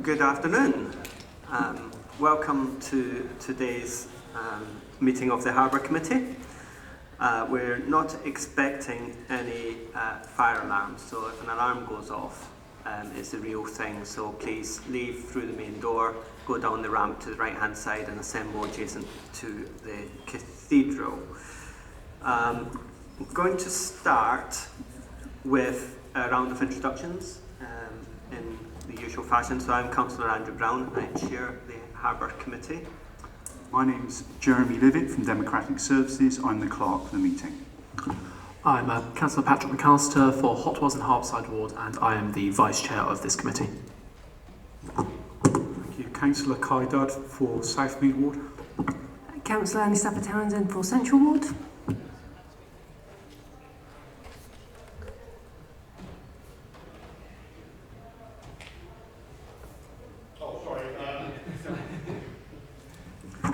Good afternoon. Welcome to today's meeting of the Harbour Committee. We're not expecting any fire alarms, so if an alarm goes off, it's a real thing, so please leave through the main door, go down the ramp to the right hand side and assemble adjacent to the cathedral. I'm going to start with a round of introductions in the usual fashion. So I'm Councillor Andrew Brown, I chair the Harbour Committee. My name's Jeremy Livitt from Democratic Services. I'm the clerk for the meeting. I'm Councillor Patrick McAllister for Hotwells and Harpside Ward, and I am the Vice Chair of this committee. Thank you. Councillor Kai Dudd for Southmead Ward. Councillor Annie Stafford-Townsend for Central Ward.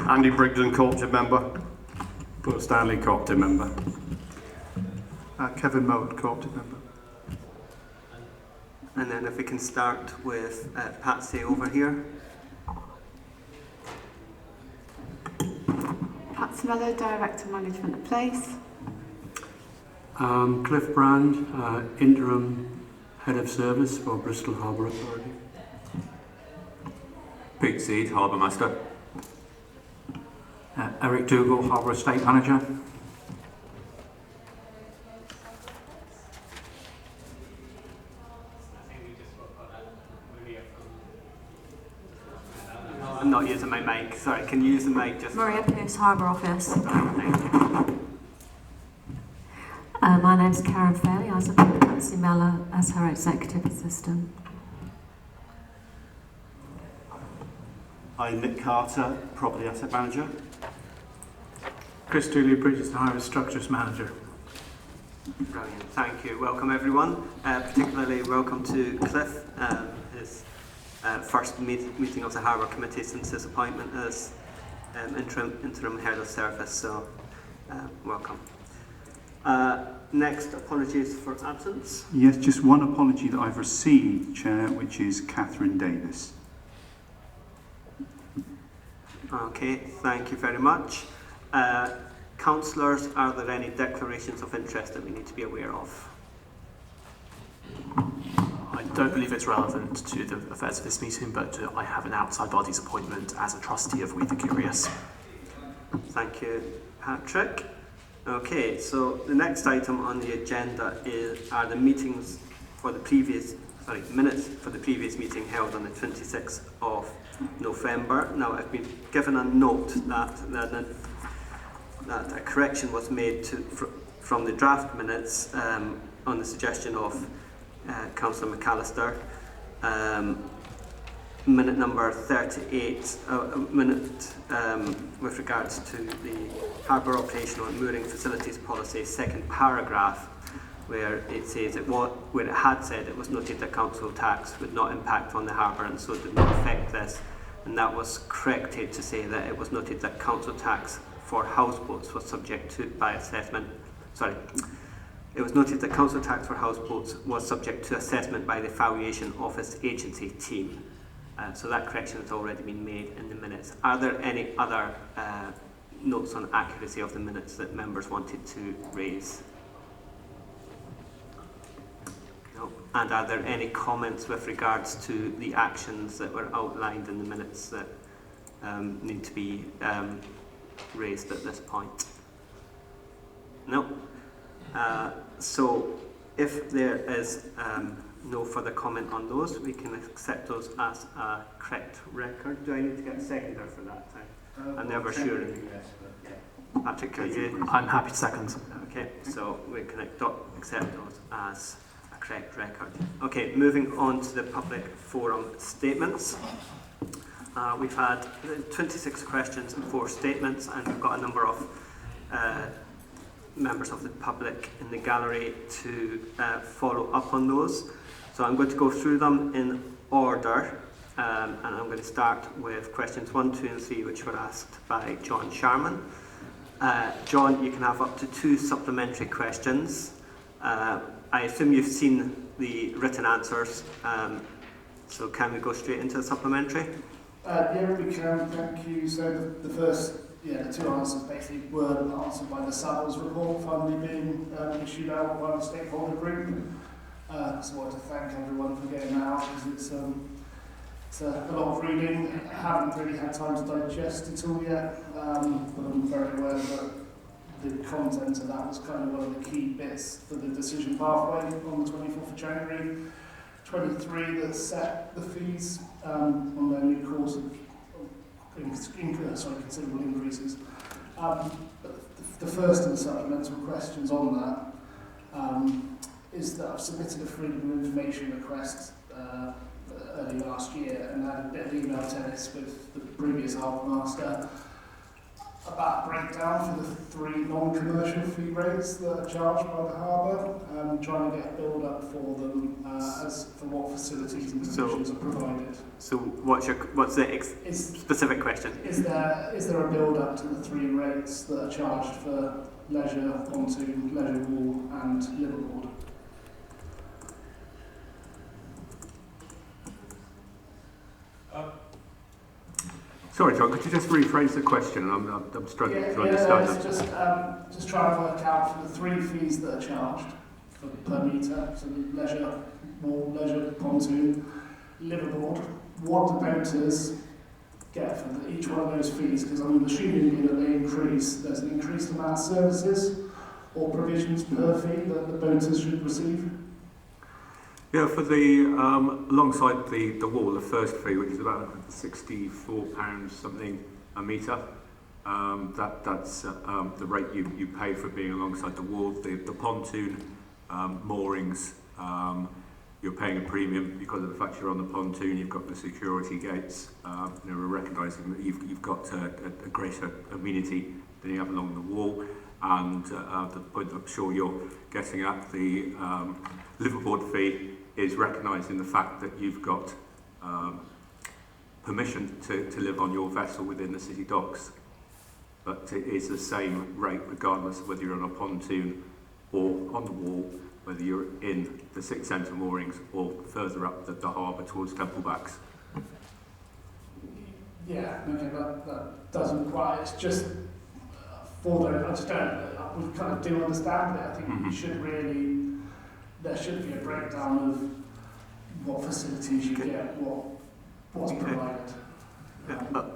Andy Brigden, Co-operative member. Paul Stanley, Co-operative member. Kevin Mowat, Co-operative member. And then if we can start with Patsy over here. Patsy Mello, Director Management of Place. Cliff Brand, Interim Head of Service for Bristol Harbour Authority. Pete Seed, Harbour Master. Eric Dougal, Harbour Estate Manager. I'm not using my mic, sorry, can you use the mic just? Maria Pierce, Harbour Office. Thank you. My name's Karen Fairley. I support Patsy Mello as her Executive Assistant. I'm Nick Carter, Property Asset Manager. Chris Dooley, Bridges and Highway Structures Manager. Brilliant, thank you. Welcome everyone. Particularly welcome to Cliff, his first meeting of the Harbour Committee since his appointment as interim Head of Service, so welcome. Next, apologies for absence. Yes, just one apology that I've received, Chair, which is Catherine Davis. Okay, thank you very much. Councillors, are there any declarations of interest that we need to be aware of? I don't believe it's relevant to the affairs of this meeting, but I have an outside bodies appointment as a trustee of We the Curious. Thank you, Patrick. Okay, so the next item on the agenda are the minutes for the previous meeting held on the 26th of November. Now, I've been given a note that a correction was made from the draft minutes on the suggestion of Councillor McAllister. Minute number 38, with regards to the Harbour Operational and Mooring Facilities Policy, second paragraph, where it says where it had said it was noted that council tax would not impact on the harbour and so did not affect this, and that was corrected to say that it was noted that council tax for houseboats was subject to It was noted that council tax for houseboats was subject to assessment by the Valuation Office Agency team. So that correction has already been made in the minutes. Are there any other notes on accuracy of the minutes that members wanted to raise? No. And are there any comments with regards to the actions that were outlined in the minutes that need to be raised at this point? No. So if there is no further comment on those, we can accept those as a correct record. Do I need to get a seconder for that time? I'm never sure. Patrick, could you? I'm happy to second. Okay, so we can accept those as a correct record. Okay, moving on to the public forum statements. We've had 26 questions and 4 statements, and we've got a number of members of the public in the gallery to follow up on those. So I'm going to go through them in order, and I'm going to start with questions 1, 2 and 3, which were asked by John Sharman. John, you can have up to 2 supplementary questions. I assume you've seen the written answers So can we go straight into the supplementary? Yeah, we can, thank you. So the first, the two answers basically were answered by the Savills report finally being issued out by the stakeholder group. So I want to thank everyone for getting that out, because it's a lot of reading. I haven't really had time to digest it all yet, but I'm very aware that the content of that was kind of one of the key bits for the decision pathway on the 24th of January 23 that set the fees on their new course of considerable increases. But the first of the supplemental questions on that is that I've submitted a freedom of information request early last year, and had a bit of email tennis with the previous Harbour Master about a breakdown for the three non-commercial fee rates that are charged by the Harbour, trying to get a build-up for them as for what facilities and provisions are provided. So what's the specific question? Is there a build-up to the three rates that are charged for leisure, pontoon, leisure wall and liveaboard? Sorry, John, could you just rephrase the question? I'm struggling to understand that. Just trying to work out for the three fees that are charged per metre, so leisure wall, leisure pontoon, liveaboard, what do boaters get for each one of those fees? Because I'm assuming that they there's an increased amount of services or provisions per fee that the boaters should receive. Yeah, for the alongside the wall, the first fee, which is about £64 something a metre, that's the rate you pay for being alongside the wall. The pontoon moorings, you're paying a premium because of the fact you're on the pontoon. You've got the security gates. We're recognising that you've got a greater amenity than you have along the wall. And the point I'm sure you're getting at, the liveaboard fee is recognising the fact that you've got permission to live on your vessel within the city docks. But it is the same rate regardless of whether you're on a pontoon or on the wall, whether you're in the city centre moorings or further up the harbour towards Templebacks. Yeah, okay, that doesn't quite, it's just for the, I just don't, we kind of do understand it. I think we should really, there should be a breakdown of what facilities you get, what's provided.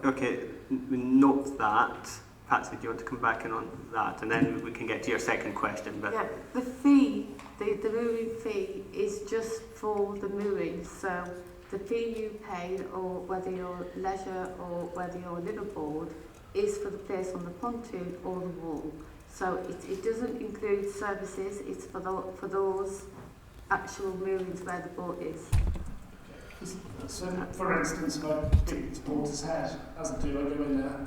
Okay, we note that. Patsy, do you want to come back in on that, and then we can get to your second question? But yeah, the fee, the mooring fee is just for the mooring. So the fee you pay, or whether you're leisure or whether you're liveaboard, is for the place on the pontoon or the wall. So it doesn't include services. It's for those actual moorings where the boat is. So, for instance, if I speak to Porter's Head, as I do, I go in there,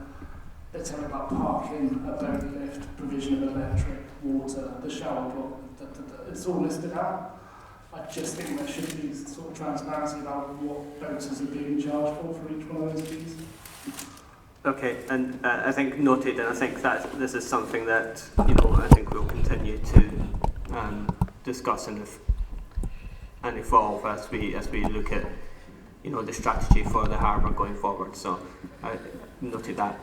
they tell me about parking, a boat lift, provision of electric, water, the shower block, it's all listed out. I just think there should be sort of transparency about what boaters are being charged for each one of those fees. okay, and I think noted, and I think that this is something that I think we'll continue to discuss and evolve as we look at the strategy for the harbour going forward. So I noted that.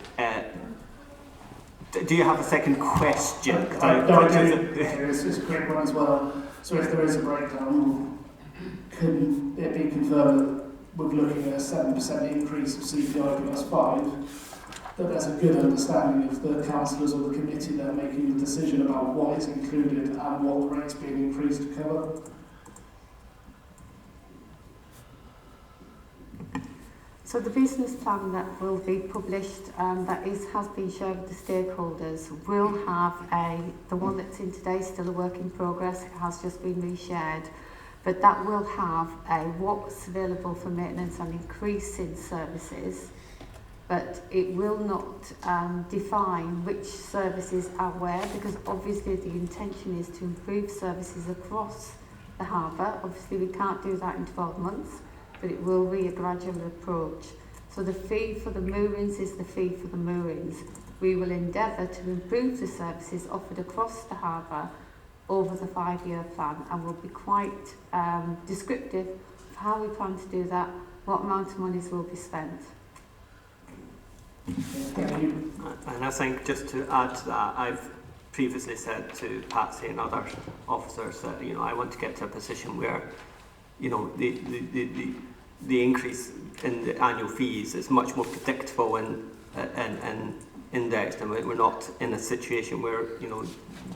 Do you have a second question? It's just a quick one as well. So if there is a breakdown, can it be confirmed that we're looking at a 7% increase of CPI plus 5, that there's a good understanding of the councillors or the committee that are making the decision about what is included and what the rate's being increased to cover? So the business plan that will be published, has been shared with the stakeholders, will have the one that's in today is still a work in progress. It has just been reshared, but that will have what's available for maintenance and increase in services, but it will not define which services are where, because obviously the intention is to improve services across the harbour. Obviously we can't do that in 12 months. But it will be a gradual approach. So the fee for the moorings is the fee for the moorings. We will endeavour to improve the services offered across the harbour over the 5-year plan, and will be quite descriptive how we plan to do that, what amount of monies will be spent. Thank you. And I think just to add to that, I've previously said to Patsy and other officers that, you know, I want to get to a position where, you know, the increase in the annual fees is much more predictable and indexed, and we're not in a situation where, you know,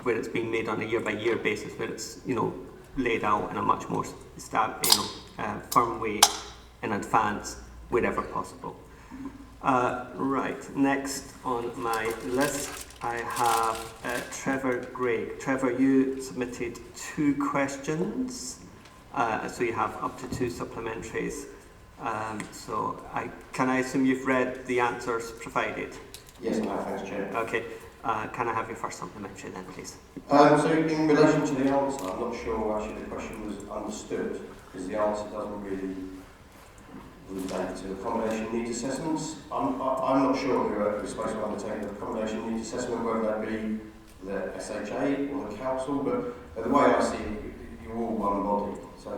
where it's being made on a year-by-year basis, where it's, you know, laid out in a much more firm way in advance wherever possible. Right, next on my list I have Trevor Gregg. Trevor, you submitted 2 questions, so you have up to 2 supplementaries. Can I assume you've read the answers provided? Yes, I have, thanks, Chair. Okay, can I have your first supplementary then, please? So in relation to the answer, I'm not sure actually the question was understood, because the answer doesn't really relate to accommodation needs assessments. I'm not sure who is supposed to undertake the accommodation needs assessment, whether that be the SHA or the council, but the way I see it, you're all one body. So,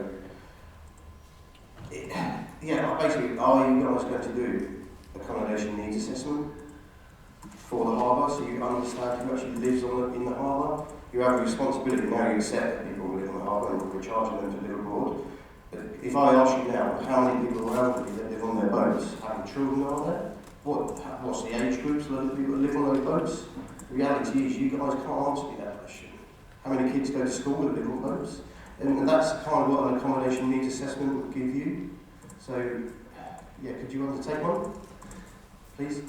yeah, basically, are you guys going to do accommodation needs assessment for the harbour, so you understand who actually lives in the harbour? You have a responsibility now, you accept that people live in the harbour and we're charging them to live abroad. But if I ask you now, how many people around you that live on their boats, how many children are there? What's the age groups of the people that live on those boats? The reality is you guys can't answer me that question. How many kids go to school that live on boats? And that's kind of what an accommodation needs assessment would give you. So, yeah, could you undertake one, please?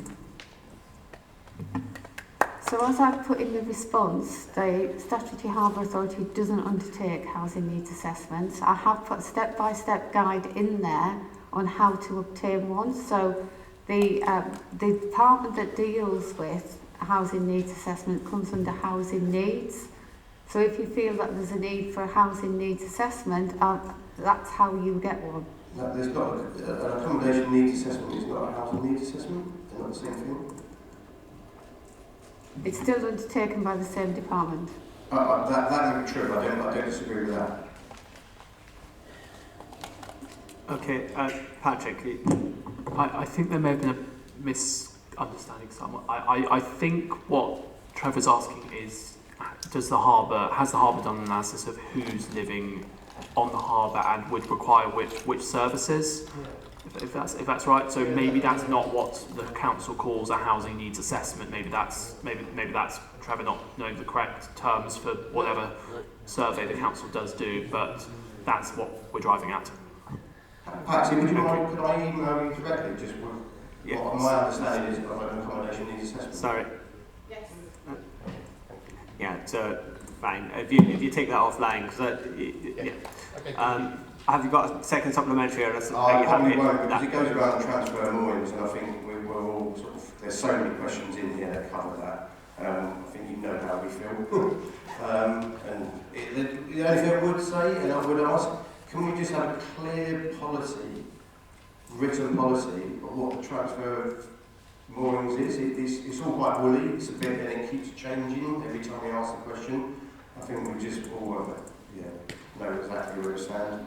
So as I've put in the response, the Statutory Harbour Authority doesn't undertake housing needs assessments. I have put a step-by-step guide in there on how to obtain one. So the department that deals with housing needs assessment comes under housing needs. So if you feel that there's a need for a housing needs assessment, that's how you get one. No, there's not an accommodation needs assessment. It's not a housing needs assessment. They're not the same thing. It's still undertaken by the same department. That may be true. I don't disagree with that. Okay, Patrick. I think there may have been a misunderstanding somewhat. I think what Trevor's asking is, has the harbour done an analysis of who's living on the harbour and would require which services? If that's right, so maybe that's not what the council calls a housing needs assessment. Maybe that's Trevor not knowing the correct terms for whatever survey the council does do, but that's what we're driving at. Patsy, could I email you directly just what my understanding is of an accommodation needs assessment? Sorry. Yes. Yeah, so fine. If you take that offline, because yeah. Okay. Have you got a second supplementary? Or I probably won't, because it goes around the transfer of moorings, and I think we're all sort of, there's so many questions in here that cover that. I think you know how we feel. The only thing I would say, and I would ask, can we just have a clear policy, written policy, of what the transfer of moorings is? It's all quite woolly, it's a bit, and it keeps changing every time we ask the question. I think we just all know exactly where we stand.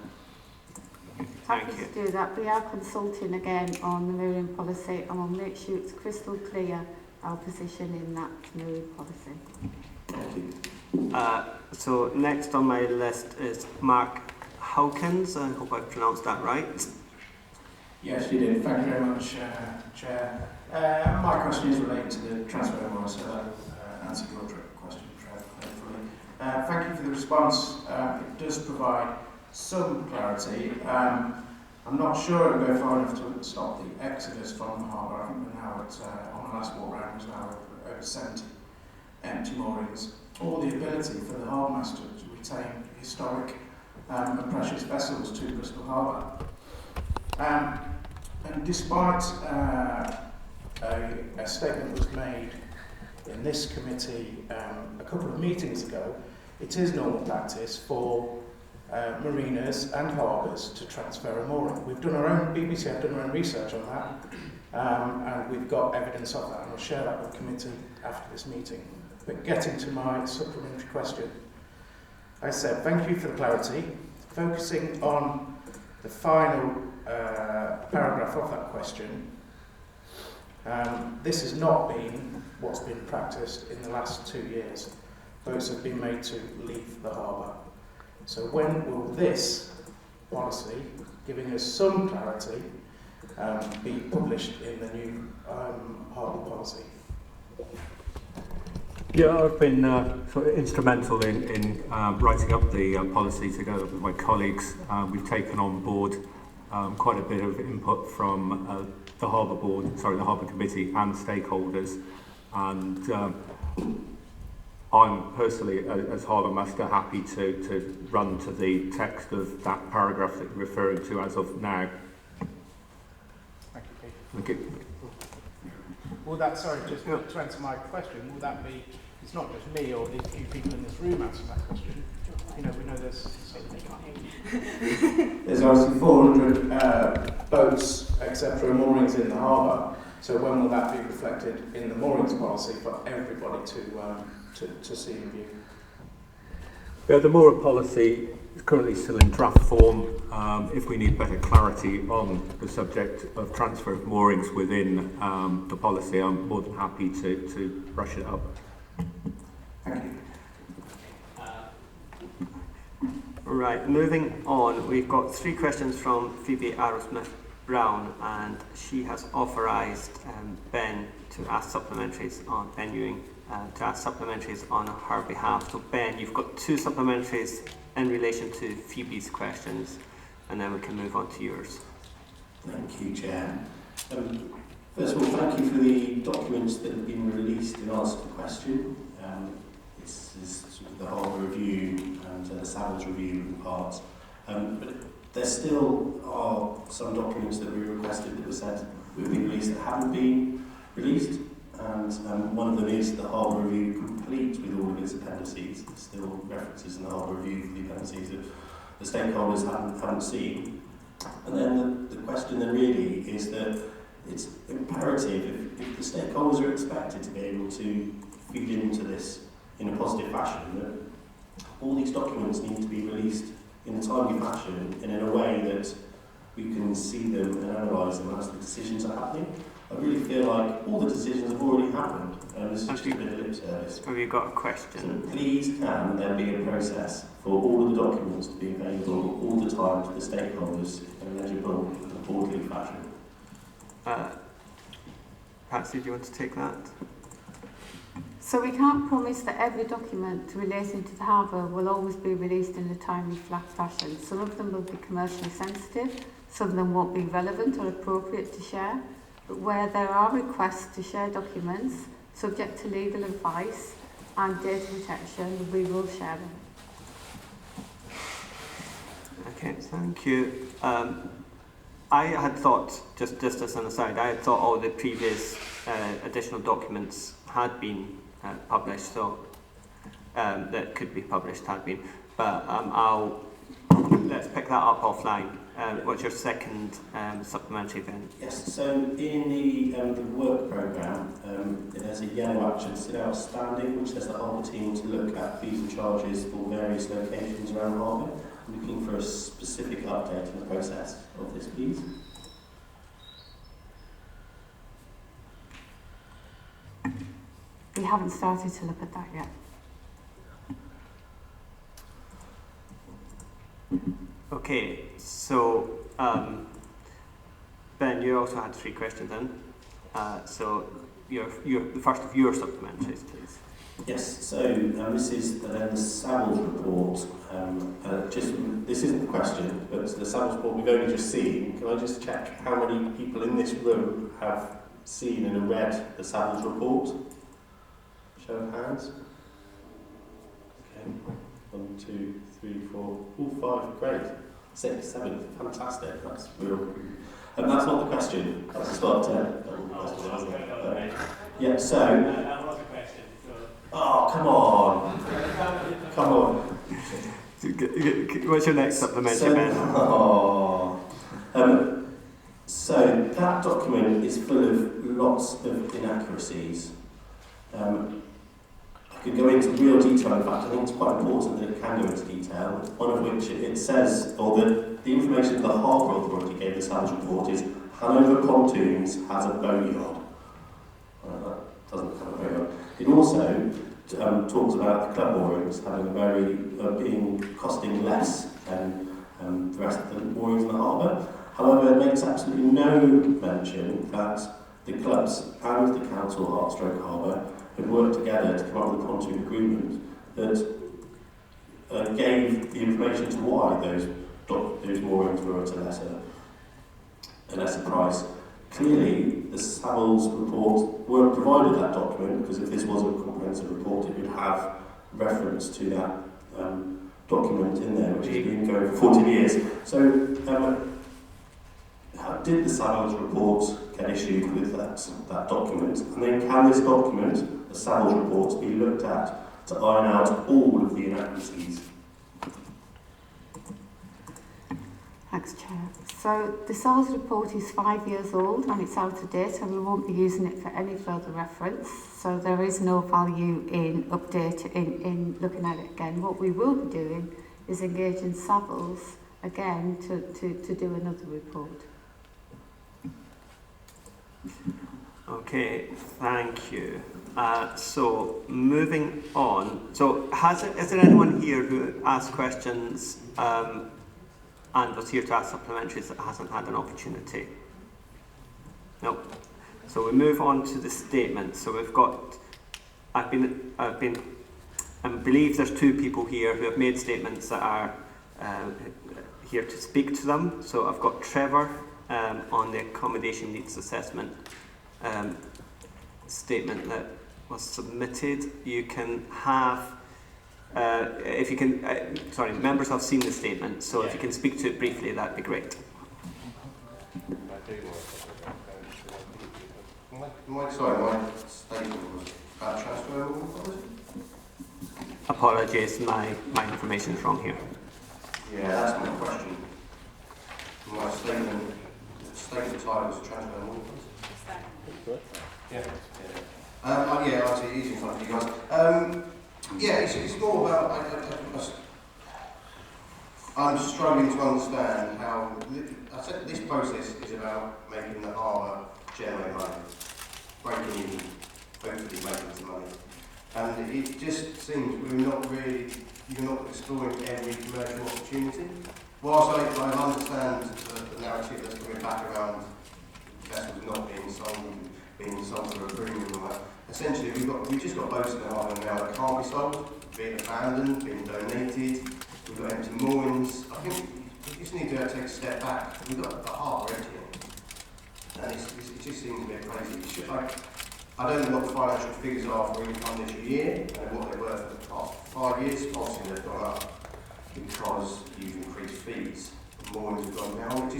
Happy to do that. We are consulting again on the mooring policy, and we'll make sure it's crystal clear our position in that mooring policy. Thank you. So next on my list is Mark Hawkins. I hope I pronounced that right. Yes, you did. Thank you very much, Chair. My question is related to the transfer of moorings, so that answered your question, Trev, hopefully. Thank you for the response. It does provide some clarity. I'm not sure it will go far enough to stop the exodus from the harbour. I think we're now at, on the last walk round, we're now at over 70 empty moorings, or the ability for the harbour master to retain historic and precious vessels to Bristol Harbour. And despite a statement was made in this committee a couple of meetings ago, it is normal practice for marinas and harbours to transfer a mooring. We've done our own, BBC have done our own research on that, and we've got evidence of that, and I'll share that with the committee after this meeting. But getting to my supplementary question, I said, thank you for the clarity. Focusing on the final paragraph of that question, this has not been what's been practiced in the last 2 years. Boats have been made to leave the harbour. So when will this policy, giving us some clarity, be published in the new harbour policy? Yeah, I've been sort of instrumental in writing up the policy together with my colleagues. We've taken on board quite a bit of input from the Harbour Board, sorry, the Harbour Committee and stakeholders, and I'm personally, as Harbour Master, happy to run to the text of that paragraph that you're referring to as of now. Thank you, Pete. Thank you. Will that, sorry, just to answer my question, will that be, it's not just me or these few people in this room answering that question. You know, we know there's obviously 400 boats, etc., moorings in the harbour. So when will that be reflected in the moorings policy for everybody to see and view? Yeah, the mooring policy is currently still in draft form. If we need better clarity on the subject of transfer of moorings within the policy, I'm more than happy to brush it up. Thank you. Right, moving on, we've got 3 questions from Phoebe Arrowsmith-Brown, and she has authorised Ben to ask supplementaries on Ben Ewing to ask supplementaries on her behalf. So Ben, you've got 2 supplementaries in relation to Phoebe's questions, and then we can move on to yours. Thank you, Chair. First of all, thank you for the documents that have been released in answer to the question. This is sort of the Harbour review and the Savills review parts. But there still are some documents that we requested that were said would be released that haven't been released. And one of them is the Harbour review complete with all of its appendices. There's still references in the Harbour review for the appendices that the stakeholders haven't seen. And then the question then really is that it's imperative, if the stakeholders are expected to be able to feed into this in a positive fashion, that all these documents need to be released in a timely fashion and in a way that we can see them and analyse them as the decisions are happening. I really feel like all the decisions have already happened, and this is just a bit of lip service. Have you got a question? So please can there be a process for all of the documents to be available all the time to the stakeholders in a legible and orderly fashion? Patsy, do you want to take that? So we can't promise that every document relating to the harbour will always be released in a timely, flat fashion. Some of them will be commercially sensitive, some of them won't be relevant or appropriate to share. But where there are requests to share documents, subject to legal advice and data protection, we will share them. Okay, thank you. I had thought, just as an aside, I had thought all the previous additional documents had been published, so that could be published had been. But let's pick that up offline. What's your second supplementary then? Yes, so in the work programme, there's a yellow action still outstanding, which says the Harbour team to look at fees and charges for various locations around Harbour. I'm looking for a specific update in the process of this, please. We haven't started to look at that yet. Okay, so Ben, you also had 3 questions in. So the first of your supplementaries, please. Yes, so this is the Savills report. This isn't the question, but the Savills report we've only just seen. Can I just check how many people in this room have seen and read the Savills report? Show of hands. Okay, 1, 2, 3, 4, 5, great. 6, 7, fantastic. That's real. And that's not the question. That's the start. Yeah. So. That was a question. Oh, come on. Come on. What's your next supplementary, Ben? So that document is full of lots of inaccuracies. I could go into real detail. In fact, I think it's quite important that it can go into detail. One of which it says, or the the information the Harbour Authority gave the Savills report is Hanover Pontoons has a boatyard. That doesn't come very well. It also talks about the club moorings having costing less than the rest of the moorings in the harbour. However, it makes absolutely no mention that the clubs and the council, Harbour, had worked together to come up with a pontoon agreement that gave the information to why those moorings were at a lesser price. Clearly, the Savills report weren't provided that document, because if this was a comprehensive report, it would have reference to that document in there, which has been going for 40 years. So, how did the Savills report get issued with that document? And then can this document, the Savills report, be looked at to iron out all of the inaccuracies? Thanks, Chair. So the Savills report is 5 years old and it's out of date, and we won't be using it for any further reference. So there is no value in in looking at it again. What we will be doing is engaging Savills again to do another report. Okay, thank you. So moving on. So is there anyone here who asked questions and was here to ask supplementaries that hasn't had an opportunity? No. So we move on to the statements. So we've got, I believe there's 2 people here who have made statements that are here to speak to them. So I've got Trevor on the accommodation needs assessment statement that was submitted. You can have members have seen the statement, so if you can speak to it briefly, that'd be great. My statement was about transferable policy. Apologies, my information is wrong here. Yeah, that's my question. My statement title was transferable policy. Yeah. I'll see it easy in front of you guys. It's more about, I'm struggling to understand how, I said this process is about making the harbour generate money, breaking even, hopefully making some money. And it just seems you're not exploring every commercial opportunity. Whilst I understand the narrative that's coming back around vessels not being sold for a premium and all that, essentially we've just got boats in the harbour now that can't be sold, being abandoned, being donated, we've got empty moorings. I think we just need to take a step back. We've got the harbour empty, and it just seems a bit crazy. I don't know what the financial figures are for income this year and what they were for the past 5 years. Obviously they've gone up because you've increased fees. The moorings have gone down.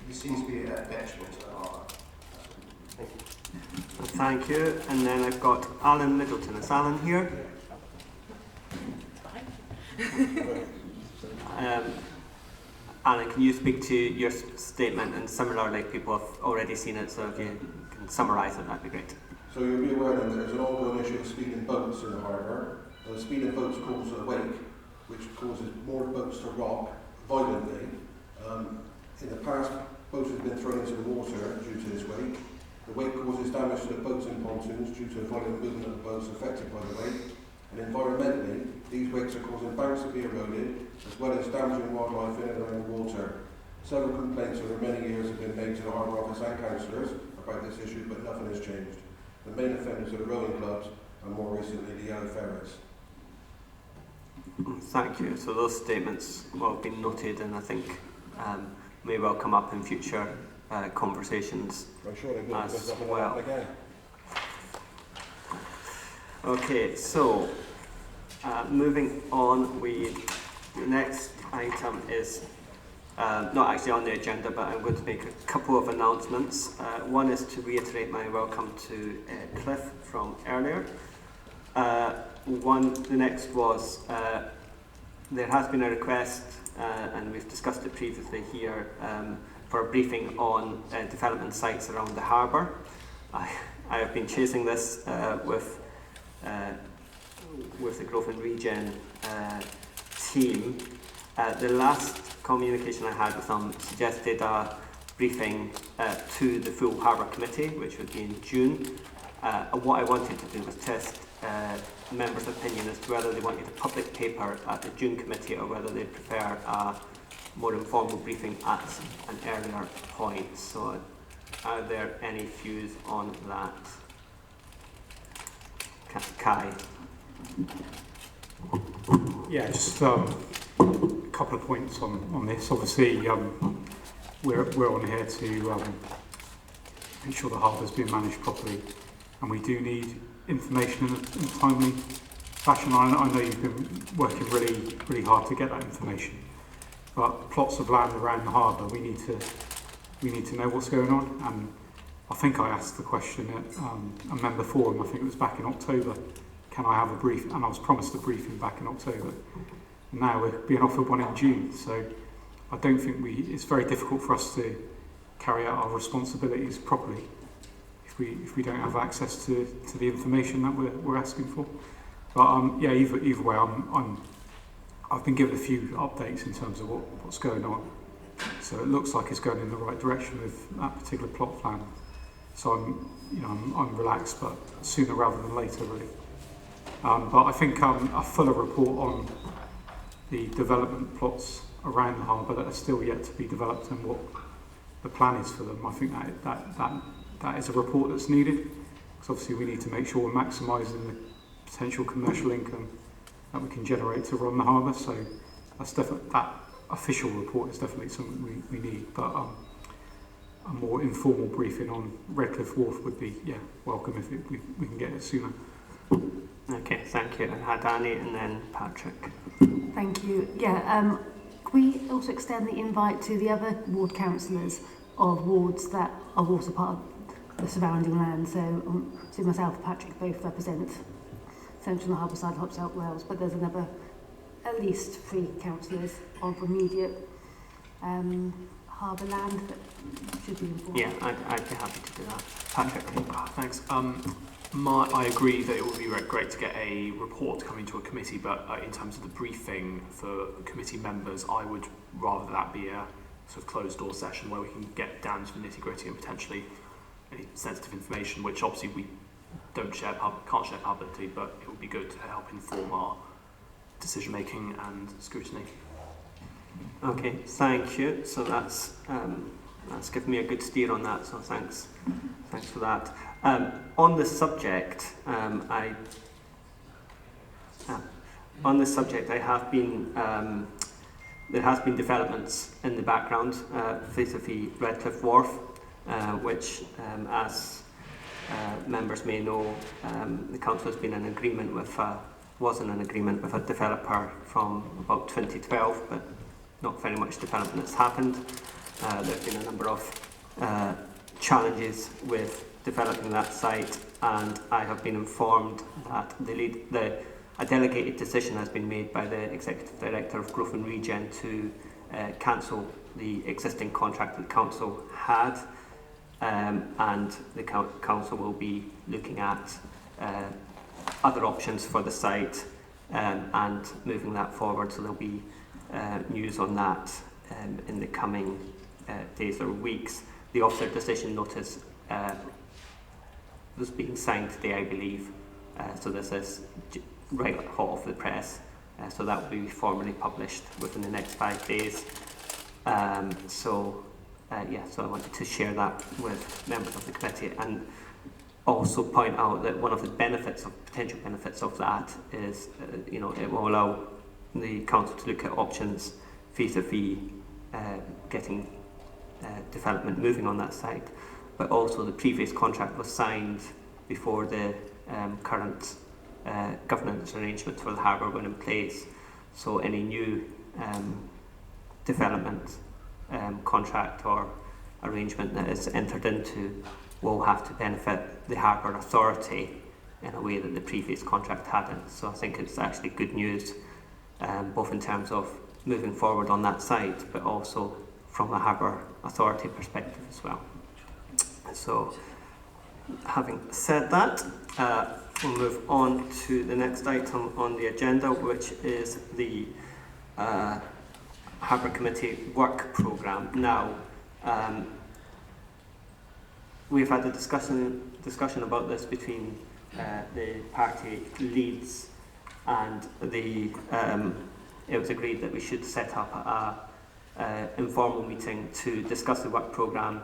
It seems to be a detriment to the harbour. Thank you. And then I've got Alan Middleton. Is Alan here? Alan, can you speak to your statement? And similarly, people have already seen it, so if you can summarise it, that'd be great. So you'll be aware that there's an ongoing issue of speeding boats in the harbour. Speeding boats causes a wake, which causes more boats to rock violently. In the past, boats have been thrown into the water due to this wake. The wake causes damage to the boats and pontoons due to the violent movement of the boats affected by the wake. And environmentally, these wakes are causing banks to be eroded, as well as damaging wildlife in and around the water. Several complaints over many years have been made to the Harbour Office and councillors about this issue, but nothing has changed. The main offenders are the rowing clubs, and more recently the yellow ferrets. Thank you. So those statements will have been noted, and I think may well come up in future conversations I'm sure they will, as because well. Again. Okay, so moving on, the next item is not actually on the agenda, but I'm going to make a couple of announcements. One is to reiterate my welcome to Cliff from earlier. The next was there has been a request, and we've discussed it previously here, for a briefing on development sites around the harbour. I have been chasing this with the Growth and Regen team. The last communication I had with them suggested a briefing to the full Harbour Committee, which would be in June. What I wanted to do was test members' opinion as to whether they wanted a public paper at the June committee or whether they'd prefer a more informal briefing at an earlier point. So are there any views on that? Kai? Yeah, just a couple of points on this. Obviously, we're on here to ensure the harbour's being managed properly, and we do need information in a timely fashion. I know you've been working really hard to get that information, but plots of land around the harbour, we need to know what's going on. And I think I asked the question at a member forum. I think it was back in October. Can I have a brief? And I was promised a briefing back in October. And now we're being offered one in June. So I don't think it's very difficult for us to carry out our responsibilities properly if we don't have access to the information that we're asking for. But yeah, either way, I've been given a few updates in terms of what's going on. So it looks like it's going in the right direction with that particular plot plan. So I'm relaxed, but sooner rather than later, really. But I think a fuller report on the development plots around the harbour that are still yet to be developed and what the plan is for them. I think that is a report that's needed, because obviously we need to make sure we're maximising the potential commercial income that we can generate to run the harbour. So that official report is definitely something we need. But a more informal briefing on Redcliffe Wharf would be welcome if we can get it sooner. Okay, thank you. And Danny and then Patrick. Thank you. Yeah, can we also extend the invite to the other ward councillors of wards that are also part of the surrounding land? So myself and Patrick both represent Central and Harbour side of South Wales, but there's at least 3 councillors on immediate harbour land that should be informed. Yeah, I'd be happy to do that. Patrick? Thanks. I agree that it would be great to get a report coming to a committee, but in terms of the briefing for committee members, I would rather that be a sort of closed door session where we can get down to the nitty gritty and potentially any sensitive information, which obviously we can't share publicly, but it would be good to help inform our decision making and scrutiny. Okay, thank you. So that's given me a good steer on that. So thanks for that. On the subject, I have been there has been developments in the background vis-a-vis Redcliffe Wharf, which, as members may know, the council has been in agreement with was in an agreement with a developer from about 2012, but not very much development has happened. There have been a number of challenges with developing that site, and I have been informed that a delegated decision has been made by the Executive Director of Growth and Regen to cancel the existing contract that the council had, and the council will be looking at other options for the site and moving that forward. So there'll be news on that in the coming days or weeks. The officer decision notice was being signed today, I believe. So this is right hot off the press. So that will be formally published within the next 5 days. So I wanted to share that with members of the committee, and also point out that one of the potential benefits of that is, it will allow the council to look at options vis-a-vis getting development moving on that site. But also the previous contract was signed before the current governance arrangements for the harbour went in place. So any new development contract or arrangement that is entered into will have to benefit the Harbour Authority in a way that the previous contract hadn't. So I think it's actually good news, both in terms of moving forward on that site, but also from a Harbour Authority perspective as well. So, having said that, we'll move on to the next item on the agenda, which is the Harbour Committee work programme. Now, we've had a discussion about this between the party leads, and it was agreed that we should set up a informal meeting to discuss the work programme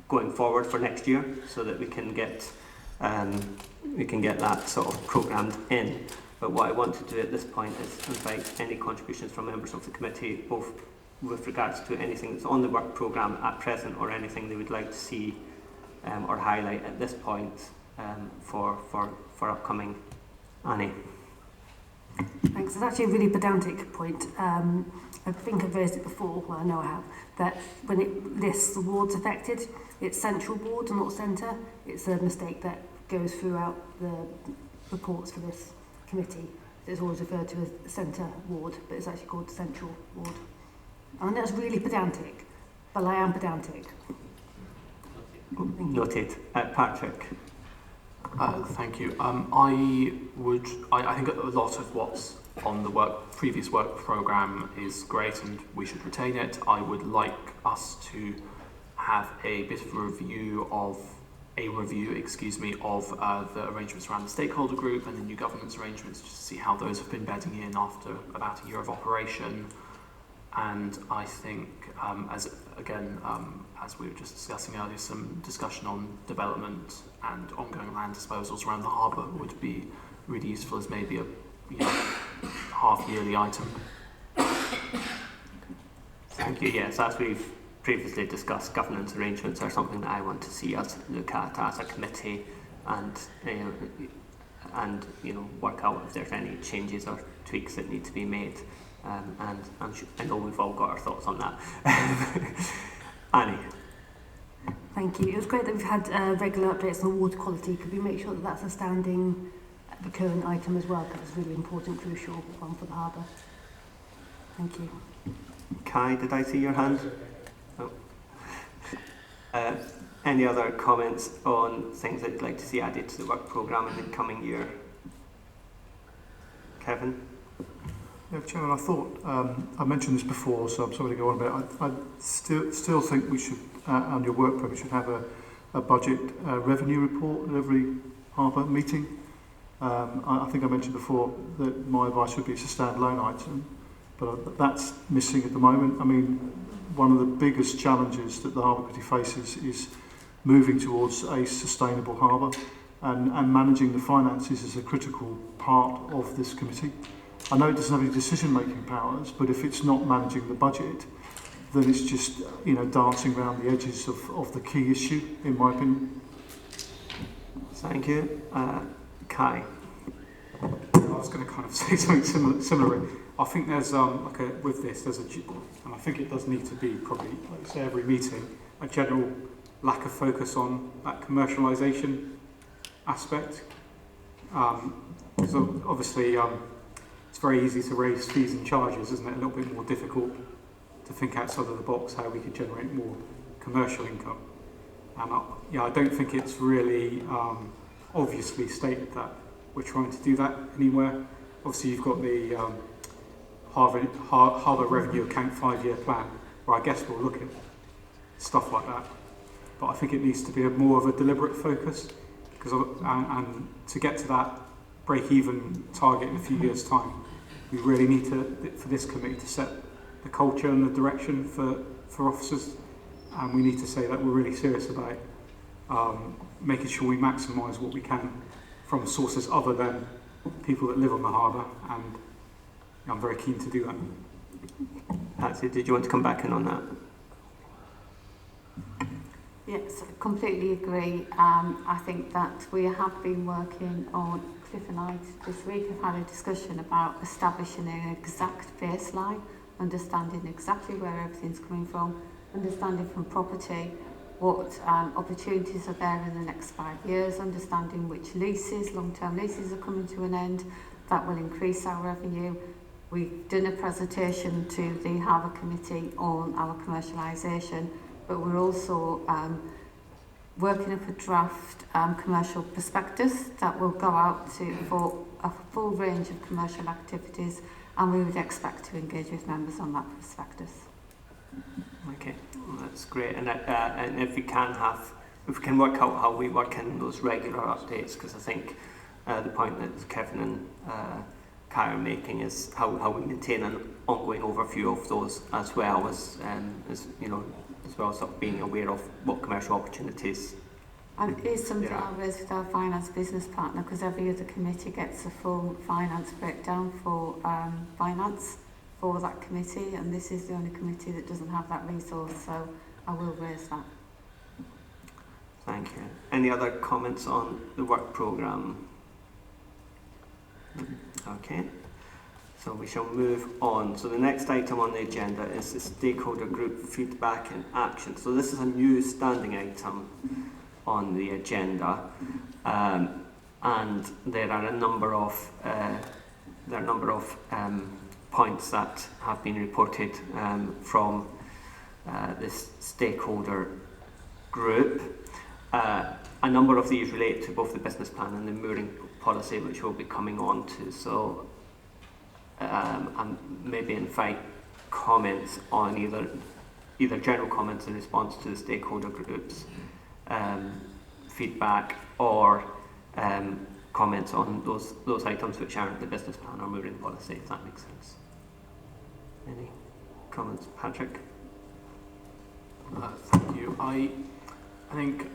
going forward for next year, so that we can get that sort of programmed in. But what I want to do at this point is invite any contributions from members of the committee, both with regards to anything that's on the work programme at present or anything they would like to see or highlight at this point for upcoming. Annie. Thanks. It's actually a really pedantic point. I think I've raised it before, well I know I have, that when it lists the wards affected, it's central ward and not centre. It's a mistake that goes throughout the reports for this committee. It's always referred to as centre ward, but it's actually called central ward. And that's really pedantic, but I am pedantic. Noted. Patrick. Thank you. I think a lot of what's on the previous work programme is great, and we should retain it. I would like us to have a bit of a review of the arrangements around the stakeholder group and the new governance arrangements, just to see how those have been bedding in after about a year of operation. And I think, as we were just discussing earlier, some discussion on development and ongoing land disposals around the harbour would be really useful as maybe a half-yearly item. Thank you. Yes, as we've previously discussed, governance arrangements are something that I want to see us look at as a committee, and work out if there's any changes or tweaks that need to be made. And I know we've all got our thoughts on that. Annie. Thank you. It was great that we've had regular updates on water quality. Could we make sure that that's a standing, recurrent item as well? Because it's a really important, crucial one for the harbour. Thank you. Kai, did I see your hand? Oh. Any other comments on things that you'd like to see added to the work programme in the coming year? Kevin? Yeah, Chairman, I thought, I mentioned this before, so I'm sorry to go on about it. I still think we should, on your work programme, we should have a budget revenue report at every harbour meeting. I think I mentioned before that my advice would be it's a standalone item, but that's missing at the moment. I mean, one of the biggest challenges that the Harbour Committee faces is moving towards a sustainable harbour, and managing the finances is a critical part of this committee. I know it doesn't have any decision-making powers, but if it's not managing the budget, then it's just, dancing around the edges of the key issue, in my opinion. Thank you. Kai. I was going to kind of say something similar. I think there's with this, there's and I think it does need to be probably, like say, every meeting, a general lack of focus on that commercialisation aspect. So obviously, it's very easy to raise fees and charges, isn't it? A little bit more difficult to think outside of the box how we could generate more commercial income. And I don't think it's really obviously stated that we're trying to do that anywhere. Obviously, you've got the Harbour Revenue Account 5-year plan, where I guess we'll look at stuff like that. But I think it needs to be more of a deliberate focus, because and to get to that break-even target in a few years' time, we really need for this committee to set the culture and the direction for officers, and we need to say that we're really serious about making sure we maximise what we can from sources other than people that live on the harbour, and I'm very keen to do that. Patsy, did you want to come back in on that? Yes, I completely agree. I think that we have been working on, Cliff and I this week have had a discussion about establishing an exact baseline, understanding exactly where everything's coming from, understanding from property what opportunities are there in the next 5 years, understanding which leases, long-term leases are coming to an end, that will increase our revenue. We've done a presentation to the Harbour Committee on our commercialisation, but we're also working up a draft commercial prospectus that will go out for a full range of commercial activities, and we would expect to engage with members on that prospectus. Okay, well, that's great. And if we can work out how we work in those regular updates, because I think the point that Kevin and Kai are making is how we maintain an ongoing overview of those, as well as sort of being aware of what commercial opportunities. And it is something I'll raise with our finance business partner, because every other committee gets a full finance breakdown for finance for that committee, and this is the only committee that doesn't have that resource, so I will raise that. Thank you. Any other comments on the work programme? Okay, so we shall move on. So the next item on the agenda is the stakeholder group feedback and action. So this is a new standing item on the agenda, and there are a number of points that have been reported from this stakeholder group. A number of these relate to both the business plan and the mooring policy, which we'll be coming on to. So and maybe invite comments on either general comments in response to the stakeholder groups feedback, or comments on those items which aren't the business plan or mooring policy, if that makes sense. Any comments, Patrick? Thank you. I think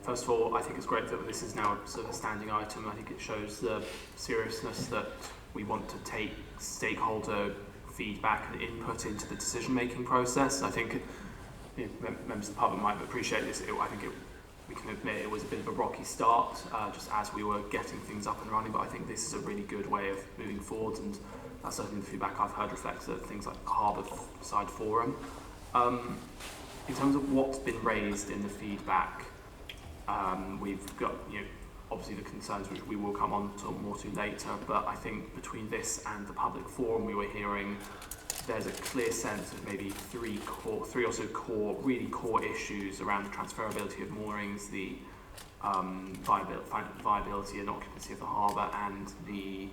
first of all, I think it's great that this is now sort of a standing item. I think it shows the seriousness that we want to take stakeholder feedback and input into the decision-making process. I think members of the public might appreciate this. We can admit it was a bit of a rocky start, just as we were getting things up and running, but I think this is a really good way of moving forward, and that's certainly the feedback I've heard reflects things like the Harbour side forum. In terms of what's been raised in the feedback, we've got obviously the concerns which we will come on to more to later, but I think between this and the public forum we were hearing, there's a clear sense of maybe three or so core issues around the transferability of moorings, the viability and occupancy of the harbour, and the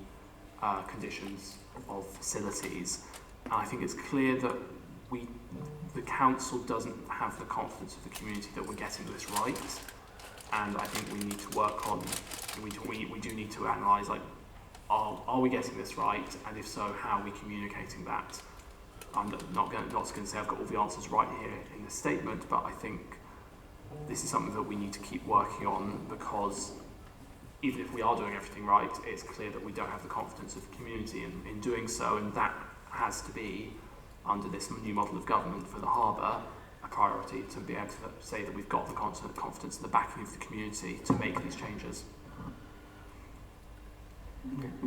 conditions of facilities. And I think it's clear that the council doesn't have the confidence of the community that we're getting this right, and I think we need to work on. We do need to analyse, like, are we getting this right, and if so, how are we communicating that? I'm not going to say I've got all the answers right here in this statement, but I think this is something that we need to keep working on, because even if we are doing everything right, it's clear that we don't have the confidence of the community in doing so, and that has to be, under this new model of government for the harbour, a priority to be able to say that we've got the confidence and the backing of the community to make these changes.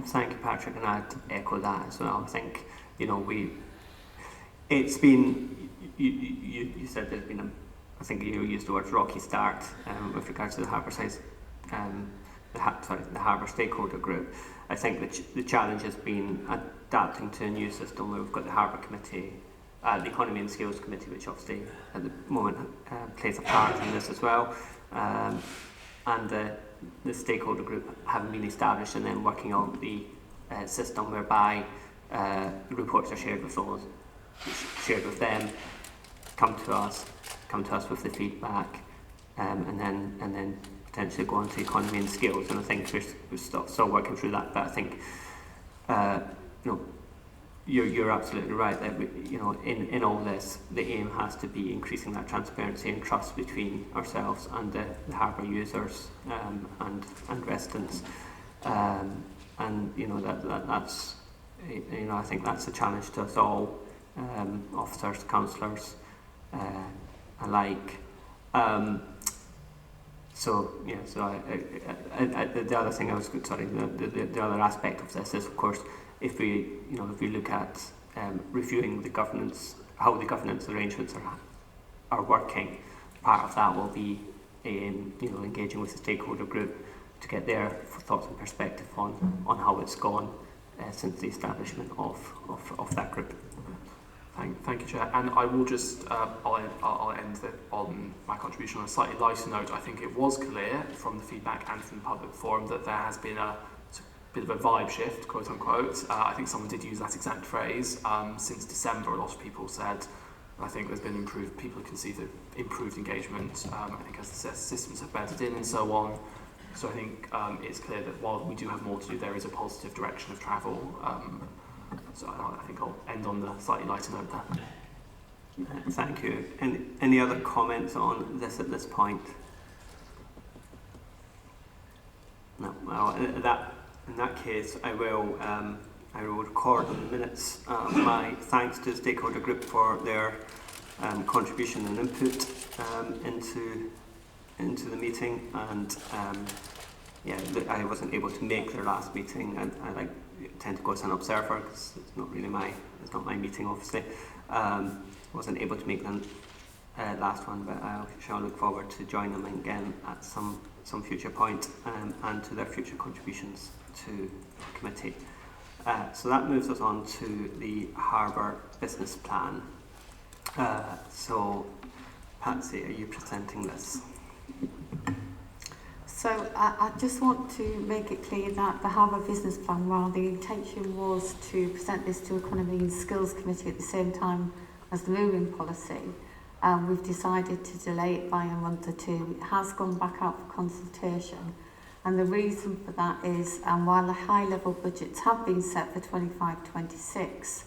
Thank you, Patrick, and I'd echo that as well. I think it's been, you said there's been I think you used the word rocky start with regards to the Harbour size, the Harbour stakeholder group. I think the challenge has been adapting to a new system where we've got the Harbour Committee, the Economy and Skills Committee, which obviously at the moment plays a part in this as well, and the stakeholder group having been established, and then working on the system whereby reports are shared with them, come to us with the feedback, and then potentially go on to Economy and Skills. And I think we're still working through that, but I think you're absolutely right that in all this, the aim has to be increasing that transparency and trust between ourselves and the harbour users and residents, and that's I think that's a challenge to us all, officers, councillors alike. So the other thing the other aspect of this is, of course, if we look at reviewing the governance, how the governance arrangements are working, part of that will be engaging with the stakeholder group to get their thoughts and perspective on how it's gone since the establishment of that group. Thank you, Chair. And I will just, I'll end on my contribution on a slightly lighter note. I think it was clear from the feedback and from the public forum that there has been bit of a vibe shift, quote unquote. I think someone did use that exact phrase. Since December, a lot of people said, I think there's been improved, people can see the improved engagement, I think as the systems have bedded in and so on. So I think it's clear that while we do have more to do, there is a positive direction of travel. So I think I'll end on the slightly lighter note there. Thank you. Any other comments on this at this point? No. Well, in that case, I will record on the minutes my thanks to the stakeholder group for their contribution and input into the meeting, and I wasn't able to make their last meeting. I tend to go as an observer because it's not my meeting, obviously. Wasn't able to make the last one, but I shall look forward to joining them again at some future point, and to their future contributions to the committee. So that moves us on to the Harbour business plan. So, Patsy, are you presenting this? So I just want to make it clear that the Harbour business plan, while the intention was to present this to Economy and Skills Committee at the same time as the moving policy, we've decided to delay it by a month or two. It has gone back out for consultation, and the reason for that is while the high-level budgets have been set for 25-26,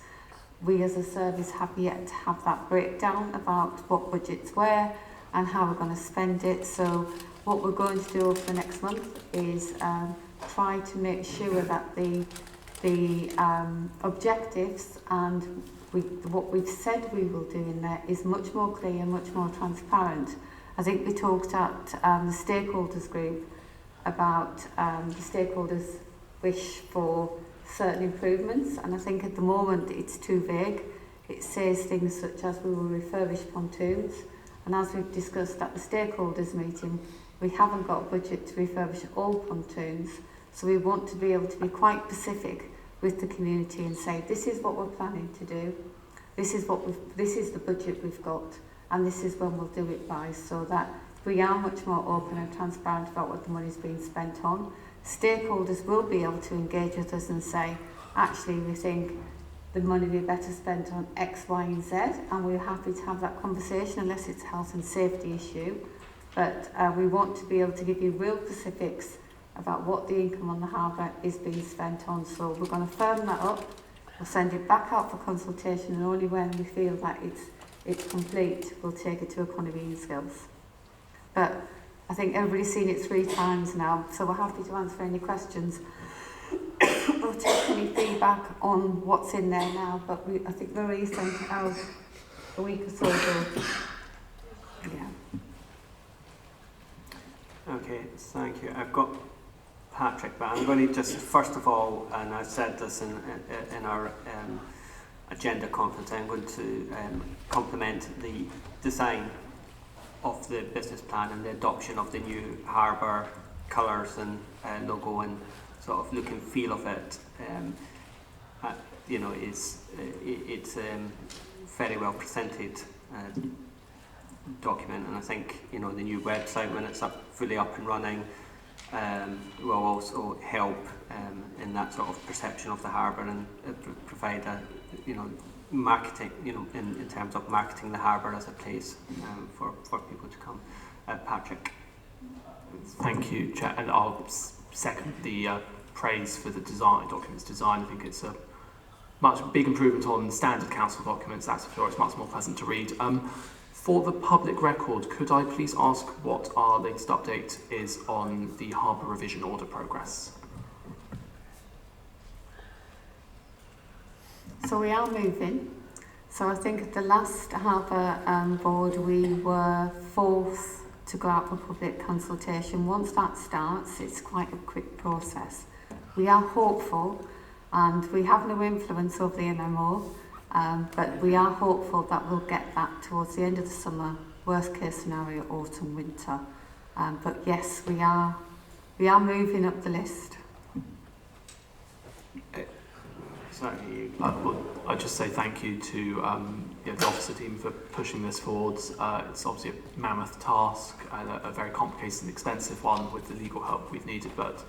we as a service have yet to have that breakdown about what budgets were and how we're going to spend it. So what we're going to do over the next month is try to make sure that the objectives and what we've said we will do in there is much more clear, much more transparent. I think we talked at the stakeholders group about the stakeholders' wish for certain improvements, and I think at the moment it's too vague. It says things such as we will refurbish pontoons, and as we've discussed at the stakeholders meeting, we haven't got a budget to refurbish all pontoons, so we want to be able to be quite specific with the community and say, this is what we're planning to do, this is the budget we've got, and this is when we'll do it by, so that we are much more open and transparent about what the money's being spent on. Stakeholders will be able to engage with us and say, actually, we think the money will be better spent on X, Y, and Z, and we're happy to have that conversation unless it's a health and safety issue. But we want to be able to give you real specifics about what the income on the harbour is being spent on. So we're going to firm that up. We'll send it back out for consultation, and only when we feel that it's complete, we'll take it to Economy and Skills. But I think everybody's seen it 3 times now, so we're happy to answer any questions or take any feedback on what's in there now. But I think Marie sent it out a week or so ago. Yeah. Okay, thank you. I've got Patrick, but I'm going to just, first of all, and I said this in our agenda conference, I'm going to compliment the design of the business plan and the adoption of the new harbour colours and logo and sort of look and feel of it. It's very well presented document, and I think the new website, when it's fully up and running, will also help in that sort of perception of the harbour and provide a marketing, in terms of marketing the harbour as a place for people to come. Patrick. Thank you, Chair, and I'll second the praise for the document's design. I think it's a much big improvement on standard council documents, that's for sure. It's much more pleasant to read. For the public record, could I please ask what our latest update is on the Harbour revision order progress? So we are moving. So I think at the last Harbour board we were 4th to go out for public consultation. Once that starts, it's quite a quick process. We are hopeful, and we have no influence over the MMO, but we are hopeful that we'll get that towards the end of the summer, worst case scenario, autumn, winter. But yes, we are moving up the list. I'd just say thank you to the officer team for pushing this forward. It's obviously a mammoth task and a very complicated and expensive one with the legal help we've needed, but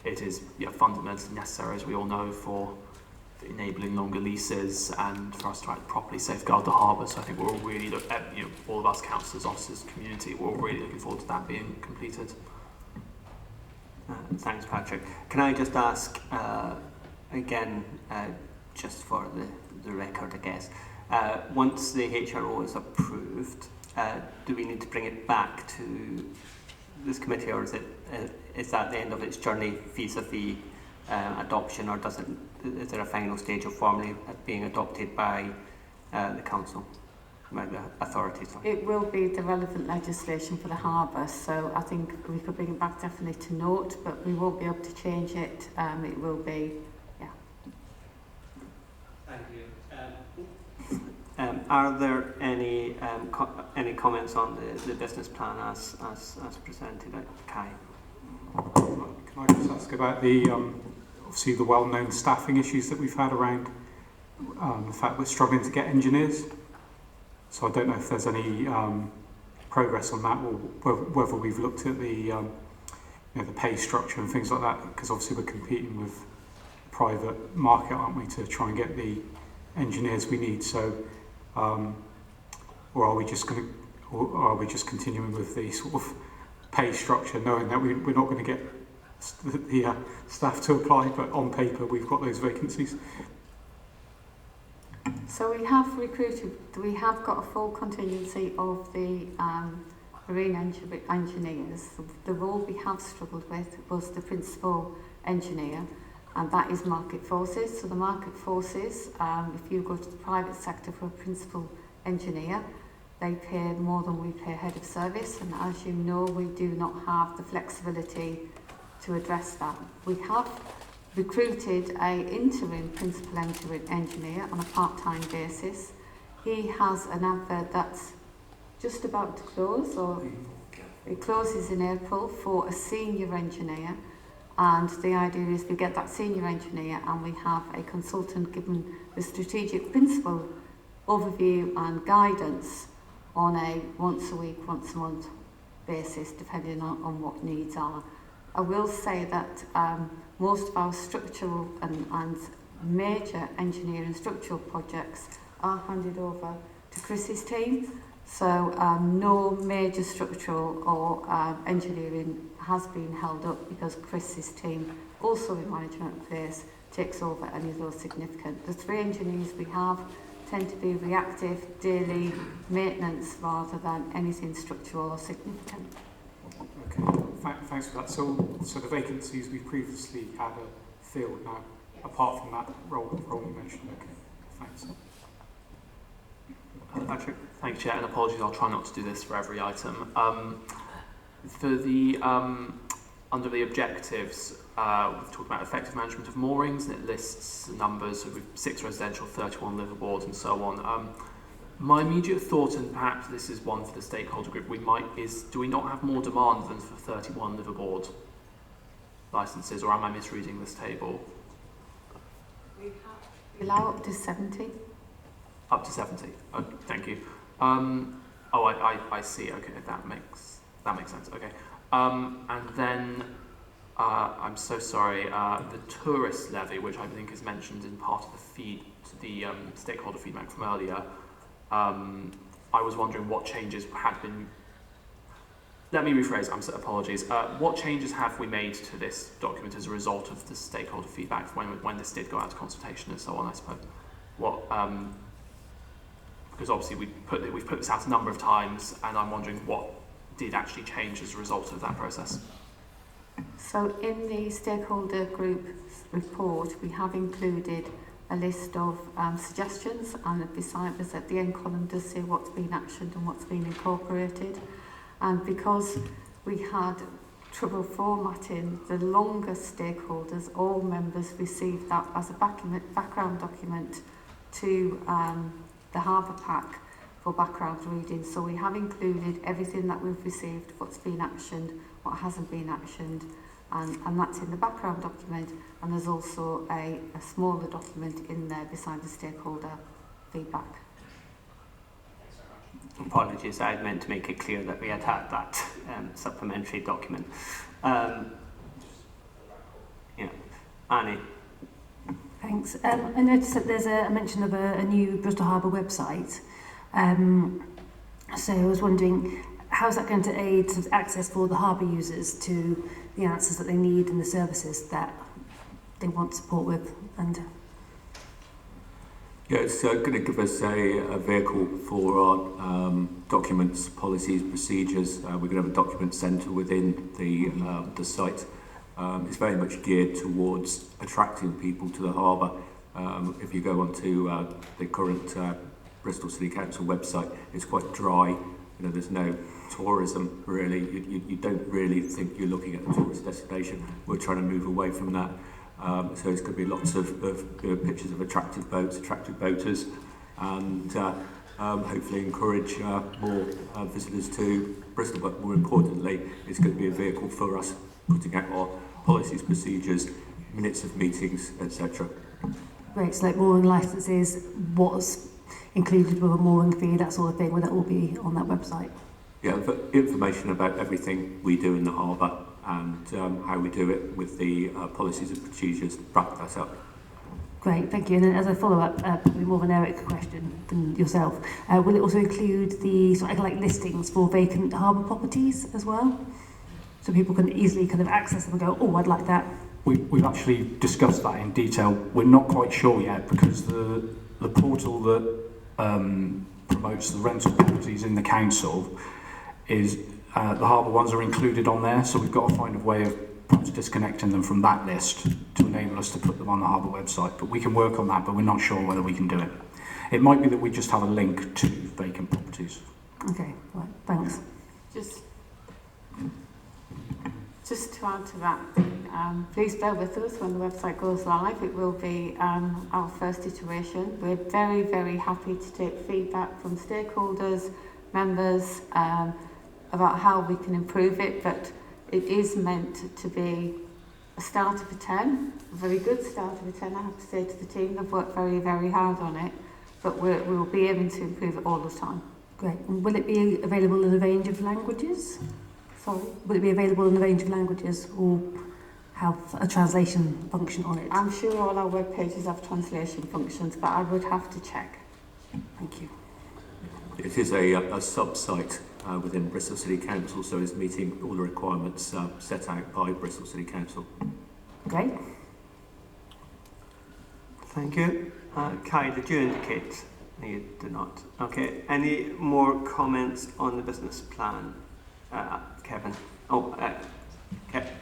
it is fundamentally necessary, as we all know, for enabling longer leases and for us to properly safeguard the harbour. So I think we're all really, all of us councillors, officers, community, we're all really looking forward to that being completed. Thanks, Patrick. Can I just ask, again, just for the record, I guess, once the HRO is approved, do we need to bring it back to this committee, or is that the end of its journey vis-a-vis adoption, or is there a final stage of formally being adopted by the council, by the authorities? Sorry. It will be the relevant legislation for the harbour, so I think we could bring it back definitely to note, but we won't be able to change it. It will be, yeah. Thank you. Are there any comments on the business plan as presented? Kai? Can I just ask about the obviously the well-known staffing issues that we've had around the fact we're struggling to get engineers? So I don't know if there's any progress on that, or whether we've looked at the the pay structure and things like that, because obviously we're competing with the private market, aren't we, to try and get the engineers we need. So, or are we just continuing with the sort of pay structure, knowing that we're not going to get the staff to apply, but on paper we've got those vacancies? So we have got a full contingency of the marine engineers. The role we have struggled with was the principal engineer, and that is market forces. So the market forces, if you go to the private sector for a principal engineer, they pay more than we pay head of service, and as you know, we do not have the flexibility to address that. We have recruited an interim principal engineer on a part-time basis. He has an advert that's just about to close, or it closes in April, for a senior engineer, and the idea is we get that senior engineer and we have a consultant given the strategic principle overview and guidance on a once a week, once a month basis, depending on what needs are. I will say that most of our structural and major engineering structural projects are handed over to Chris's team. So no major structural or engineering has been held up because Chris's team, also in management place, takes over any of those significant. The 3 engineers we have tend to be reactive, daily maintenance rather than anything structural or significant. Okay, thanks for that. So the vacancies we previously had are filled now, apart from that role you mentioned. Okay, thanks. Patrick? Thanks, Chair, and apologies, I'll try not to do this for every item. For the under the objectives, we've talked about effective management of moorings, and it lists numbers, so we've 6 residential, 31 liveaboards, and so on. My immediate thought, and perhaps this is one for the stakeholder group, do we not have more demand than for 31 liveaboard licences, or am I misreading this table? We allow up to 70. Up to 70. Oh, thank you. I see. Okay, that makes sense. Okay. And then I'm so sorry. The tourist levy, which I think is mentioned in part of the stakeholder feedback from earlier. I was wondering what changes had been. Let me rephrase. Apologies. What changes have we made to this document as a result of the stakeholder feedback when this did go out to consultation and so on? I suppose. What? Because obviously we've put this out a number of times, and I'm wondering what did actually change as a result of that process. So in the stakeholder group report, we have included a list of suggestions, and beside us at the end column does say what's been actioned and what's been incorporated. And because we had trouble formatting the longer stakeholders, all members received that as a background document to the Harbour pack for background reading. So we have included everything that we've received, what's been actioned, what hasn't been actioned, and that's in the background document, and there's also a smaller document in there beside the stakeholder feedback. Apologies, I meant to make it clear that we had that supplementary document. Yeah. Annie. Thanks. I noticed that there's a mention of a new Bristol Harbour website. So I was wondering, how's that going to aid sort of access for the harbour users to the answers that they need and the services that they want support with? And yeah, it's going to give us a vehicle for our documents, policies, procedures. We're going to have a document centre within the site. It's very much geared towards attracting people to the harbour. If you go onto the current Bristol City Council website, it's quite dry. You know, there's no tourism really. You don't really think you're looking at a tourist destination. We're trying to move away from that. So it's going to be lots of pictures of attractive boats, attractive boaters, and hopefully encourage more visitors to Bristol. But more importantly, it's going to be a vehicle for us putting out our policies, procedures, minutes of meetings, etc. Great, so like mooring licences, what's included with a mooring fee, that sort of thing, will that all be on that website? Yeah, but information about everything we do in the harbour and how we do it with the policies and procedures to back that up. Great, thank you. And then as a follow-up, probably more of an Eric question than yourself, will it also include the sort of like listings for vacant harbour properties as well? So people can easily kind of access them and go, oh, I'd like that. We've actually discussed that in detail. We're not quite sure yet because the portal that promotes the rental properties in the council is the harbour ones are included on there, so we've got to find a way of perhaps disconnecting them from that list to enable us to put them on the harbour website. But we can work on that, but we're not sure whether we can do it. It might be that we just have a link to vacant properties. Okay, right, thanks. Just to add to that, please bear with us when the website goes live. It will be our first iteration. We're very, very happy to take feedback from stakeholders, members, about how we can improve it, but it is meant to be a start of a 10, a very good start of a 10, I have to say to the team. They've worked very, very hard on it, but we'll be aiming to improve it all the time. Great. And will it be available in a range of languages? Sorry? Will it be available in a range of languages or have a translation function on it? I'm sure all our web pages have translation functions, but I would have to check. Thank you. It is a sub-site within Bristol City Council, so it's meeting all the requirements set out by Bristol City Council. Great. Thank you. Kai, did you indicate? No, you did not. Okay, any more comments on the business plan? Kevin?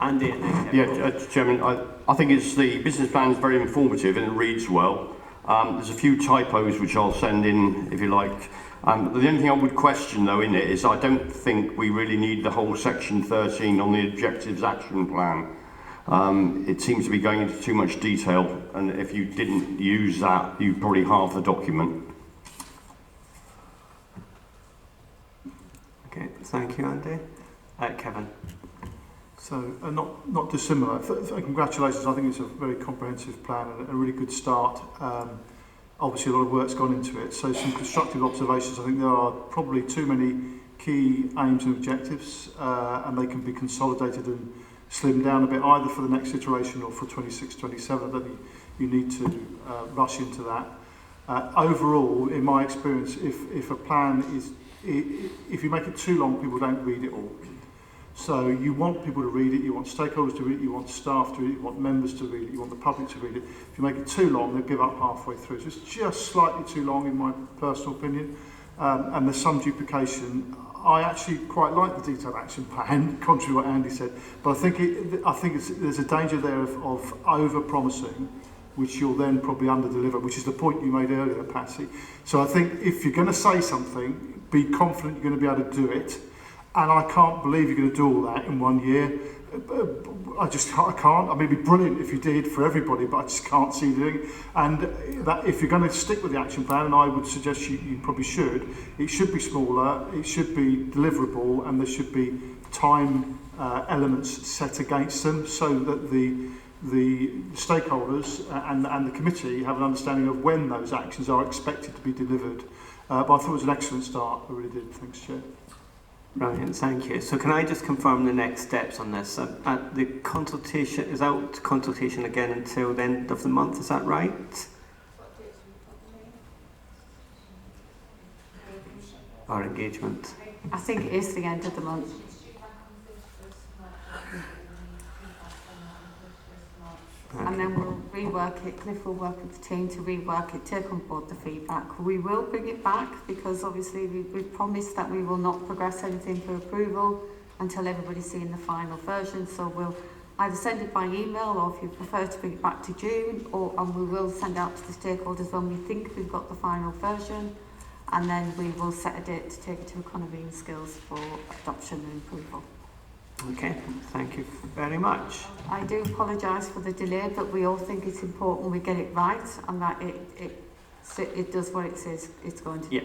Andy and then Kevin. Yeah, Chairman, I think the business plan is very informative and it reads well. There's a few typos which I'll send in if you like. The only thing I would question though in it is I don't think we really need the whole section 13 on the objectives action plan. It seems to be going into too much detail, and if you didn't use that, you'd probably halve the document. Okay, thank you, Andy. Kevin. So, not dissimilar. Congratulations, I think it's a very comprehensive plan and a really good start. Obviously, a lot of work's gone into it. So, some constructive observations. I think there are probably too many key aims and objectives, and they can be consolidated and slimmed down a bit, either for the next iteration or for 26-27. I don't think you need to rush into that. Overall, in my experience, if a plan is, if you make it too long, people don't read it all. So you want people to read it, you want stakeholders to read it, you want staff to read it, you want members to read it, you want the public to read it. If you make it too long, they'll give up halfway through. So it's just slightly too long, in my personal opinion. And there's some duplication. I actually quite like the detailed action plan, contrary to what Andy said. But I think there's a danger there of over-promising, which you'll then probably under-deliver, which is the point you made earlier, Patsy. So I think if you're going to say something, be confident you're going to be able to do it. And I can't believe you're going to do all that in 1 year. I can't. I mean, it'd be brilliant if you did for everybody, but I just can't see doing it. And that if you're going to stick with the action plan, and I would suggest you probably should, it should be smaller, it should be deliverable, and there should be time elements set against them so that the stakeholders and the committee have an understanding of when those actions are expected to be delivered. But I thought it was an excellent start. I really did. Thanks, Chair. Brilliant, thank you. So can I just confirm the next steps on this? The consultation is out consultation again until the end of the month, is that right? Our engagement. I think it is the end of the month. And then we'll rework it. Cliff will work with the team to rework it, take on board the feedback. We will bring it back because obviously we've promised that we will not progress anything for approval until everybody's seen the final version. So we'll either send it by email, or if you prefer to bring it back to June, and we will send out to the stakeholders when we think we've got the final version. And then we will set a date to take it to Economy and Skills for adoption and approval. Okay, thank you very much. I do apologise for the delay, but we all think it's important we get it right and that it does what it says it's going to do.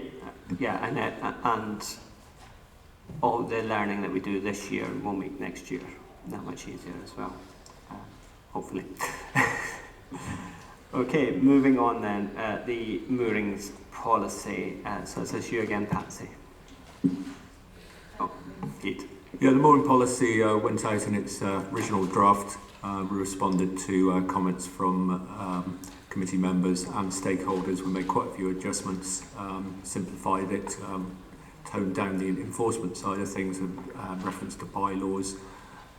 Yeah, and all the learning that we do this year will make next year that much easier as well, hopefully. Okay, moving on then, the moorings policy. So it's you again, Patsy. Oh, Keith. Yeah, the mooring policy went out in its original draft. We responded to comments from committee members and stakeholders. We made quite a few adjustments, simplified it, toned down the enforcement side of things, and reference to bylaws,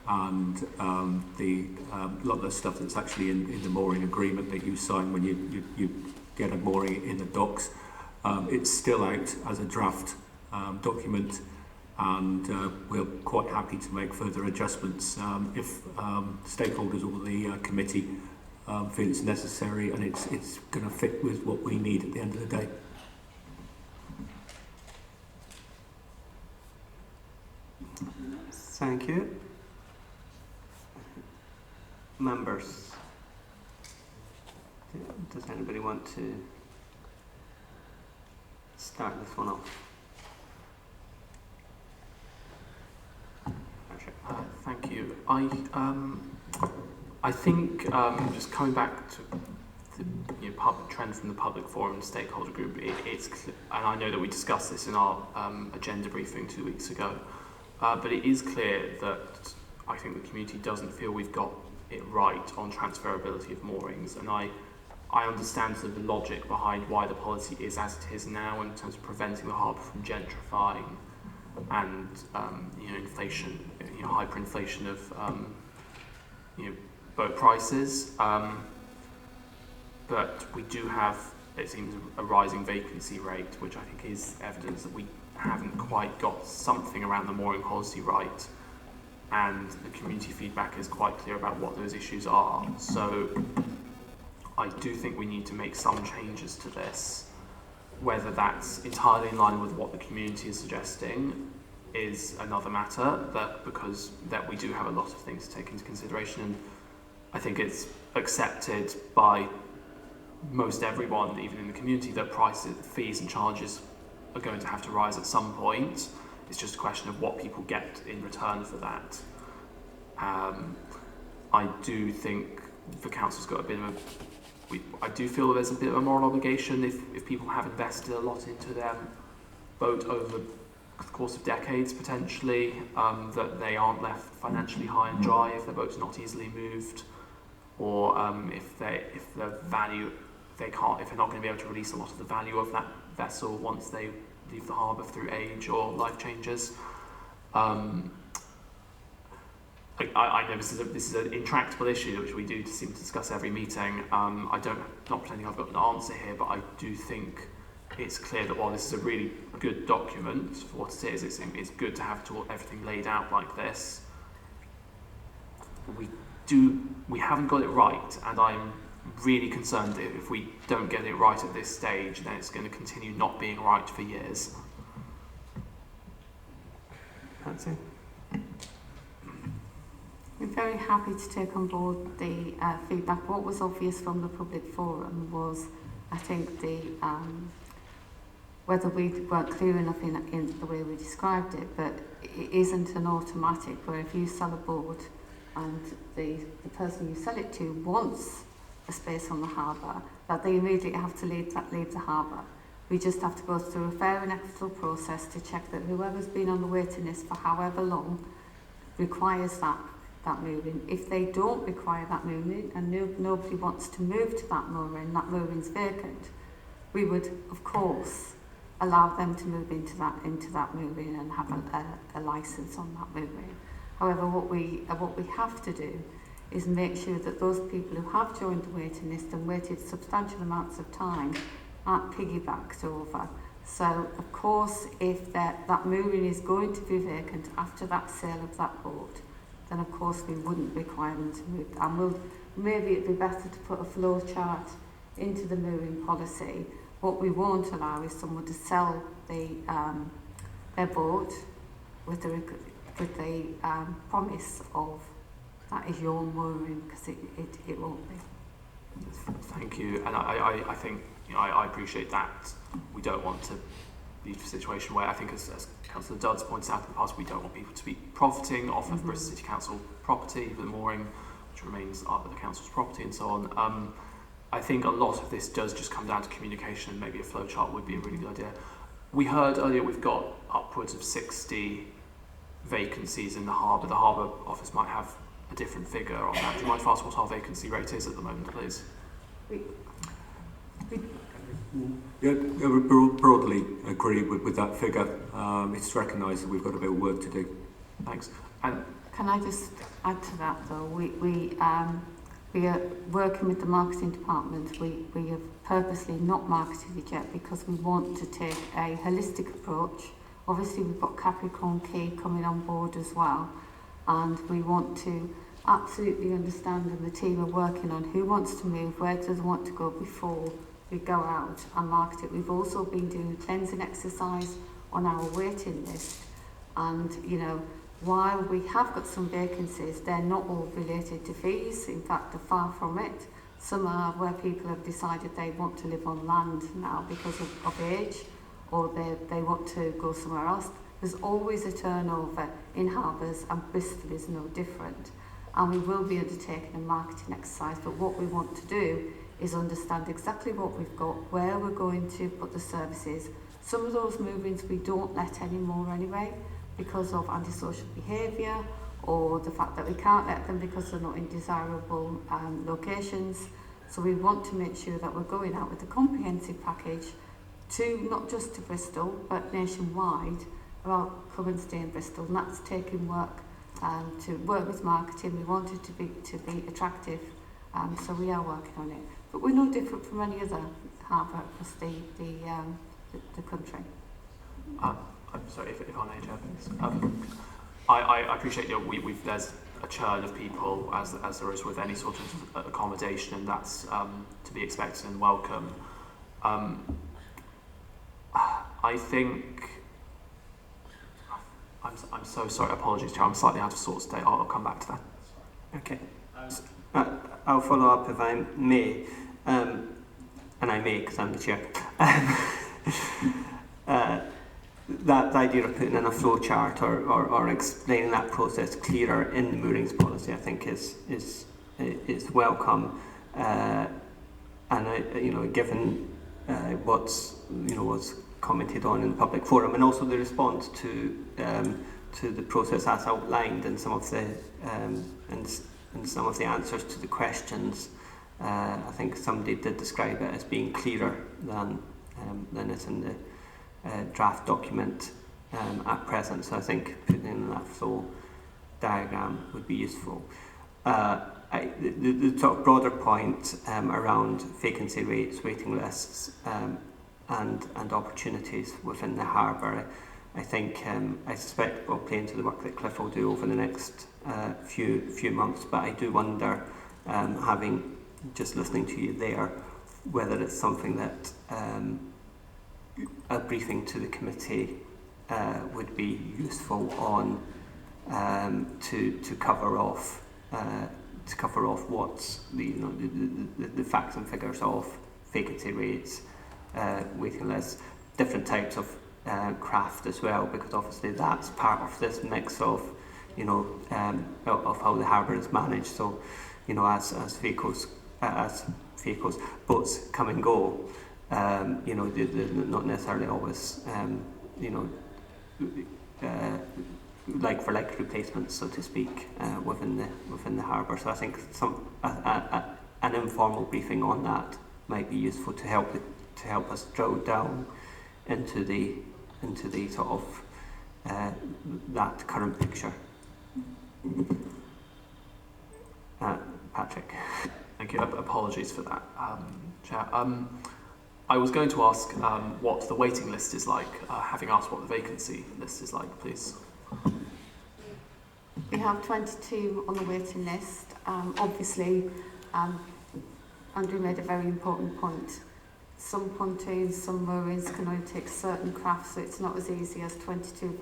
and a lot of the stuff that's actually in the mooring agreement that you sign when you get a mooring in the docks. It's still out as a draft document, and we're quite happy to make further adjustments if stakeholders or the committee feel it's necessary and it's going to fit with what we need at the end of the day. Thank you. Members, does anybody want to start this one off? Thank you. I think just coming back to the public trend from the public forum and stakeholder group, and I know that we discussed this in our agenda briefing 2 weeks ago, but it is clear that I think the community doesn't feel we've got it right on transferability of moorings, and I understand sort of the logic behind why the policy is as it is now in terms of preventing the harbour from gentrifying and inflation, hyperinflation of boat prices, but we do have, it seems, a rising vacancy rate, which I think is evidence that we haven't quite got something around the mooring policy right, and the community feedback is quite clear about what those issues are. So I do think we need to make some changes to this. Whether that's entirely in line with what the community is suggesting is another matter, because we do have a lot of things to take into consideration, and I think it's accepted by most everyone, even in the community, that prices, fees and charges are going to have to rise at some point. It's just a question of what people get in return for that. I do think the council's got a bit of I do feel there's a bit of a moral obligation if people have invested a lot into their boat over the course of decades potentially, that they aren't left financially high and dry if their boat's not easily moved, or if they're not going to be able to release a lot of the value of that vessel once they leave the harbour through age or life changes. I know this is an intractable issue which we do seem to discuss every meeting. Not pretending I've got an answer here, but I do think it's clear that while this is a really good document for what it is, it's good to have everything laid out like this. We haven't got it right, and I'm really concerned that if we don't get it right at this stage, then it's going to continue not being right for years. That's it. We're very happy to take on board the feedback. What was obvious from the public forum was, I think, whether we weren't clear enough in the way we described it, but it isn't an automatic where if you sell a boat and the person you sell it to wants a space on the harbour, that they immediately have to leave the harbour. We just have to go through a fair and equitable process to check that whoever's been on the waiting list for however long requires that moving. If they don't require that moving and nobody wants to move to that mooring's vacant, we would, of course, allow them to move into that moving and have a licence on that moving. However, what we have to do is make sure that those people who have joined the waiting list and waited substantial amounts of time aren't piggybacked over. So, of course, if that moving is going to be vacant after that sale of that boat, then of course we wouldn't require them to move. And maybe it'd be better to put a flow chart into the moving policy. What we won't allow is someone to sell their boat with the promise of that is your mooring, because it won't be. Thank you, and I think I appreciate that. We don't want to lead to a situation where, I think as Councillor Dudds points out in the past, we don't want people to be profiting off of Bristol City Council property, the mooring, which remains the council's property and so on. I think a lot of this does just come down to communication, and maybe a flowchart would be a really good idea. We heard earlier we've got upwards of 60 vacancies in the Harbour. The Harbour office might have a different figure on that. Do you mind if I ask what our vacancy rate is at the moment, please? Yeah, we broadly agree with that figure. It's recognised that we've got a bit of work to do. Thanks. And can I just add to that though? We are working with the marketing department. We have purposely not marketed it yet because we want to take a holistic approach. Obviously we've got Capricorn Key coming on board as well, and we want to absolutely understand, and the team are working on who wants to move, where does want to go before we go out and market it. We've also been doing a cleansing exercise on our waiting list, and while we have got some vacancies, they're not all related to fees. In fact, they're far from it. Some are where people have decided they want to live on land now because of age, or they want to go somewhere else. There's always a turnover in harbours, and Bristol is no different. And we will be undertaking a marketing exercise, but what we want to do is understand exactly what we've got, where we're going to put the services. Some of those movings we don't let anymore anyway, because of antisocial behaviour, or the fact that we can't let them because they're not in desirable locations. So we want to make sure that we're going out with a comprehensive package to not just to Bristol but nationwide about come and stay in Bristol, and that's taking work to work with marketing. We want it to be attractive, so we are working on it. But we're no different from any other harbour across the country. I'm sorry, if I may, Chair, please. I appreciate there's a churn of people as there is with any sort of accommodation, and that's to be expected and welcome. I think I'm so sorry. Apologies, Chair. I'm slightly out of sorts today. I'll come back to that. Okay. I'll follow up if I may, and I may because I'm the chair. That idea of putting in a flow chart or explaining that process clearer in the moorings policy, I think is welcome, and given what's commented on in the public forum, and also the response to the process as outlined in some of the in some of the answers to the questions. I think somebody did describe it as being clearer than is in the draft document at present. So I think putting in that flow diagram would be useful. The sort of broader point around vacancy rates, waiting lists, and opportunities within the harbour, I think I suspect will play into the work that Cliff will do over the next few months. But I do wonder, having just listening to you there, whether it's something that a briefing to the committee would be useful on to cover off what's the facts and figures of vacancy rates, waiting lists, different types of craft as well, because obviously that's part of this mix of of how the harbour is managed. So as vehicles boats come and go, you know, they're not necessarily always, you know, like for like replacements, so to speak, within the harbour. So I think an informal briefing on that might be useful to help us drill down into the sort of that current picture. Patrick. Thank you. Apologies for that, Chair. I was going to ask what the waiting list is like, having asked what the vacancy list is like, please. We have 22 on the waiting list. Obviously, Andrew made a very important point. Some pontoons, some moorings can only take certain crafts, so it's not as easy as 22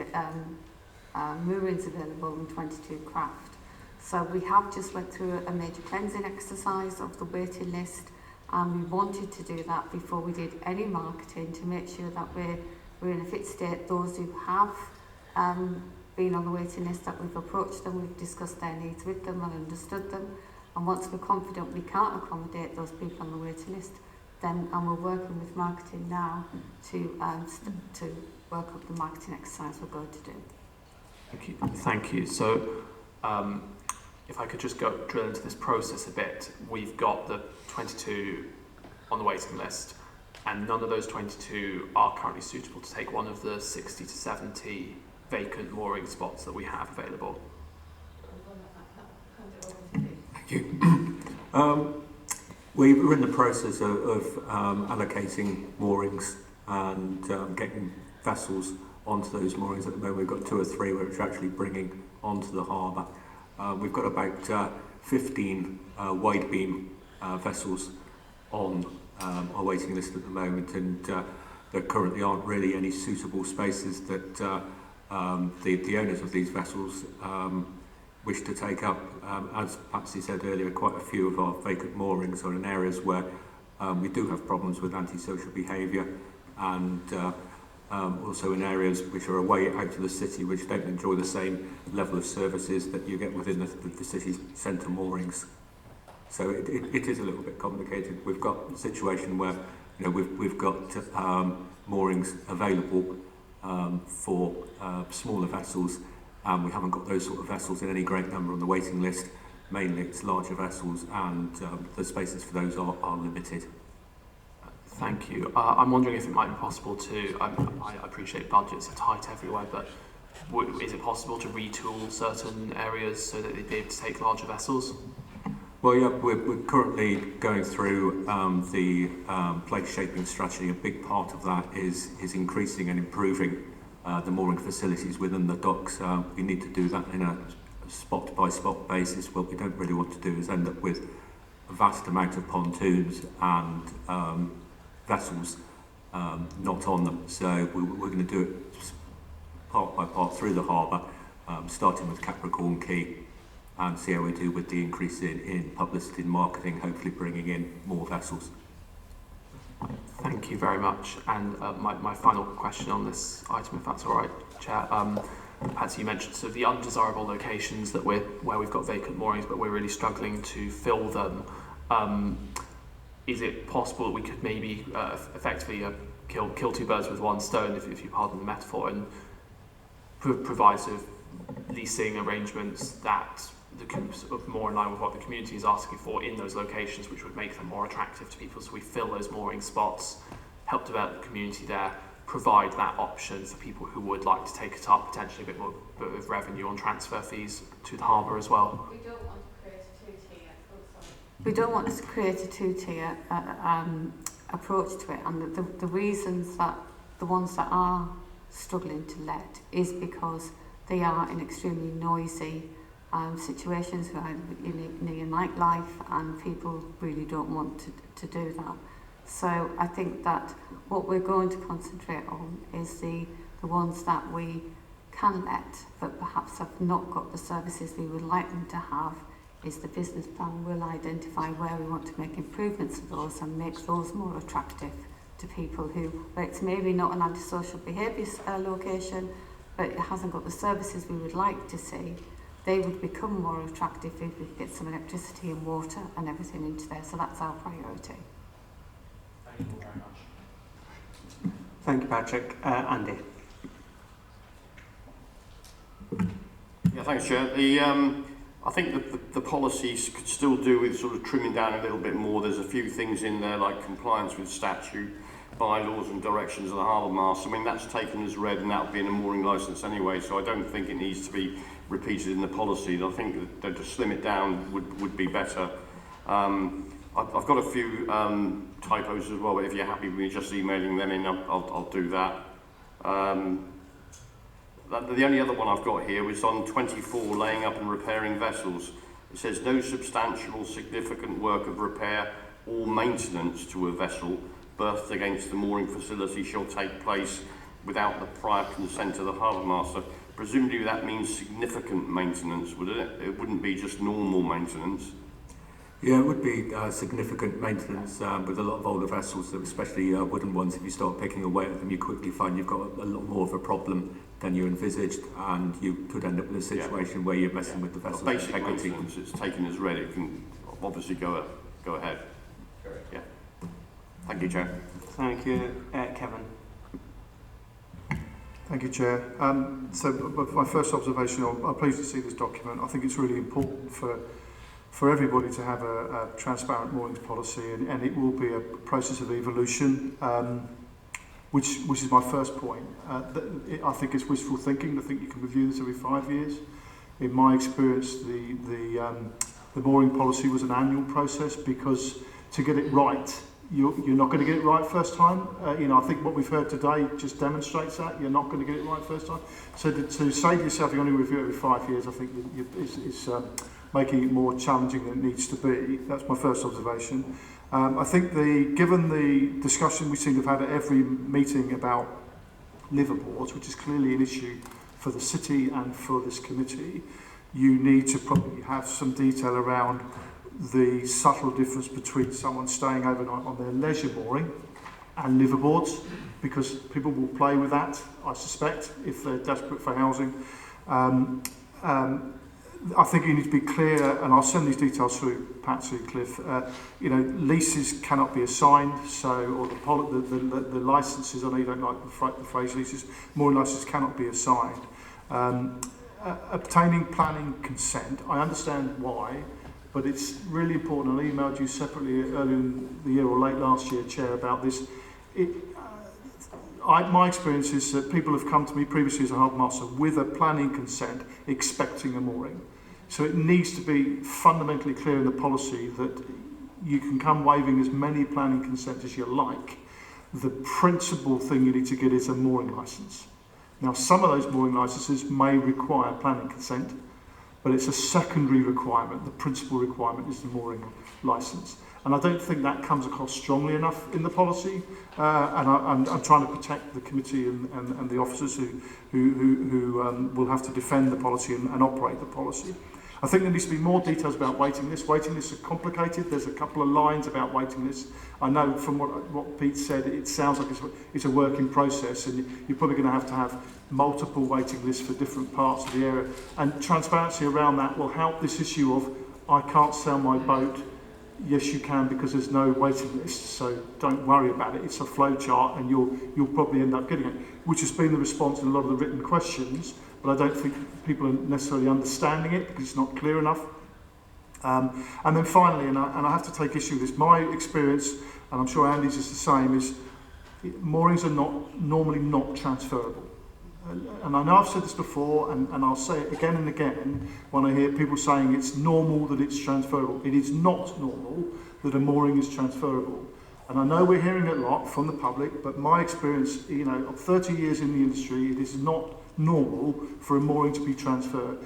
moorings available and 22 craft. So we have just went through a major cleansing exercise of the waiting list, and we wanted to do that before we did any marketing to make sure that we're in a fit state. Those who have been on the waiting list, that we've approached them, we've discussed their needs with them and understood them, and once we're confident we can't accommodate those people on the waiting list, then we're working with marketing now to work up the marketing exercise we're going to do. Thank you. Thank you. So, if I could just drill into this process a bit, we've got the 22 on the waiting list, and none of those 22 are currently suitable to take one of the 60 to 70 vacant mooring spots that we have available. Thank you. We're in the process of allocating moorings and getting vessels onto those moorings. At the moment, we've got 2 or 3 which are actually bringing onto the harbour. We've got about 15 wide beam vessels on our waiting list at the moment, and there currently aren't really any suitable spaces that the owners of these vessels wish to take up. As Patsy said earlier, quite a few of our vacant moorings are in areas where we do have problems with antisocial behaviour, and also in areas which are away out of the city, which don't enjoy the same level of services that you get within the city centre moorings. So it is a little bit complicated. We've got a situation where, you know, we've got moorings available for smaller vessels, and we haven't got those sort of vessels in any great number on the waiting list. Mainly it's larger vessels, and the spaces for those are limited. Thank you. I'm wondering if it might be possible to, I appreciate budgets are tight everywhere, but is it possible to retool certain areas so that they'd be able to take larger vessels? Well, yeah, we're currently going through the place shaping strategy. A big part of that is increasing and improving the mooring facilities within the docks. We need to do that in a spot by spot basis. What we don't really want to do is end up with a vast amount of pontoons and vessels not on them. So we're going to do it part by part through the harbour, starting with Capricorn Quay, and see how we do with the increase in publicity and marketing, hopefully bringing in more vessels. Thank you very much. And my final question on this item, if that's all right, Chair. Patsy, you mentioned sort of the undesirable locations that where we've got vacant moorings, but we're really struggling to fill them. Is it possible that we could maybe effectively kill 2 birds with 1 stone, if you pardon the metaphor, and provide sort of leasing arrangements that sort of more in line with what the community is asking for in those locations, which would make them more attractive to people, so we fill those mooring spots, help develop the community there, provide that option for people who would like to take it up, potentially a bit more of revenue on transfer fees to the harbour as well. We don't want to create a two-tier. We don't want to create a two-tier approach to it, and the reasons that the ones that are struggling to let is because they are in extremely noisy situations, near nightlife, and people really don't want to do that. So I think that what we're going to concentrate on is the ones that we can let, but perhaps have not got the services we would like them to have. Is the business plan will identify where we want to make improvements to those and make those more attractive to people where it's maybe not an antisocial behaviour location, but it hasn't got the services we would like to see. They would become more attractive if we could get some electricity and water and everything into there. So that's our priority. Thank you very much. Thank you, Patrick. Andy. Yeah, thanks, Chair. I think the policies could still do with sort of trimming down a little bit more. There's a few things in there like compliance with statute, bylaws and directions of the Harbour Master. I mean, that's taken as read and that'll be in a mooring licence anyway, so I don't think it needs to be repeated in the policy. I think that to slim it down would be better. I've got a few typos as well, but if you're happy with me just emailing them in, I'll do that. The only other one I've got here was on 24, laying up and repairing vessels. It says no substantial or significant work of repair or maintenance to a vessel berthed against the mooring facility shall take place without the prior consent of the Harbour Master. Presumably that means significant maintenance, would it? It wouldn't be just normal maintenance. Yeah, it would be significant maintenance with a lot of older vessels, especially wooden ones. If you start picking away at them, you quickly find you've got a lot more of a problem than you envisaged, and you could end up with a situation where you're messing with the vessel's basic integrity. maintenance, it's taken as read, it can obviously go ahead. Yeah. Thank you, Chair. Thank you, Kevin. Thank you, Chair. So my first observation, I'm pleased to see this document. I think it's really important for everybody to have a transparent moorings policy, and it will be a process of evolution, which is my first point. I think it's wishful thinking. I think you can review this every 5 years. In my experience, the mooring policy was an annual process, because to get it right, you're not going to get it right first time. I think what we've heard today just demonstrates that you're not going to get it right first time. So to say to yourself you're going to review it every 5 years, I think is making it more challenging than it needs to be. That's my first observation. I think given the discussion we seem to have had at every meeting about liveaboards, which is clearly an issue for the city and for this committee, you need to probably have some detail around the subtle difference between someone staying overnight on their leisure mooring and liveaboards, because people will play with that, I suspect, if they're desperate for housing. I think you need to be clear, and I'll send these details through Patsy, Cliff. Leases cannot be assigned, or the licences, I know you don't like the phrase leases, mooring licences cannot be assigned. Obtaining planning consent, I understand why, but it's really important. I emailed you separately earlier in the year or late last year, Chair, about this. My experience is that people have come to me previously as a Harbour Master with a planning consent expecting a mooring. So it needs to be fundamentally clear in the policy that you can come waiving as many planning consents as you like. The principal thing you need to get is a mooring licence. Now, some of those mooring licences may require planning consent, but it's a secondary requirement. The principal requirement is the mooring licence. And I don't think that comes across strongly enough in the policy. And I'm trying to protect the committee and the officers who will have to defend the policy and operate the policy. I think there needs to be more details about waiting lists. Waiting lists are complicated. There's a couple of lines about waiting lists. I know from what Pete said, it sounds like it's a work in process, and you're probably going to have multiple waiting lists for different parts of the area. And transparency around that will help this issue of, I can't sell my boat. Yes, you can, because there's no waiting list, so don't worry about it. It's a flow chart, and you'll probably end up getting it, which has been the response in a lot of the written questions, but I don't think people are necessarily understanding it because it's not clear enough. And then finally, and I have to take issue with this, my experience, and I'm sure Andy's is the same, is moorings are normally not transferable. And I know I've said this before, and I'll say it again and again when I hear people saying it's normal that it's transferable. It is not normal that a mooring is transferable. And I know we're hearing it a lot from the public, but my experience, of 30 years in the industry, it is not normal for a mooring to be transferred.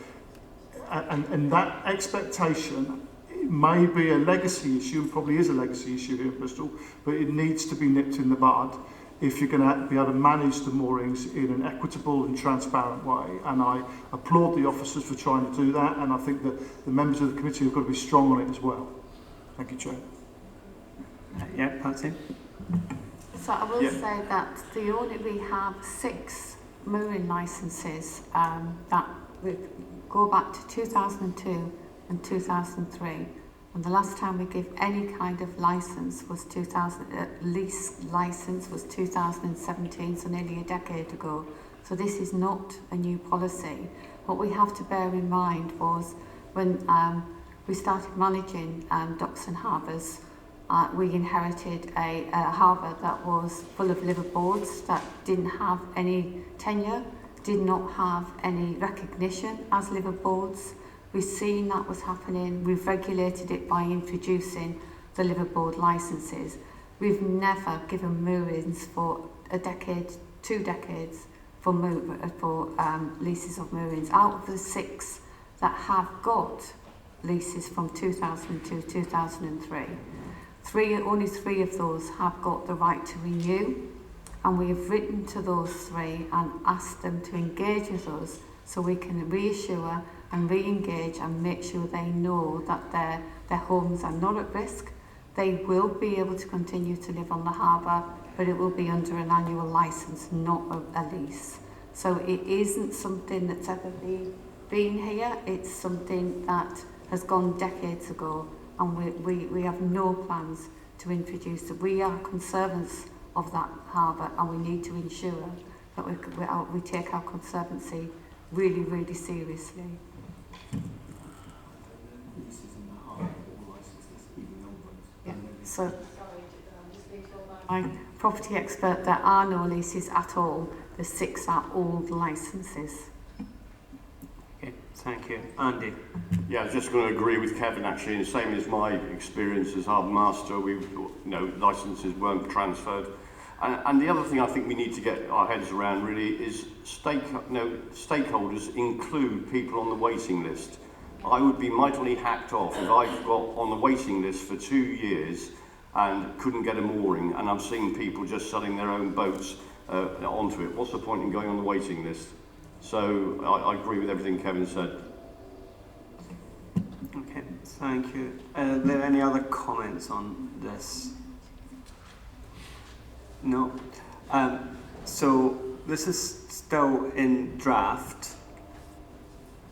And that expectation may be a legacy issue, and probably is a legacy issue here in Bristol, but it needs to be nipped in the bud if you're going to be able to manage the moorings in an equitable and transparent way. And I applaud the officers for trying to do that, and I think that the members of the committee have got to be strong on it as well. Thank you, Chair. Yeah, Patsy? So I will say that we have 6 mooring licences that go back to 2002 and 2003. And the last time we gave any kind of license was lease license was 2017, so nearly a decade ago. So this is not a new policy. What we have to bear in mind was when we started managing docks and harbours, we inherited a harbour that was full of liveaboards that didn't have any tenure, did not have any recognition as liveaboards. We've seen that was happening. We've regulated it by introducing the liveaboard licences. We've never given moorings for a decade, 2 decades for leases of moorings. Out of the 6 that have got leases from 2002, 2003, only 3 of those have got the right to renew, and we have written to those 3 and asked them to engage with us so we can reassure and re-engage and make sure they know that their homes are not at risk. They will be able to continue to live on the harbour, but it will be under an annual licence, not a lease. So it isn't something that's ever been here. It's something that has gone decades ago, and we have no plans to introduce it. We are conservants of that harbour, and we need to ensure that we take our conservancy really, really seriously. Yeah. So, my property expert, there are no leases at all. The 6 are old licences. Okay, thank you. Andy? Yeah, I was just going to agree with Kevin actually, and the same as my experience as harbour master, licences weren't transferred. And the other thing I think we need to get our heads around really is stakeholders include people on the waiting list. I would be mightily hacked off if I've got on the waiting list for 2 years and couldn't get a mooring, and I'm seeing people just selling their own boats onto it. What's the point in going on the waiting list? So I agree with everything Kevin said. Okay, thank you. Are there any other comments on this? No. So this is still in draft,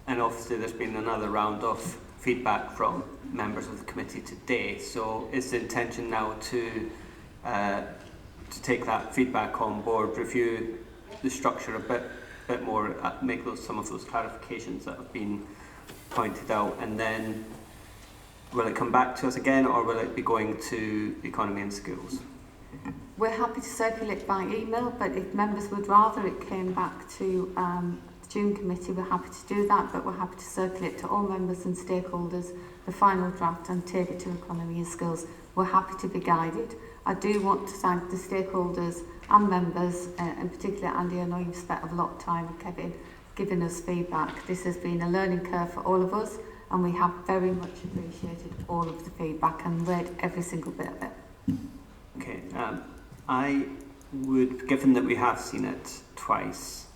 and obviously there's been another round of feedback from members of the committee today. So is the intention now to take that feedback on board, review the structure a bit more, make some of those clarifications that have been pointed out, and then will it come back to us again, or will it be going to Economy and Schools? We're happy to circulate by email, but if members would rather it came back to the June committee, we're happy to do that, but we're happy to circulate to all members and stakeholders the final draft and take it to Economy and Skills. We're happy to be guided. I do want to thank the stakeholders and members, in particular Andy. I know you've spent a lot of time with Kevin giving us feedback. This has been a learning curve for all of us, and we have very much appreciated all of the feedback and read every single bit of it. Okay, I would, given that we have seen it twice,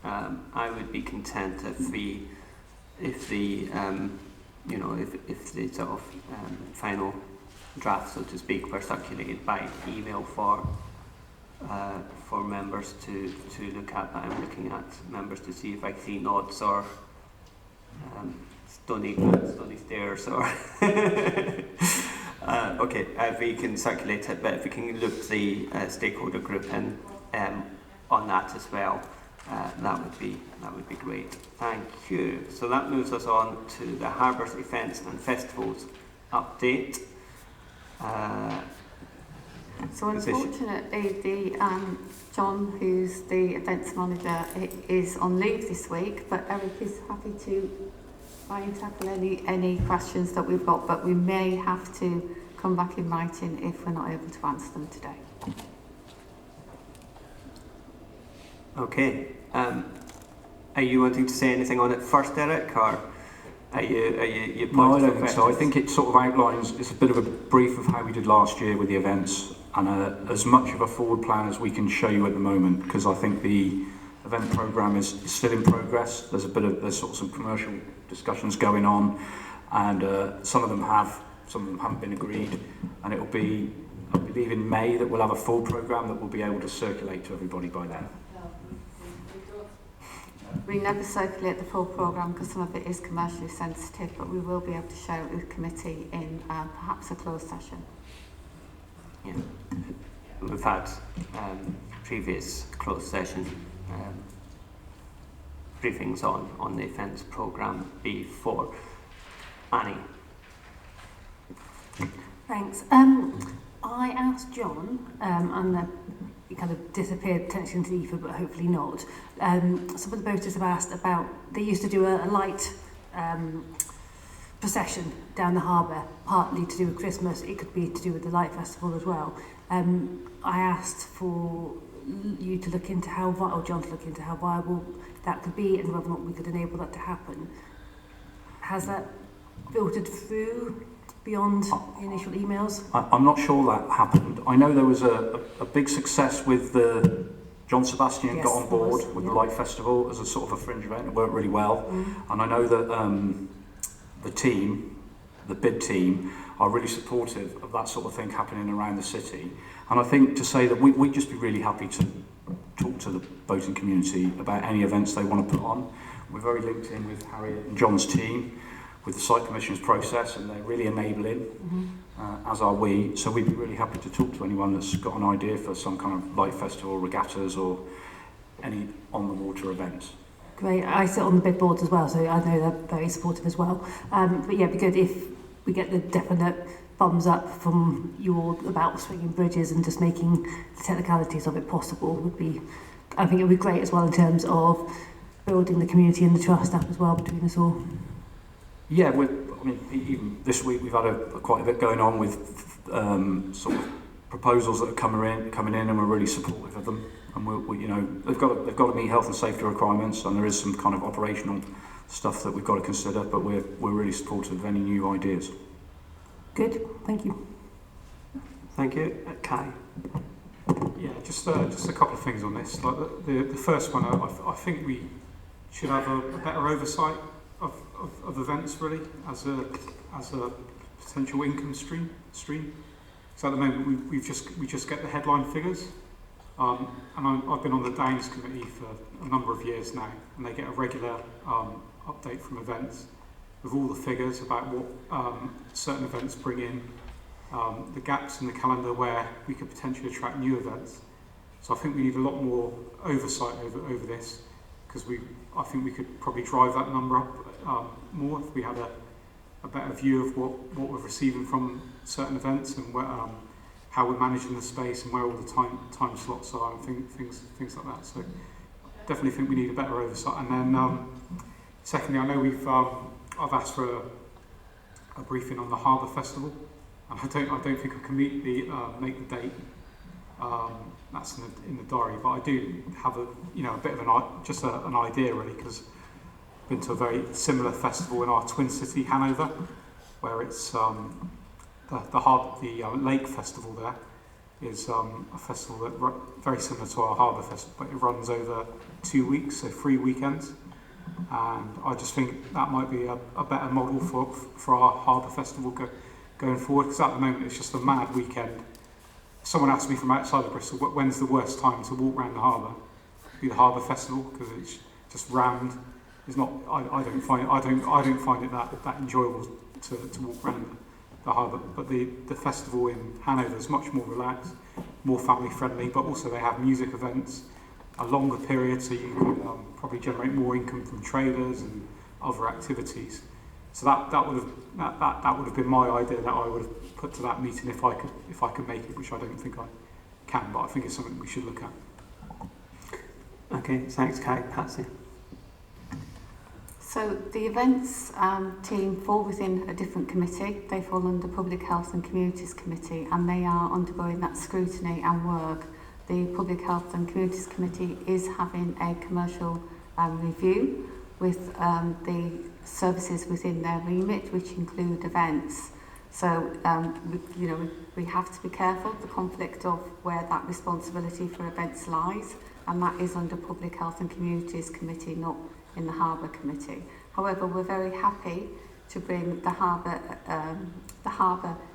I would be content if the sort of final draft, so to speak, were circulated by email for members to look at. But I'm looking at members to see if I see nods or stony stares or. Okay, if we can circulate it, but if we can look the stakeholder group in on that as well, that would be great. Thank you. So that moves us on to the Harbour's events and festivals update. So unfortunately, John, who's the events manager, is on leave this week, but Eric is happy to try and tackle any questions that we've got, but we may have to come back in writing if we're not able to answer them today. Okay. Are you wanting to say anything on it first, Eric, or are you No, I don't think so. I think it sort of outlines, it's a bit of a brief of how we did last year with the events, and as much of a forward plan as we can show you at the moment, because I think the event programme is still in progress. There's sort of some commercial discussions going on, and some of them haven't been agreed, and it'll be, I believe, in May that we'll have a full programme that we'll be able to circulate to everybody by then. We never circulate the full programme because some of it is commercially sensitive, but we will be able to share it with committee in perhaps a closed session. Yeah. We've had previous closed session briefings on the events programme before. Annie. Thanks. I asked John, and he kind of disappeared potentially into the ether, but hopefully not. Some of the voters have asked about, they used to do a light procession down the harbour, partly to do with Christmas, it could be to do with the Light Festival as well. I asked for you to look into how viable, John to look into how viable that could be and whether or not we could enable that to happen. Has that filtered through beyond the initial emails? I'm not sure that happened. I know there was a big success with the John Sebastian got on board with the Light Festival as a sort of a fringe event. It worked really well. And I know that the team, the bid team, are really supportive of that sort of thing happening around the city. And I think to say that we'd just be really happy to talk to the boating community about any events they want to put on. We're very linked in with Harriet and John's team, with the site permissions process, and they're really enabling, as are we. So we'd be really happy to talk to anyone that's got an idea for some kind of light festival, regattas, or any on-the-water events. Great. I sit on the bid boards as well, so I know they're very supportive as well. But yeah, it'd be good if we get the definite thumbs up from you all about swinging bridges and just making the technicalities of it possible would be, I think it would be great as well in terms of building the community and the trust up as well between us all. Yeah, I mean, even this week we've had quite a bit going on with sort of proposals that are coming in, and we're really supportive of them. And we you know, they've got to meet health and safety requirements, and there is some kind of operational stuff that we've got to consider. But we're really supportive of any new ideas. Good, thank you. Thank you, Kai. Yeah, just a couple of things on this. Like the first one, I think we should have a better oversight of events really as a potential income stream. So at the moment we just get the headline figures, and I've been on the Downs committee for a number of years now, and they get a regular update from events with all the figures about what certain events bring in, the gaps in the calendar where we could potentially attract new events. So I think we need a lot more oversight over this, because I think we could probably drive that number up more if we had a better view of what we're receiving from certain events and how we're managing the space and where all the time slots are and things like that. So definitely think we need a better oversight. And then secondly, I know I've asked for a briefing on the Harbour Festival, and I don't think I can make the date. That's in the diary, but I do have a bit of an idea really, because I've been to a very similar festival in our twin city, Hanover, where it's the Lake Festival. There is a festival that very similar to our Harbour Festival, but it runs over 2 weeks, so 3 weekends. And I just think that might be a better model for our Harbour Festival going forward, because at the moment it's just a mad weekend. Someone asked me from outside of Bristol, when's the worst time to walk around the harbour? It'd be the Harbour Festival, because it's just rammed. It's not. I don't find it that enjoyable to walk around the harbour. But the festival in Hanover is much more relaxed, more family friendly. But also they have music events, a longer period, so you can probably generate more income from traders and other activities. So that would have been my idea that I would have put to that meeting if I could make it, which I don't think I can, but I think it's something we should look at. Okay, thanks, Kai. Patsy. So the events team fall within a different committee. They fall under Public Health and Communities Committee, and they are undergoing that scrutiny and work. The Public Health and Communities Committee is having a commercial review with the services within their remit, which include events. So, we have to be careful, the conflict of where that responsibility for events lies, and that is under Public Health and Communities Committee, not in the Harbour Committee. However, we're very happy to bring the Harbour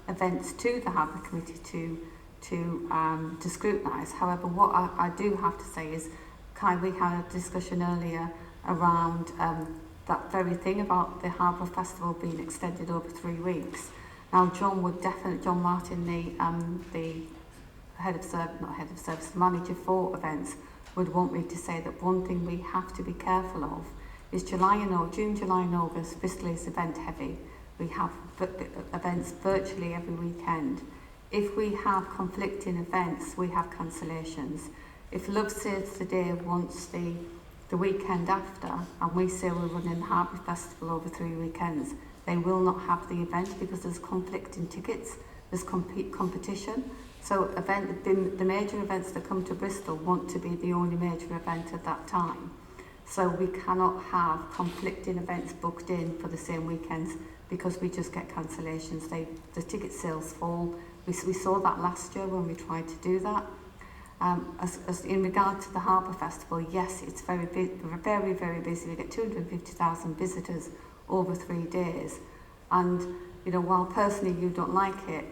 events to the Harbour Committee to scrutinise. However, what I do have to say is, Kai, we had a discussion earlier around that very thing about the Harbour Festival being extended over 3 weeks. Now, John Martin, the manager for events, would want me to say that one thing we have to be careful of is June, July and August, Bristol is event heavy. We have events virtually every weekend. If we have conflicting events, we have cancellations. If Love Saves the Day wants the weekend after, and we say we're running the Harbour Festival over 3 weekends, they will not have the event because there's conflicting tickets, there's competition. So the major events that come to Bristol want to be the only major event at that time. So we cannot have conflicting events booked in for the same weekends because we just get cancellations. The ticket sales fall. We saw that last year when we tried to do that. As in regard to the Harbour Festival, yes, it's very, very, very busy. We get 250,000 visitors over 3 days. And, you know, while personally you don't like it,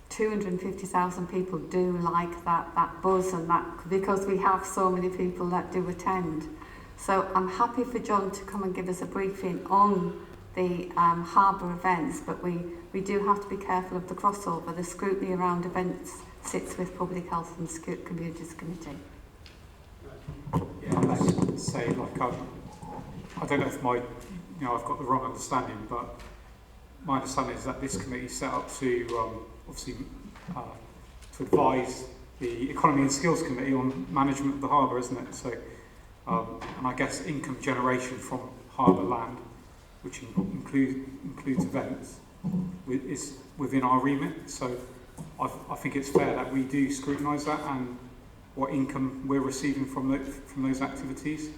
250,000 people do like that buzz and that, because we have so many people that do attend. So I'm happy for John to come and give us a briefing on the Harbour events, but we do have to be careful of the crossover. The scrutiny around events sits with Public Health and Communities Committee. Yeah, let's say, like, I don't know if I've got the wrong understanding, but my understanding is that this committee is set up to obviously to advise the Economy and Skills Committee on management of the harbour, isn't it? So, and I guess income generation from harbour land, which includes events, is within our remit. So I think it's fair that we do scrutinise that and what income we're receiving from those activities.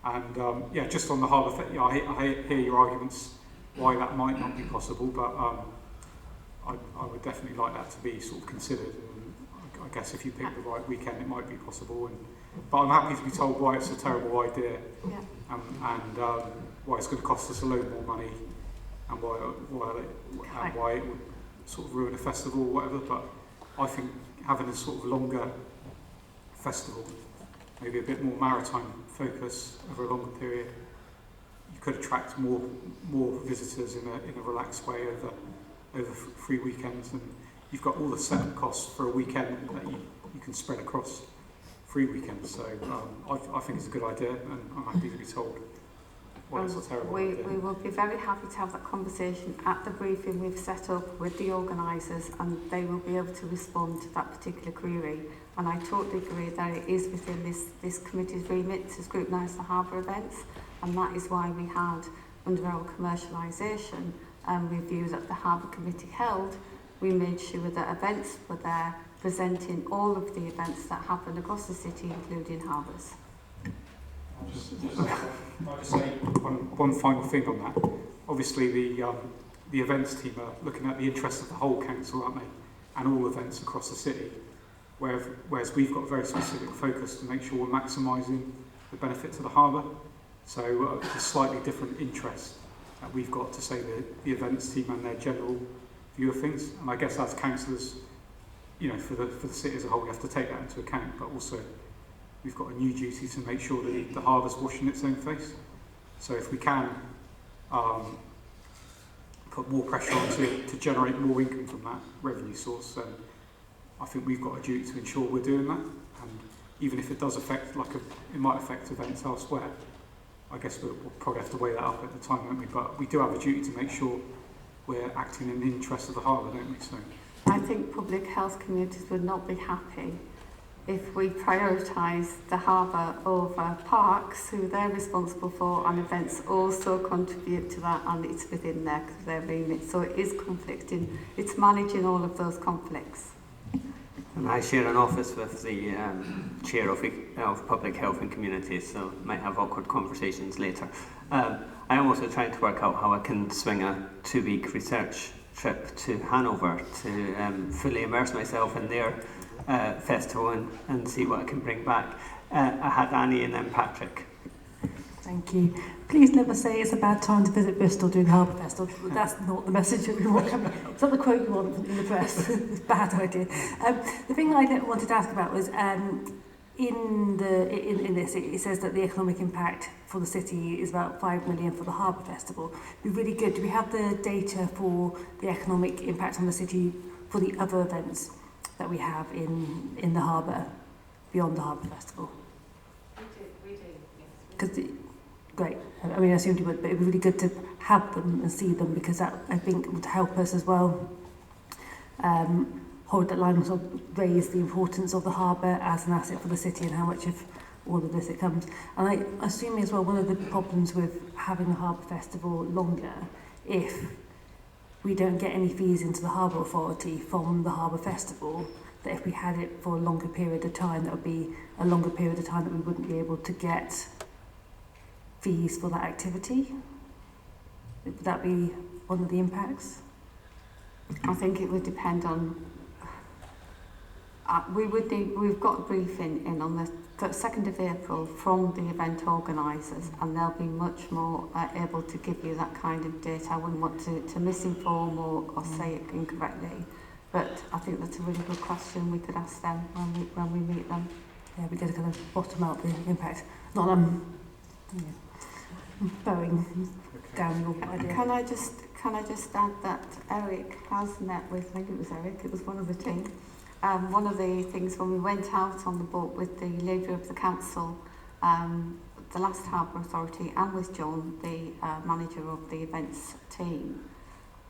And yeah, just on the harbour, I hear your arguments why that might not be possible, but I would definitely like that to be sort of considered. And I guess if you pick the right weekend, it might be possible. But I'm happy to be told why it's a terrible idea, and why it's going to cost us a load more money, and why it would sort of ruin a festival or whatever. But I think having a sort of longer festival, maybe a bit more maritime focus over a longer period, you could attract more visitors in a relaxed way over 3 weekends, and you've got all the setup costs for a weekend that you can spread across 3 weekends. So I think it's a good idea, and I'm happy to be told why it's a terrible idea. We will be very happy to have that conversation at the briefing we've set up with the organisers, and they will be able to respond to that particular query. And I totally agree that it is within this committee's remit to scrutinise the harbour events, and that is why we had, under our commercialisation review that the Harbour Committee held, we made sure that events were there presenting all of the events that happened across the city, including harbours. I'll just say one final thing on that. Obviously, the events team are looking at the interests of the whole council, aren't they? And all events across the city. Whereas we've got a very specific focus to make sure we're maximising the benefits of the harbour. So it's a slightly different interest that we've got to say the events team and their general view of things. And I guess as councillors, you know, for the city as a whole, we have to take that into account. But also, we've got a new duty to make sure that the harbour's washing its own face. So if we can put more pressure on to generate more income from that revenue source, then I think we've got a duty to ensure we're doing that. And even if it does affect, it might affect events elsewhere, I guess we'll probably have to weigh that up at the time, won't we? But we do have a duty to make sure we're acting in the interest of the harbour, don't we? So I think public health communities would not be happy if we prioritise the harbour over parks, who they're responsible for, and events also contribute to that, and it's within their remit. So it is conflicting. It's managing all of those conflicts. And I share an office with the chair of Public Health and Communities, so might have awkward conversations later. I am also trying to work out how I can swing a 2-week research trip to Hanover to fully immerse myself in their festival and see what I can bring back. I had Annie and then Patrick. Thank you. Please never say it's a bad time to visit Bristol during the Harbour Festival. That's not the message that we want coming. It's not the quote you want in the press. It's a bad idea. The thing I wanted to ask about was in this, it says that the economic impact for the city is about 5 million for the Harbour Festival. It'd be really good. Do we have the data for the economic impact on the city for the other events that we have in the Harbour, beyond the Harbour Festival? We do, Because great. I mean, I assumed you would, but it'd be really good to have them and see them, because that, I think, would help us as well. Hold that line and sort of raise the importance of the harbour as an asset for the city and how much of all of this it comes. And I assume as well, one of the problems with having the Harbour Festival longer, if we don't get any fees into the Harbour Authority from the Harbour Festival, that if we had it for a longer period of time, that would be a longer period of time that we wouldn't be able to get fees for that activity. Would that be one of the impacts? I think it would depend on. We've got a briefing in on the 2nd of April from the event organisers, and they'll be much more able to give you that kind of data. I wouldn't want to misinform or say it incorrectly, but I think that's a really good question we could ask them when we meet them. Yeah, we could kind of bottom out the impact. Not bowing down your idea. Can I just add that Eric has met with, I think it was Eric, it was one of the team. One of the things when we went out on the boat with the leader of the council, the last Harbour Authority, and with John, the manager of the events team,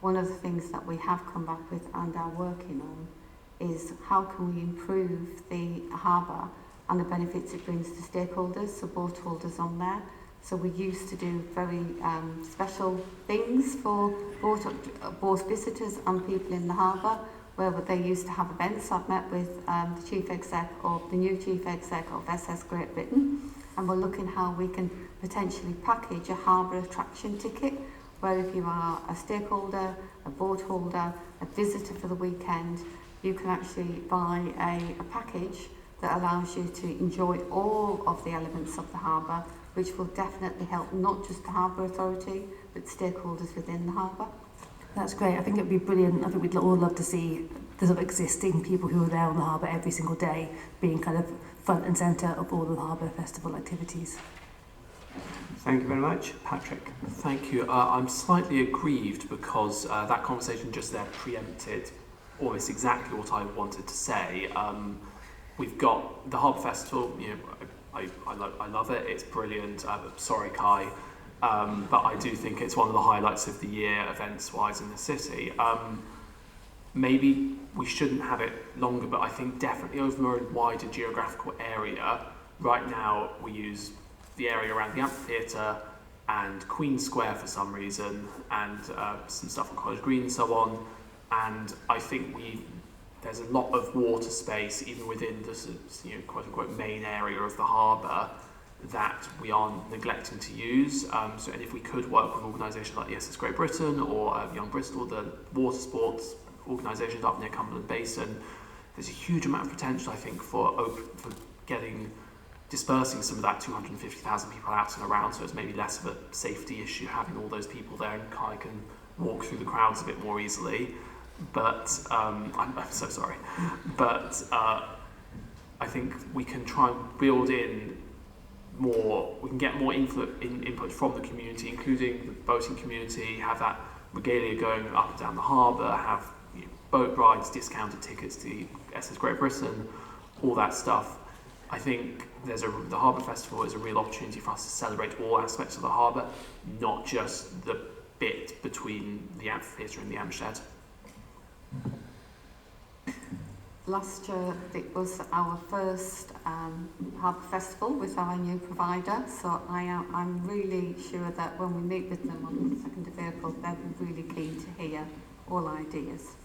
one of the things that we have come back with and are working on is how can we improve the harbour and the benefits it brings to stakeholders, so boat holders on there. So we used to do very special things for both visitors and people in the harbour, where they used to have events. I've met with the chief exec or the new chief exec of SS Great Britain, and we're looking how we can potentially package a harbour attraction ticket, where if you are a stakeholder, a boat holder, a visitor for the weekend, you can actually buy a package that allows you to enjoy all of the elements of the harbour, which will definitely help not just the Harbour Authority, but stakeholders within the harbour. That's great. I think it would be brilliant. I think we'd all love to see the sort of existing people who are there on the harbour every single day being kind of front and centre of all the Harbour Festival activities. Thank you very much. Patrick. Thank you. I'm slightly aggrieved because that conversation just there preempted almost exactly what I wanted to say. We've got the Harbour Festival, you know, I love it, it's brilliant. Sorry, Kai. But I do think it's one of the highlights of the year, events-wise, in the city. Maybe we shouldn't have it longer, but I think definitely over a wider geographical area. Right now, we use the area around the amphitheatre and Queen Square for some reason, and some stuff on College Green and so on. And I think there's a lot of water space, even within the quote-unquote main area of the harbour, that we are neglecting to use. And if we could work with organisations like the SS Great Britain or Young Bristol, the water sports organisations up near Cumberland Basin, there's a huge amount of potential, I think, for dispersing some of that 250,000 people out and around, so it's maybe less of a safety issue having all those people there, and Kai can walk through the crowds a bit more easily. But I'm so sorry. But I think we can try and build in more. We can get more input from the community, including the boating community. Have that regalia going up and down the harbour. Have boat rides, discounted tickets to the SS Great Britain, all that stuff. I think the Harbour Festival is a real opportunity for us to celebrate all aspects of the harbour, not just the bit between the amphitheatre and the Amshed. Last year it was our first Harbour Festival with our new provider, so I'm really sure that when we meet with them on the 2nd of April, they'll be really keen to hear all ideas.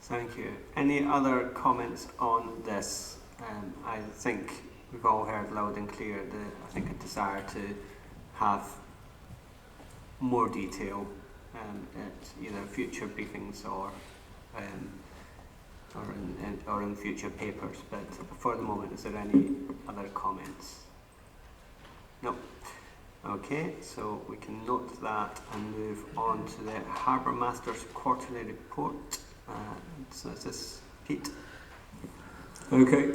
Thank you. Any other comments on this? I think we've all heard loud and clear a desire to have more detail at either future briefings or in future papers. But for the moment, is there any other comments? No. Okay, so we can note that and move on to the Harbour Master's quarterly report. So is this Pete? Okay.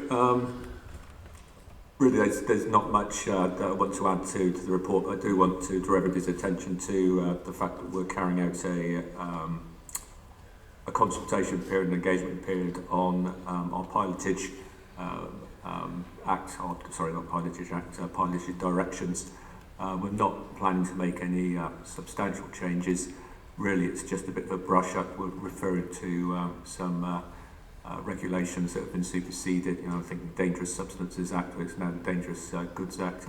Really, there's not much that I want to add to the report, but I do want to draw everybody's attention to the fact that we're carrying out a consultation period, an engagement period on our pilotage act, or, sorry, not pilotage act, pilotage directions. We're not planning to make any substantial changes. Really, it's just a bit of a brush up. We're referring to some regulations that have been superseded. You know, I think the Dangerous Substances Act, it's now the Dangerous Goods Act.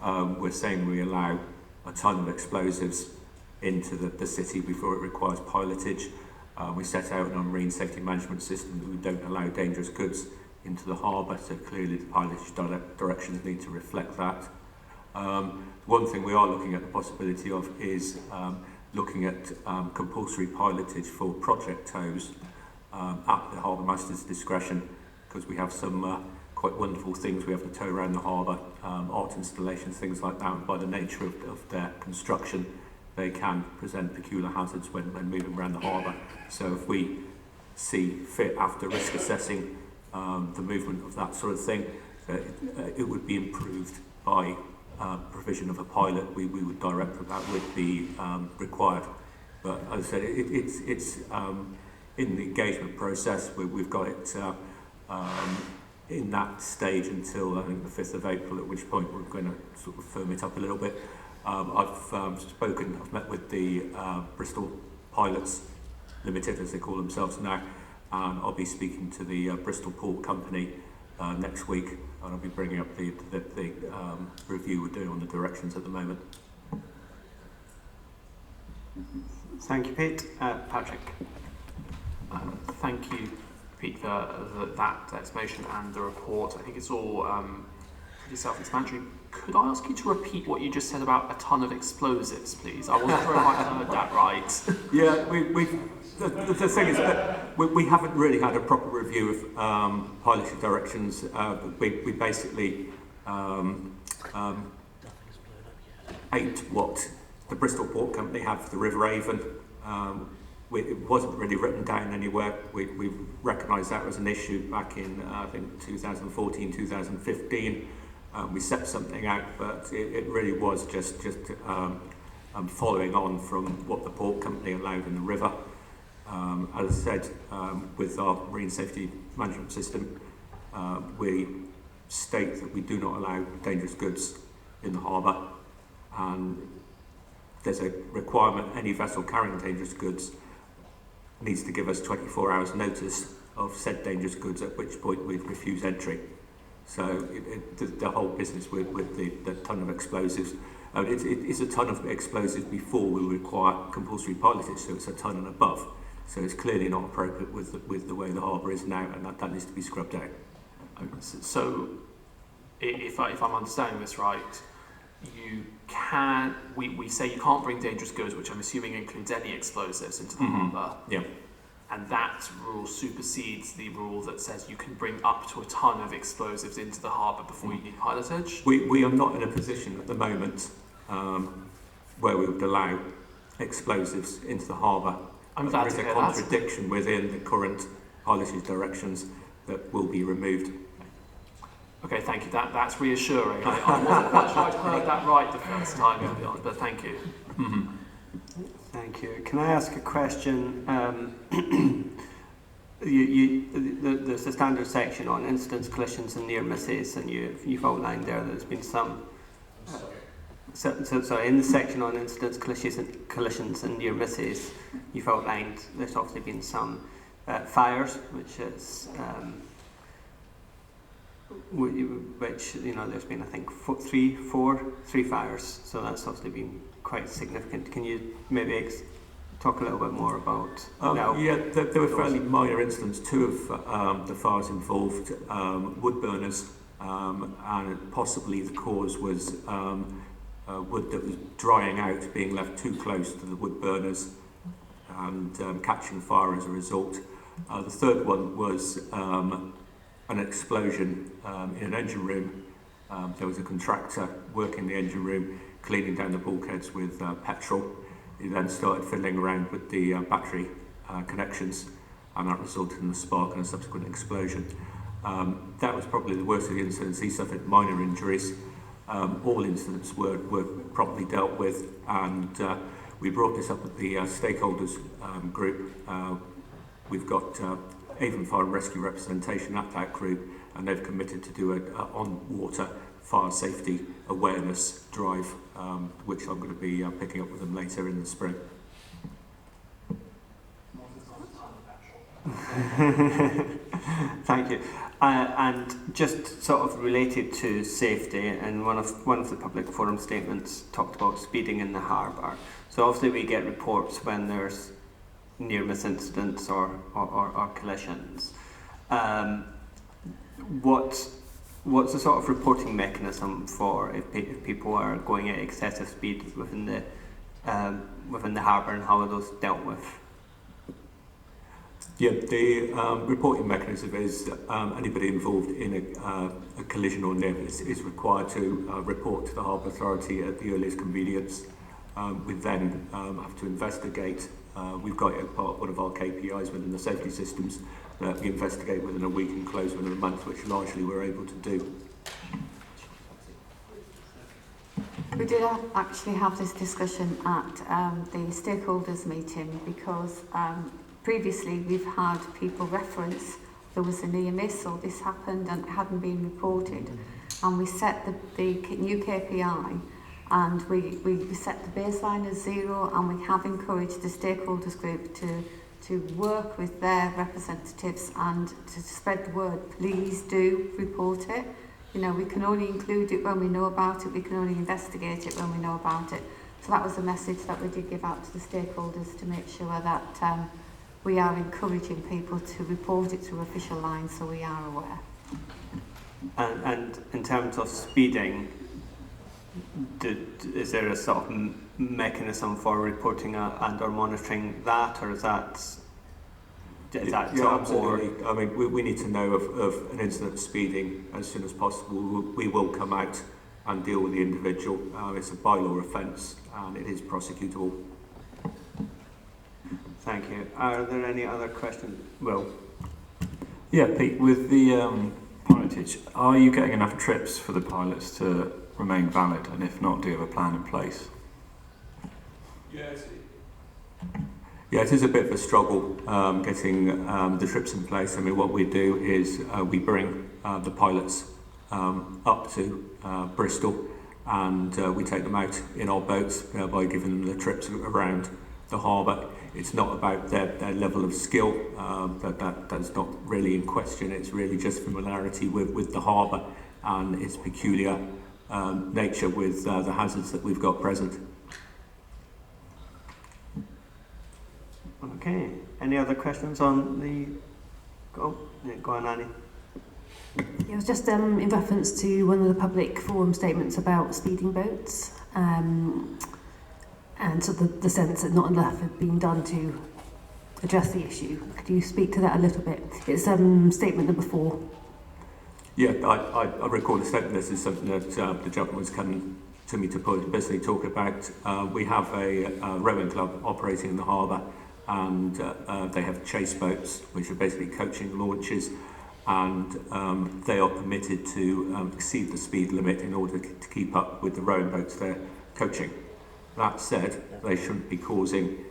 We're saying we allow a ton of explosives into the city before it requires pilotage. We set out in our marine safety management system that we don't allow dangerous goods into the harbour, so clearly the pilotage directions need to reflect that. One thing we are looking at the possibility of is looking at compulsory pilotage for project tows at the Harbour Master's discretion, because we have some quite wonderful things we have to tow around the harbour, art installations, things like that, and by the nature of their construction they can present peculiar hazards when moving around the harbour. So if we see fit after risk assessing the movement of that sort of thing, it would be improved by provision of a pilot. We would direct that that would be required. But as I said, it's in the engagement process. We've got it in that stage until I think the 5th of April, at which point we're going to sort of firm it up a little bit. I've met with the Bristol Pilots Limited, as they call themselves now, and I'll be speaking to the Bristol Port Company next week, and I'll be bringing up the review we're doing on the directions at the moment. Thank you, Pete. Patrick. Thank you, Pete, for that explanation and the report. I think it's all pretty self-explanatory. Could I ask you to repeat what you just said about a ton of explosives, please? I wasn't sure if I heard that right. Yeah, the thing is that we haven't really had a proper review of pilotage directions. We basically ate what the Bristol Port Company had for the River Avon. It wasn't really written down anywhere. We recognised that as an issue back in, I think, 2014, 2015. We set something out, but it really was just following on from what the port company allowed in the river. As I said, with our marine safety management system, we state that we do not allow dangerous goods in the harbour, and there's a requirement any vessel carrying dangerous goods needs to give us 24 hours notice of said dangerous goods, at which point we'd refuse entry. So the whole business with the ton of explosives, it's a ton of explosives before we require compulsory pilotage, so it's a ton and above. So it's clearly not appropriate with the way the harbour is now, and that needs to be scrubbed out. So if I'm understanding this right, we say you can't bring dangerous goods, which I'm assuming includes any explosives, into the harbour. Yeah. And that rule supersedes the rule that says you can bring up to a ton of explosives into the harbour before you need pilotage? We are not in a position at the moment where we would allow explosives into the harbour. There is a contradiction within the current pilotage directions that will be removed. Okay, thank you. That's reassuring. I wasn't quite sure I'd heard that right the first time, to be honest, but thank you. Mm-hmm. Thank you. Can I ask a question? There's a standard section on incidents, collisions and near misses, and you've outlined there that there's been some... So in the section on incidents, collisions and near misses, you've outlined there's obviously been some fires, which is... which, you know, there's been, I think, three fires, so that's obviously been quite significant. Can you maybe talk a little bit more about yeah, there were fairly minor incidents. Two of the fires involved wood burners, and possibly the cause was wood that was drying out, being left too close to the wood burners and catching fire as a result. The third one was an explosion in an engine room. There was a contractor working the engine room, cleaning down the bulkheads with petrol. He then started fiddling around with the battery connections, and that resulted in a spark and a subsequent explosion. That was probably the worst of the incidents. He suffered minor injuries. All incidents were properly dealt with, and we brought this up at the stakeholders group. We've got Avon Fire Rescue representation at that group, and they've committed to do a on-water fire safety awareness drive, which I'm going to be picking up with them later in the spring. Thank you. And just sort of related to safety, and one of the public forum statements talked about speeding in the harbour. So obviously we get reports when there's near-miss incidents or collisions. What's the sort of reporting mechanism for if people are going at excessive speed within the harbour, and how are those dealt with? Yeah, the reporting mechanism is anybody involved in a collision or near is required to report to the Harbour Authority at the earliest convenience. We then have to investigate. We've got one of our KPIs within the safety systems that we investigate within a week and close within a month, which largely we're able to do. We did actually have this discussion at the stakeholders meeting, because previously we've had people reference there was a near miss or this happened and it hadn't been reported, and we set the new KPI, and we set the baseline as 0, and we have encouraged the stakeholders group to work with their representatives and to spread the word. Please do report it. You know, we can only include it when we know about it, we can only investigate it when we know about it. So that was a message that we did give out to the stakeholders, to make sure that we are encouraging people to report it through official lines, so we are aware. And in terms of speeding, is there a sort of mechanism for reporting and or monitoring that, or is that yeah, absolutely. I mean, we need to know of an incident of speeding as soon as possible. We will come out and deal with the individual. It's a bylaw offence and it is prosecutable. Thank you. Are there any other questions? Will? Yeah, Pete, with the pilotage, are you getting enough trips for the pilots to remain valid? And if not, do you have a plan in place? Yes. Yeah, it is a bit of a struggle getting the trips in place. I mean, what we do is we bring the pilots up to Bristol, and we take them out in our boats by giving them the trips around the harbour. It's not about their level of skill, that's not really in question. It's really just familiarity with the harbour and its peculiar nature with the hazards that we've got present. Okay. Any other questions on the... Go on, Annie. It was just in reference to one of the public forum statements about speeding boats, and so the sense that not enough had been done to address the issue. Could you speak to that a little bit? It's statement number 4. Yeah, I recall the statement. This is something that the gentleman's come to me to basically talk about. We have a rowing club operating in the harbour, and they have chase boats, which are basically coaching launches, and they are permitted to exceed the speed limit in order to keep up with the rowing boats they're coaching. That said, they shouldn't be causing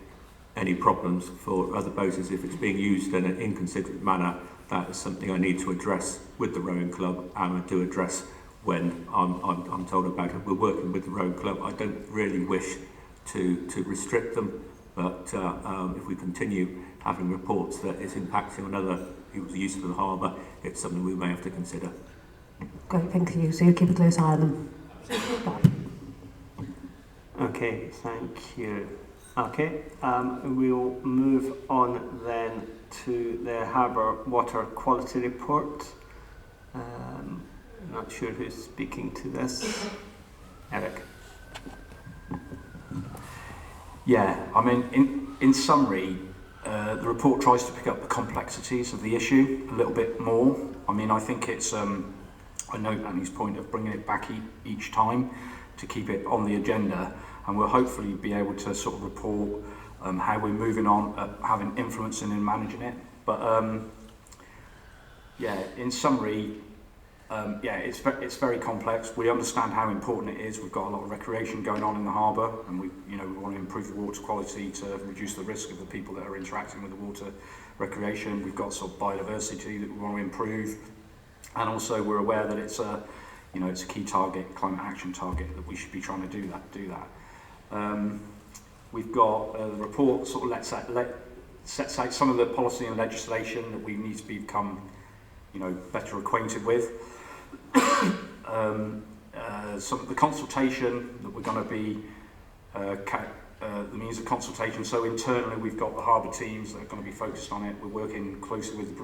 any problems for other boaters if it's being used in an inconsiderate manner. That is something I need to address with the rowing club, and I do address when I'm told about it. We're working with the rowing club. I don't really wish to restrict them, but if we continue having reports that it's impacting on other people's use of the harbour, it's something we may have to consider. Great, thank you. So you'll keep a close eye on them. Okay, thank you. Okay, we'll move on then to the Harbour Water Quality Report. I'm not sure who's speaking to this. Eric. Yeah, I mean, in summary, the report tries to pick up the complexities of the issue a little bit more. I mean, I think it's, I note Annie's point of bringing it back each time to keep it on the agenda, and we'll hopefully be able to sort of report how we're moving on, having influence in managing it. But yeah, in summary, it's very complex. We understand how important it is. We've got a lot of recreation going on in the harbour, and we want to improve the water quality to reduce the risk of the people that are interacting with the water recreation. We've got sort of biodiversity that we want to improve, and also we're aware that it's a key target, climate action target, that we should be trying to do that. We've got the report sort of sets out some of the policy and legislation that we need to become better acquainted with. Some of the consultation that we're going to be the means of consultation. So internally we've got the harbour teams that are going to be focused on it. We're working closely with the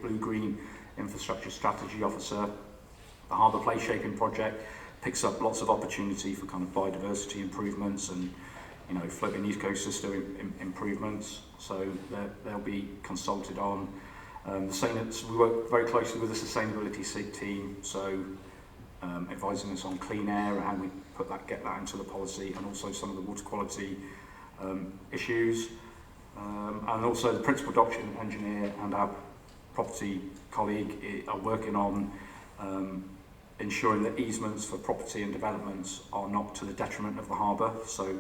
Blue-Green Infrastructure Strategy Officer. The Harbour Place Shaping Project picks up lots of opportunity for kind of biodiversity improvements and floating ecosystem improvements. So they'll be consulted on. We work very closely with the sustainability team, so advising us on clean air and how we get that into the policy, and also some of the water quality issues. And also the principal document engineer and our property colleague are working on ensuring that easements for property and developments are not to the detriment of the harbour. So,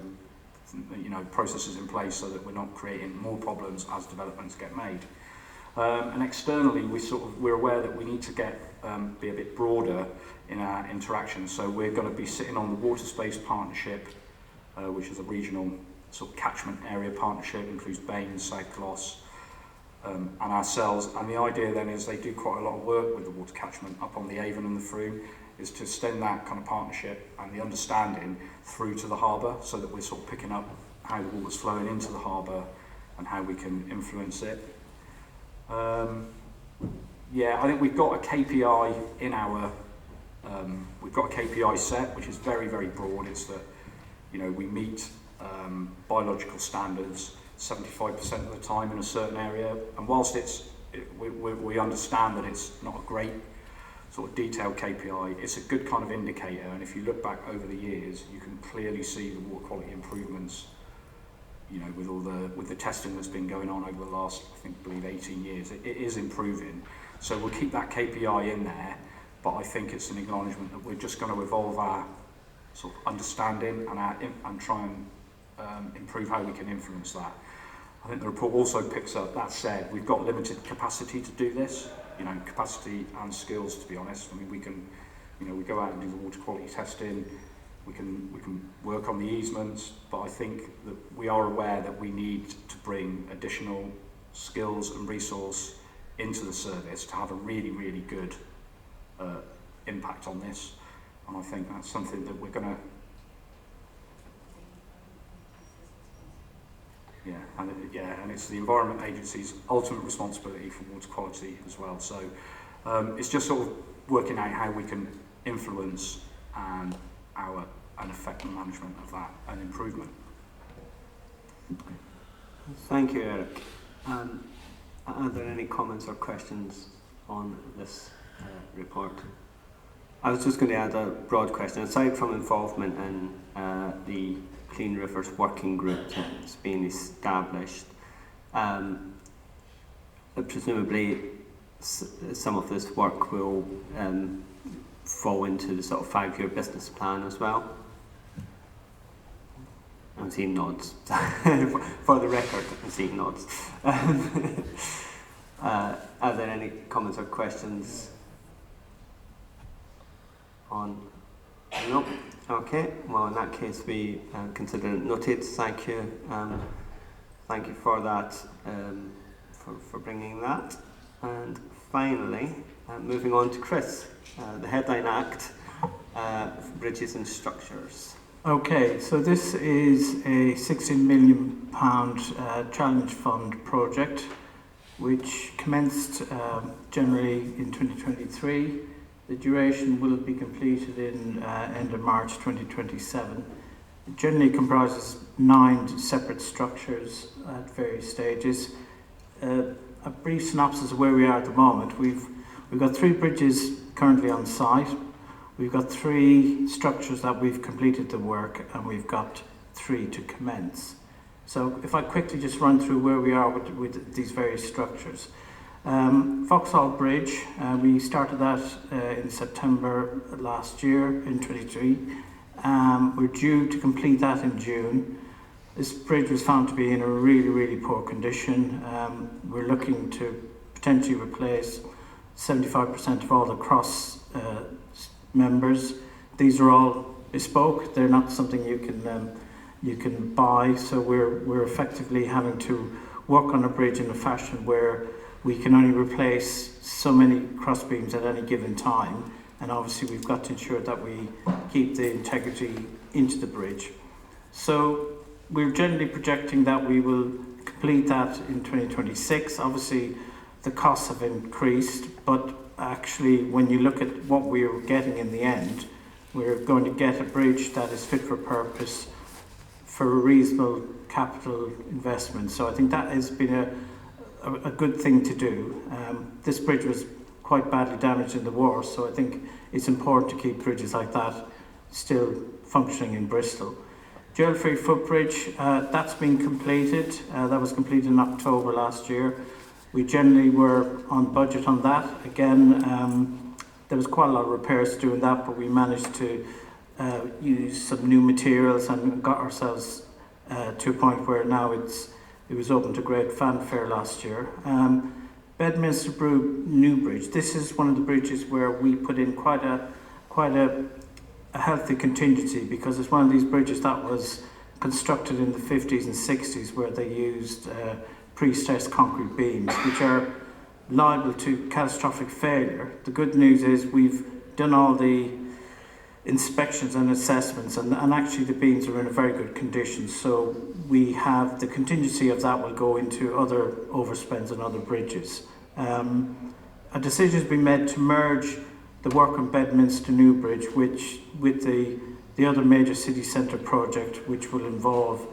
processes in place so that we're not creating more problems as developments get made. And externally, we're aware that we need to be a bit broader in our interactions. So we're going to be sitting on the Water Space Partnership, which is a regional sort of catchment area partnership, includes Baines, South Gloss, and ourselves. And the idea then is they do quite a lot of work with the water catchment up on the Avon and the Froome, is to extend that kind of partnership and the understanding through to the harbour, so that we're sort of picking up how the water's flowing into the harbour and how we can influence it. I think we've got a KPI in our, we've got a KPI set, which is very, very broad. It's that, we meet biological standards 75% of the time in a certain area. And whilst we understand that it's not a great sort of detailed KPI, it's a good kind of indicator. And if you look back over the years, you can clearly see the water quality improvements, with the testing that's been going on over the last, I believe 18 years. It is improving. So we'll keep that KPI in there, but I think it's an acknowledgement that we're just going to evolve our sort of understanding and try and improve how we can influence that. I think the report also picks up, that said, we've got limited capacity to do this, capacity and skills, to be honest. I mean, we can, we go out and do the water quality testing, we can work on the easements, but I think that we are aware that we need to bring additional skills and resource into the service to have a really, really good impact on this. And I think that's something that we're going to, and it's the Environment Agency's ultimate responsibility for water quality as well. So it's just sort of working out how we can influence and affect the management of that and improvement. Thank you, Eric. Are there any comments or questions on this report? I was just going to add a broad question. Aside from involvement in the Clean Rivers Working Group that's been established, presumably some of this work will fall into the sort of 5-year business plan as well. I'm seeing nods. For the record, I'm seeing nods. Are there any comments or questions on? No. Okay. Well, in that case, we consider it noted. Thank you. Thank you for that. For bringing that. And finally, moving on to Chris, the Headline Act, Bridges and Structures. Okay, so this is a £16 million Challenge Fund project which commenced generally in 2023. The duration will be completed in end of March 2027. It generally comprises 9 separate structures at various stages. A brief synopsis of where we are at the moment. We've got 3 bridges currently on site. We've got 3 structures that we've completed the work, and we've got 3 to commence. So if I quickly just run through where we are with these various structures. Vauxhall Bridge, we started that in September last year in 23. We're due to complete that in June. This bridge was found to be in a really poor condition. We're looking to potentially replace 75% of all the cross members. These are all bespoke. They're not something you can buy. So we're effectively having to work on a bridge in a fashion where we can only replace so many cross beams at any given time. And obviously we've got to ensure that we keep the integrity into the bridge. So we're generally projecting that we will complete that in 2026. Obviously the costs have increased, but actually when you look at what we're getting in the end, we're going to get a bridge that is fit for purpose for a reasonable capital investment. So I think that has been a good thing to do. This bridge was quite badly damaged in the war, so I think it's important to keep bridges like that still functioning in Bristol. Yarrrr footbridge, that's been completed. That was completed in October last year. We generally were on budget on that. Again, there was quite a lot of repairs to do in that, but we managed to use some new materials and got ourselves to a point where now it was open to great fanfare last year. Bedminster Brew New Bridge. This is one of the bridges where we put in quite a healthy contingency, because it's one of these bridges that was constructed in the 50s and 60s where they used pre-stressed concrete beams, which are liable to catastrophic failure. The good news is we've done all the inspections and assessments, and actually the beams are in a very good condition, so we have the contingency of that will go into other overspends and other bridges. A decision has been made to merge the work on Bedminster New Bridge with the other major city centre project, which will involve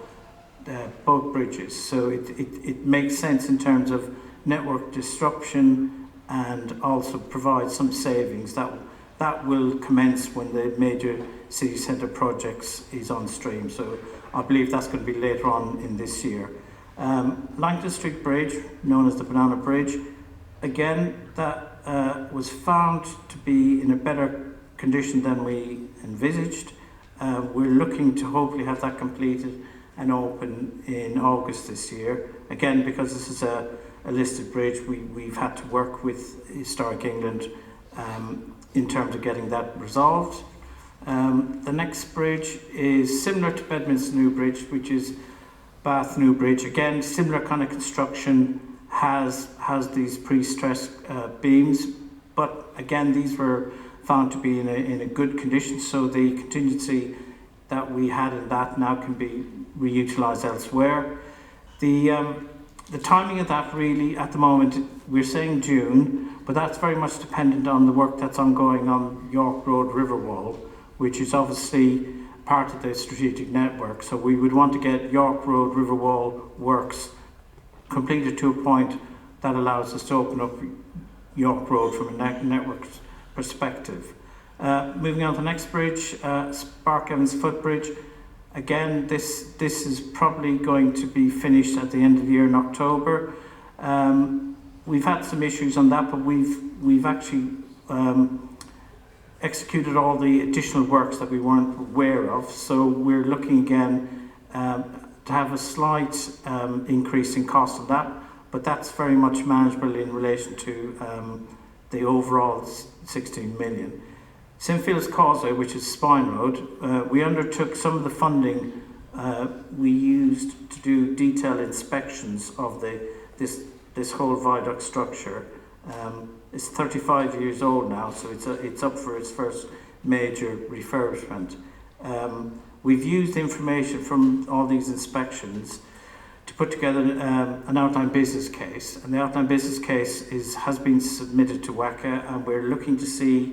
both bridges. So it makes sense in terms of network disruption, and also provide some savings that will commence when the major city centre projects is on stream. So I believe that's going to be later on in this year. Langton Street Bridge, known as the Banana Bridge, again, that was found to be in a better condition than we envisaged. We're looking to hopefully have that completed and open in August this year. Again, because this is a listed bridge, we've had to work with Historic England in terms of getting that resolved. The next bridge is similar to Bedminster New Bridge, which is Bath New Bridge. Again, similar kind of construction, has these pre-stressed beams, but again, these were found to be in a good condition, so the contingency that we had in that now can be reutilised elsewhere. The timing of that really, at the moment, we're saying June, but that's very much dependent on the work that's ongoing on York Road Riverwall, which is obviously part of the strategic network. So we would want to get York Road Riverwall works completed to a point that allows us to open up York Road from a network perspective. Moving on to the next bridge, Spark Evans Footbridge. Again, this is probably going to be finished at the end of the year in October. We've had some issues on that, but we've actually executed all the additional works that we weren't aware of. So we're looking again to have a slight increase in cost of that, but that's very much manageable in relation to the overall 16 million. St Phil's Causeway, which is Spine Road, we undertook some of the funding we used to do detailed inspections of this whole viaduct structure. It's 35 years old now, so it's up for its first major refurbishment. We've used information from all these inspections to put together an outline business case, and the outline business case has been submitted to WACA, and we're looking to see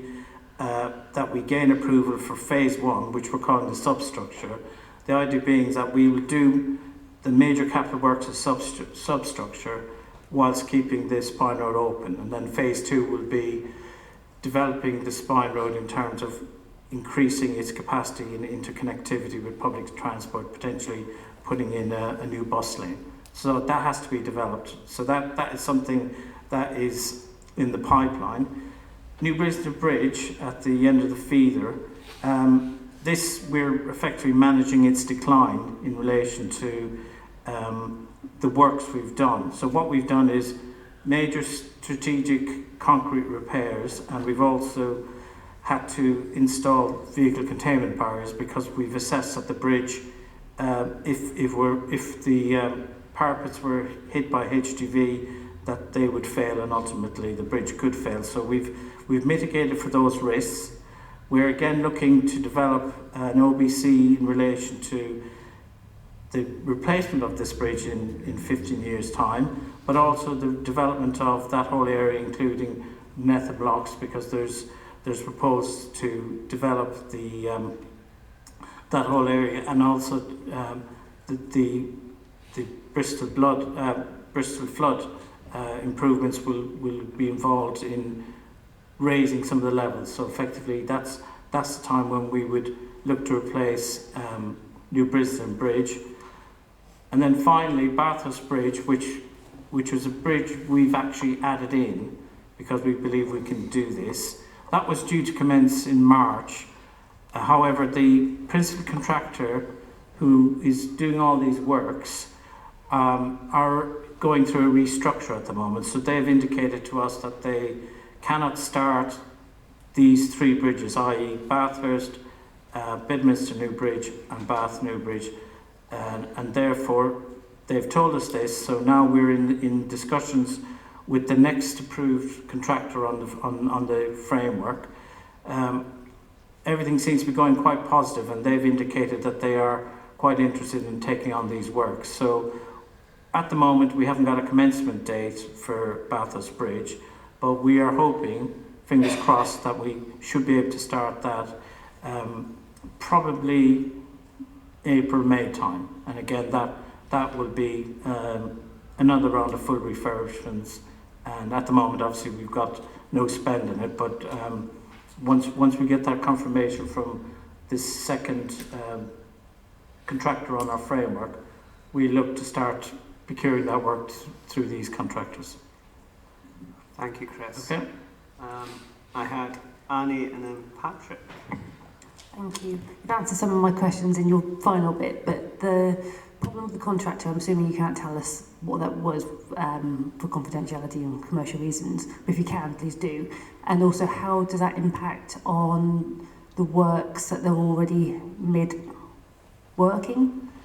that we gain approval for phase 1, which we're calling the substructure. The idea being is that we will do the major capital works of substructure whilst keeping the spine road open, and then phase 2 will be developing the spine road in terms of increasing its capacity and interconnectivity with public transport, potentially putting in a new bus lane. So that has to be developed. So that is something that is in the pipeline. New Brisbane Bridge at the end of the feeder, this we're effectively managing its decline in relation to the works we've done. So what we've done is major strategic concrete repairs, and we've also had to install vehicle containment barriers because we've assessed that the bridge, if the parapets were hit by HGV, that they would fail, and ultimately the bridge could fail. So we've mitigated for those risks. We're again looking to develop an OBC in relation to the replacement of this bridge in 15 years' time, but also the development of that whole area, including nether blocks, because there's proposed to develop the that whole area, and also the Bristol flood improvements will be involved in raising some of the levels. So effectively, that's the time when we would look to replace New Brisbane Bridge. And then finally, Bathurst Bridge, which was a bridge we've actually added in because we believe we can do this. That was due to commence in March. However, the principal contractor who is doing all these works are going through a restructure at the moment. So they've indicated to us that they cannot start these three bridges, i.e. Bathurst, Bedminster New Bridge and Bath New Bridge. And therefore, they've told us this, so now we're in discussions with the next approved contractor on the framework. Everything seems to be going quite positive, and they've indicated that they are quite interested in taking on these works. So at the moment, we haven't got a commencement date for Bathurst Bridge, but we are hoping, fingers crossed, that we should be able to start that probably April, May time. And again, that will be another round of full refurbishments. And at the moment, obviously, we've got no spend in it, but once we get that confirmation from this second contractor on our framework, we look to start procuring that work through these contractors. Thank you, Chris. Okay. I had Annie and then Patrick. Thank you. You've answered some of my questions in your final bit, but the problem with the contractor, I'm assuming you can't tell us what that was for confidentiality and commercial reasons, but if you can, please do. And also, how does that impact on the works that they're already mid-working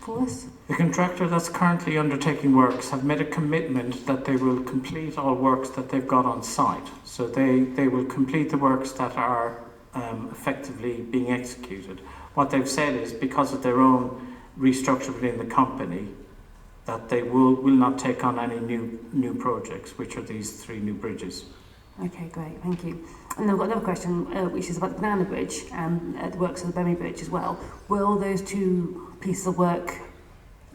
for us? The contractor that's currently undertaking works have made a commitment that they will complete all works that they've got on site. So they will complete the works that are effectively being executed. What they've said is, because of their own restructure within the company, that they will not take on any new projects, which are these three new bridges. Okay, great, thank you. And I've got another question, which is about the Banana Bridge and the works of the Berry Bridge as well. Will those two pieces of work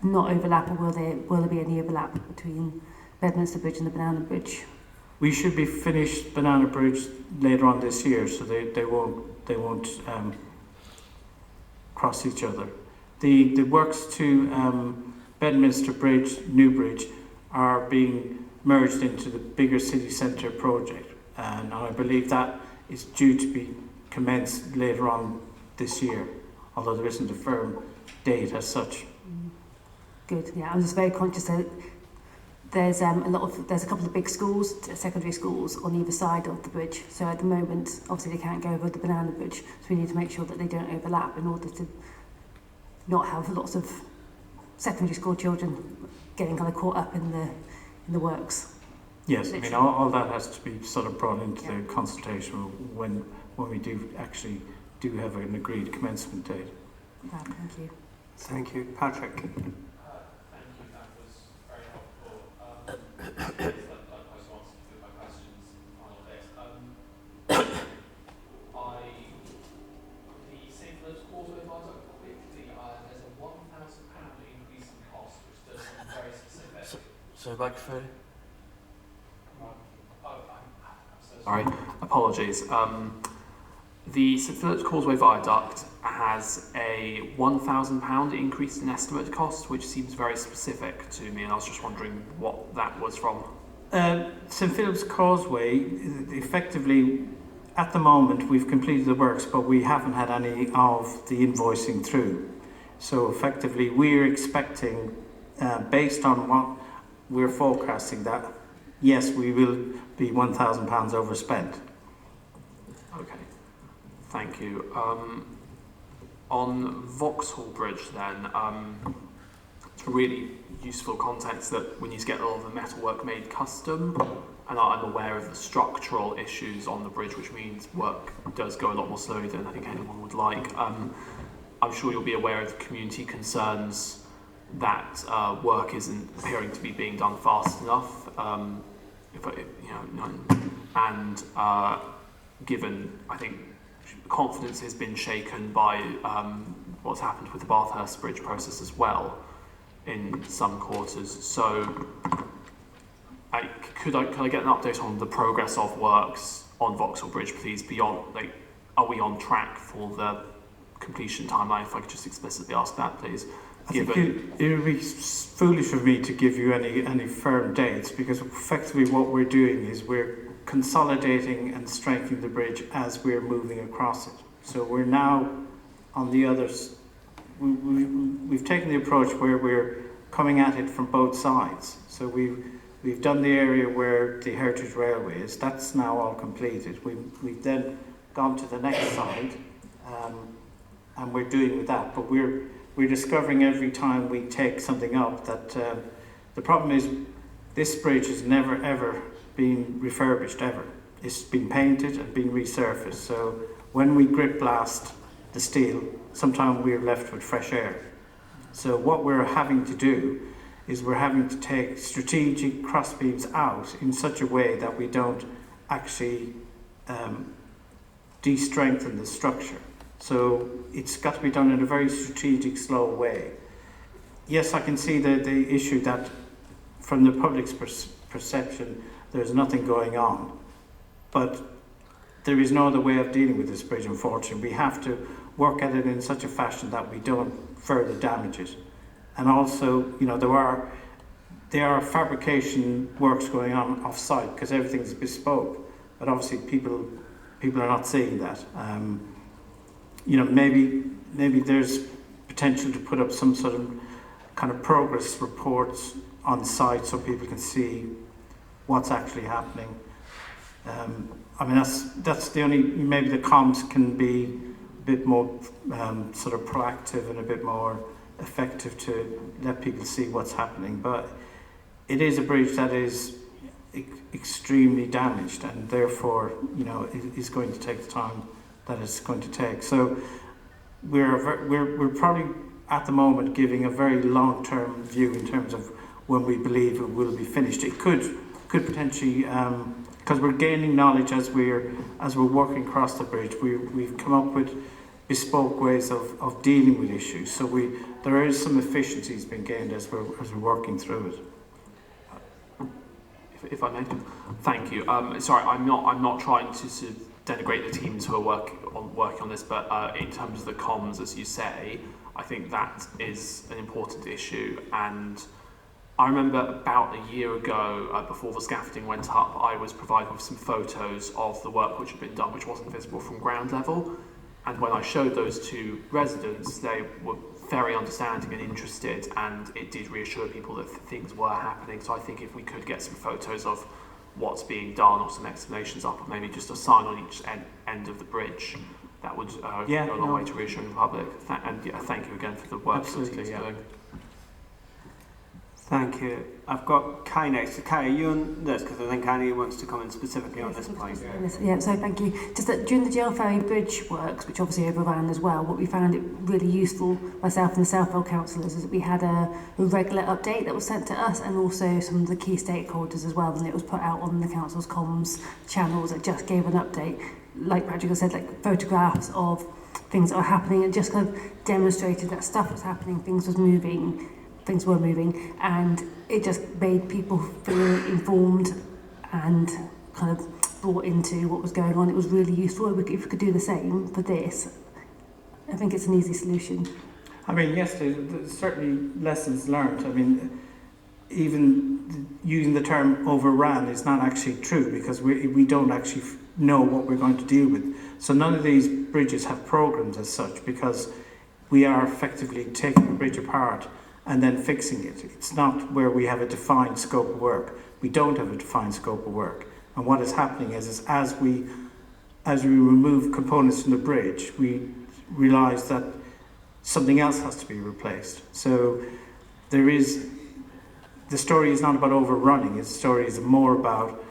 not overlap, or will there be any overlap between Bedminster Bridge and the Banana Bridge? We should be finished Banana Bridge later on this year, so they won't cross each other. The works to Bedminster Bridge, New Bridge, are being merged into the bigger city centre project, and I believe that is due to be commenced later on this year, although there isn't a firm date as such. Good. Yeah, I'm just very conscious that there's a couple of big schools, secondary schools, on either side of the bridge. So at the moment, obviously they can't go over the Banana Bridge, so we need to make sure that they don't overlap in order to not have lots of secondary school children getting kind of caught up in the works. Yes, literally. I mean all that has to be sort of brought into the consultation when we do have an agreed commencement date. Thank you. Thank you, Patrick. Thank you, that was very helpful. I just wanted to do my questions on this. The Signals Auto Advisor quickly, there's a £1,000 increase in cost, which does seem very specific. So back for I'm so sorry, sorry. apologies. The St Philip's Causeway Viaduct has a £1,000 increase in estimate cost, which seems very specific to me, and I was just wondering what that was from. St Philip's Causeway, effectively, at the moment we've completed the works, but we haven't had any of the invoicing through. So effectively we're expecting, based on what we're forecasting, that yes, we will be £1,000 overspent. Okay, thank you. On Vauxhall Bridge then, it's a really useful context that we need to get all of the metalwork made custom, and I'm aware of the structural issues on the bridge, which means work does go a lot more slowly than I think anyone would like. I'm sure you'll be aware of the community concerns that work isn't appearing to be being done fast enough. Given, I think, confidence has been shaken by what's happened with the Bathurst Bridge process as well in some quarters. So, could I get an update on the progress of works on Vauxhall Bridge, please? Beyond, are we on track for the completion timeline? If I could just explicitly ask that, please. I think it would be foolish of me to give you any firm dates, because effectively what we're doing is we're consolidating and strengthening the bridge as we're moving across it. So we're now on the others. We've taken the approach where we're coming at it from both sides. So we've done the area where the Heritage Railway is. That's now all completed. We've then gone to the next side, and we're doing with that. But we're discovering every time we take something up that the problem is this bridge has never ever been refurbished ever. It's been painted and been resurfaced. So when we grip blast the steel, sometimes we're left with fresh air. So what we're having to do is we're having to take strategic cross beams out in such a way that we don't actually de-strengthen the structure. So it's got to be done in a very strategic, slow way. Yes, I can see the issue that from the public's perception, there's nothing going on. But there is no other way of dealing with this bridge, unfortunately. We have to work at it in such a fashion that we don't further damage it. And also, you know, there are fabrication works going on off-site because everything's bespoke. But obviously people are not seeing that. You know, maybe there's potential to put up some sort of kind of progress reports on site so people can see what's actually happening. I mean, that's the only, maybe the comms can be a bit more sort of proactive and a bit more effective to let people see what's happening. But it is a bridge that is extremely damaged, and therefore, you know, it is going to take the time that it's going to take. So we're probably at the moment giving a very long-term view in terms of when we believe it will be finished. It could potentially, because we're gaining knowledge as we're working across the bridge. We've come up with bespoke ways of dealing with issues. So there is some efficiencies being gained as we're working through it. If I may, thank you. Sorry, I'm not trying to sort of denigrate the teams who are working on this, but in terms of the comms, as you say, I think that is an important issue. And I remember about a year ago, before the scaffolding went up, I was provided with some photos of the work which had been done, which wasn't visible from ground level. And when I showed those to residents, they were very understanding and interested, and it did reassure people that things were happening. So I think if we could get some photos of what's being done, or some explanations up, or maybe just a sign on each end of the bridge, that would go a long way to reassuring the public. Thank you again for the work that the team's doing. Thank you. I've got Kai next. Kai, are you on this? Because I think Annie wants to comment specifically on this point. Yeah, so thank you. Just that during the Jail Ferry Bridge works, which obviously overran as well, what we found it really useful, myself and the Southwell councillors, is that we had a regular update that was sent to us, and also some of the key stakeholders as well, and it was put out on the council's comms channels that just gave an update. Like Patrick said, like photographs of things that are happening, and just kind of demonstrated that stuff was happening, things were moving, and it just made people feel informed and kind of brought into what was going on. It was really useful. If we could do the same for this, I think it's an easy solution. I mean, yes, there's certainly lessons learned. I mean, even using the term overran is not actually true, because we don't actually know what we're going to deal with. So none of these bridges have programs as such, because we are effectively taking the bridge apart and then fixing it. It's not where we have a defined scope of work. We don't have a defined scope of work. And what is happening is as we remove components from the bridge, we realise that something else has to be replaced. So the story is not about overrunning. The story is more about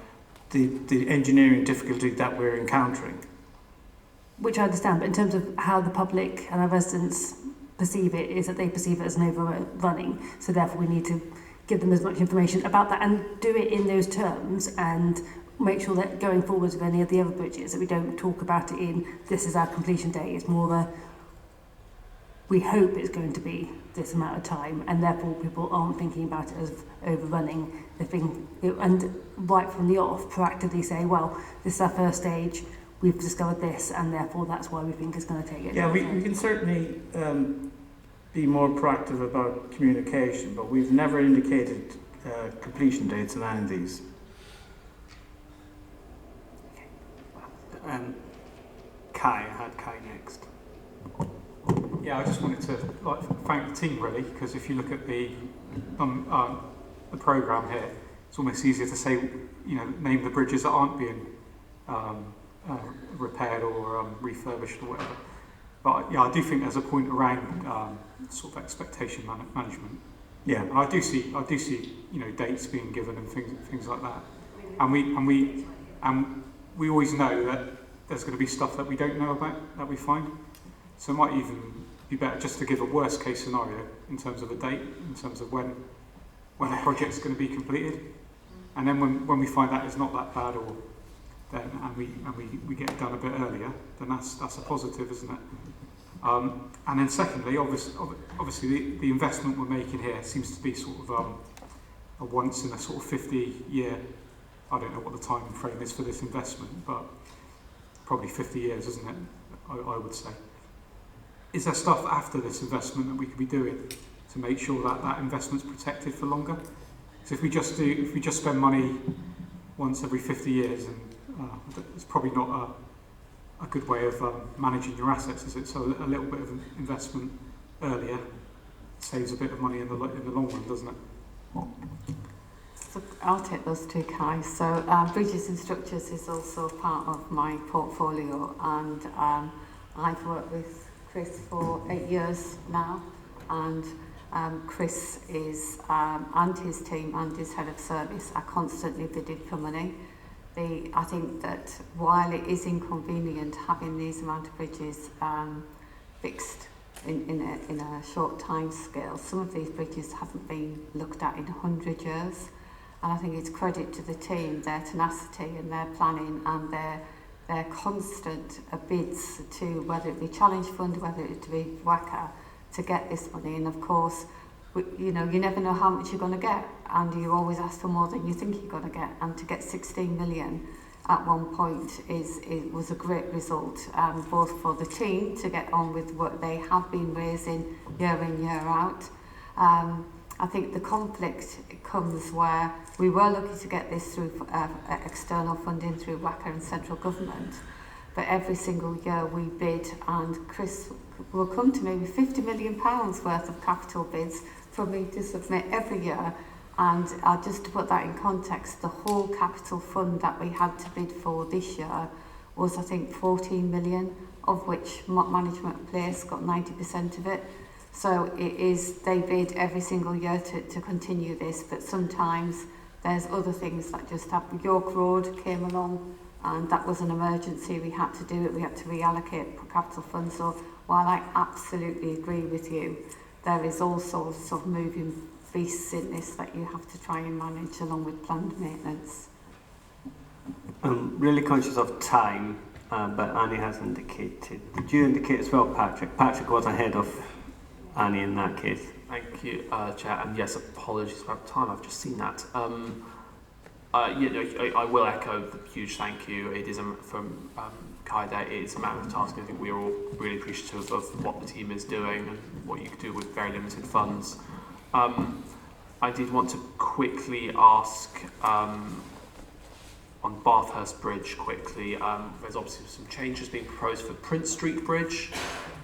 the engineering difficulty that we're encountering. Which I understand, but in terms of how the public and our residents perceive it, is that they perceive it as an overrunning. So therefore we need to give them as much information about that and do it in those terms, and make sure that going forwards with any of the other bridges that we don't talk about it in this is our completion date. It's more we hope it's going to be this amount of time, and therefore people aren't thinking about it as overrunning. They think, and right from the off, proactively say, well, this is our first stage, we've discovered this, and therefore that's why we think it's going to take it. Yeah, we can certainly be more proactive about communication, but we've never indicated completion dates on any of these. Kai next. Yeah, I just wanted to thank the team really, because if you look at the programme here, it's almost easier to say, name the bridges that aren't being repaired or refurbished or whatever. But yeah, I do think there's a point around sort of expectation management. Yeah, and I do see dates being given and things like that. And we always know that there's going to be stuff that we don't know about that we find. So it might even be better just to give a worst case scenario in terms of a date, in terms of when a project's going to be completed. And then when we find out it's not that bad, or then and we get it done a bit earlier, then that's a positive, isn't it? And then secondly, obviously the investment we're making here seems to be sort of a once in a sort of 50-year. I don't know what the time frame is for this investment, but probably 50 years, isn't it? I would say. Is there stuff after this investment that we could be doing to make sure that that investment's protected for longer? So if we just spend money once every 50 years, and it's probably not a good way of managing your assets, is it? So a little bit of investment earlier saves a bit of money in the long run, doesn't it? So I'll take those two, Kai. So bridges and structures is also part of my portfolio, and I've worked with Chris for 8 years now, and Chris is and his team and his head of service are constantly bidding for money. I think that while it is inconvenient having these amount of bridges fixed in a short time scale, some of these bridges haven't been looked at in 100 years. And I think it's credit to the team, their tenacity and their planning and their constant bids to, whether it be Challenge Fund, whether it be WACA, to get this money. And of course, you never know how much you're going to get, and you always ask for more than you think you're going to get. And to get 16 million at one point was a great result, both for the team to get on with what they have been raising year in, year out. I think the conflict comes where we were looking to get this through external funding through WACA and central government, but every single year we bid, and Chris will come to me with £50 million worth of capital bids for me to submit every year. And just to put that in context, the whole capital fund that we had to bid for this year was, I think, 14 million, of which Management Place got 90% of it. So they bid every single year to continue this, but sometimes there's other things that just happen. York Road came along, and that was an emergency. We had to do it. We had to reallocate capital funds. So while I absolutely agree with you, there is all sorts of moving beasts in this that you have to try and manage along with planned maintenance. I'm really conscious of time, but Annie has indicated. Did you indicate as well, Patrick? Patrick was ahead of Annie in that case. Thank you, Chair. And yes, apologies about time. I've just seen that. I will echo the huge thank you. It is from Kaida. It is a massive task. I think we're all really appreciative of what the team is doing and what you can do with very limited funds. I did want to quickly ask on Bathurst Bridge quickly. There's obviously some changes being proposed for Prince Street Bridge.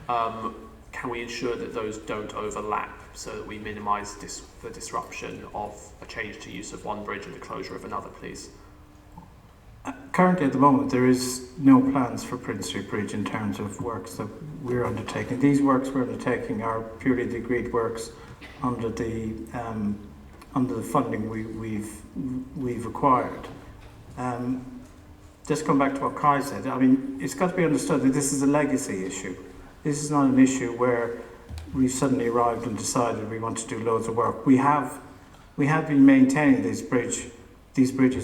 Can we ensure that those don't overlap so that we minimise the disruption of a change to use of one bridge and the closure of another, please? Currently, at the moment, there is no plans for Prince Street Bridge in terms of works that we're undertaking. These works we're undertaking are purely the agreed works under the funding we've acquired. Just come back to what Kai said. I mean, it's got to be understood that this is a legacy issue. This is not an issue where we suddenly arrived and decided we want to do loads of work. We have been maintaining these bridges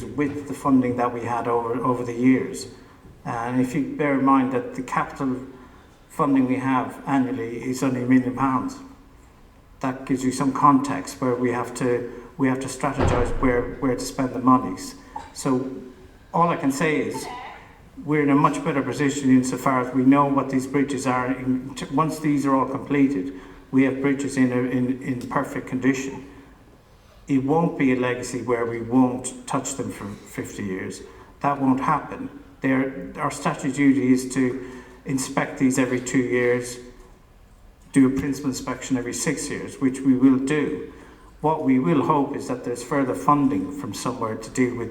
with the funding that we had over the years. And if you bear in mind that the capital funding we have annually is only £1 million, that gives you some context where we have to strategize where to spend the monies. So all I can say is we're in a much better position insofar as we know what these bridges are. Once these are all completed, we have bridges in perfect condition. It won't be a legacy where we won't touch them for 50 years. That won't happen. Our statutory duty is to inspect these every 2 years, do a principal inspection every 6 years, which we will do. What we will hope is that there's further funding from somewhere to deal with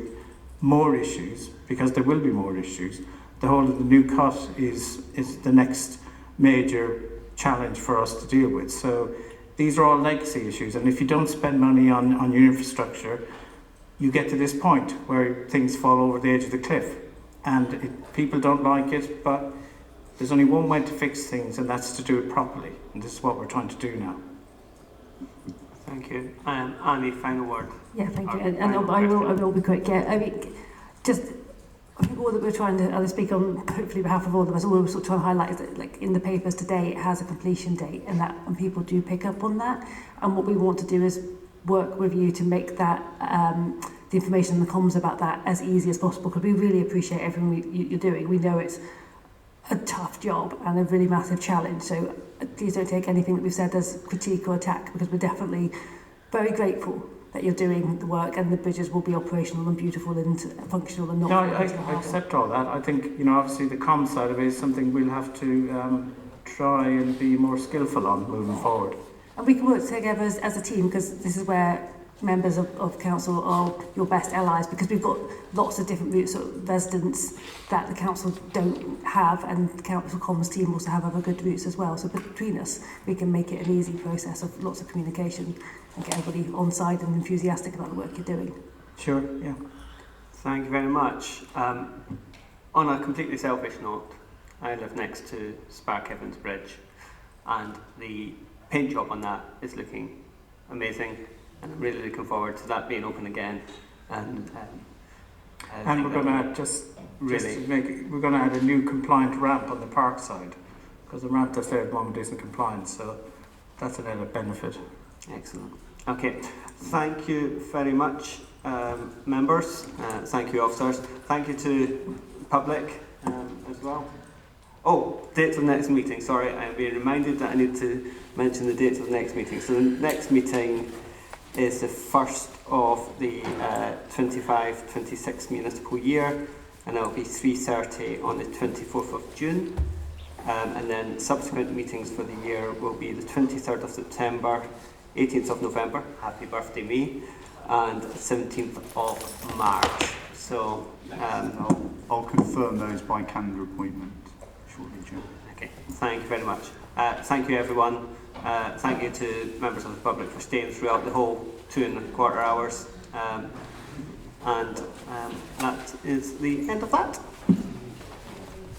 more issues, because there will be more issues. The whole of the new cut is the next major challenge for us to deal with. So these are all legacy issues, and if you don't spend money on your infrastructure, you get to this point where things fall over the edge of the cliff. And people don't like it, but there's only one way to fix things, and that's to do it properly. And this is what we're trying to do now. Thank you. Annie, final word. Yeah, thank you. And I will be quick. Yeah, I mean, I think all that we're trying to, I'll speak on hopefully behalf of all of us, all we're sort of trying to highlight is that, like, in the papers today, it has a completion date, and people do pick up on that. And what we want to do is work with you to make that the information and the comms about that as easy as possible, because we really appreciate everything you're doing. We know it's a tough job and a really massive challenge, so please don't take anything that we've said as critique or attack, because we're definitely very grateful that you're doing the work, and the bridges will be operational and beautiful and functional and not. No, I accept all that. I think, obviously the comms side of it is something we'll have to try and be more skillful on moving forward. And we can work together as a team, because this is where members of council are your best allies, because we've got lots of different routes of residents that the council don't have, and the council comms team also have other good routes as well. So between us, we can make it an easy process of lots of communication and get everybody on side and enthusiastic about the work you're doing. Sure, yeah. Thank you very much. On a completely selfish note, I live next to Spark Evans Bridge, and the paint job on that is looking amazing, and I'm really looking forward to that being open again. And we're going to we're going to add a new compliant ramp on the park side, because the ramp that's there at the moment isn't compliant, so that's an added benefit. Excellent. Okay, thank you very much, members. Thank you, officers. Thank you to public as well. Oh, dates of the next meeting. Sorry, I'm being reminded that I need to mention the dates of the next meeting. So the next meeting is the first of the 25-26 municipal year, and that will be 3:30 on the 24th of June. And then subsequent meetings for the year will be the 23rd of September, 18th of November, happy birthday me, and 17th of March. So I'll confirm those by calendar appointment shortly, Joe. Okay, thank you very much. Thank you, everyone. Thank you to members of the public for staying throughout the whole 2.25 hours. And that is the end of that.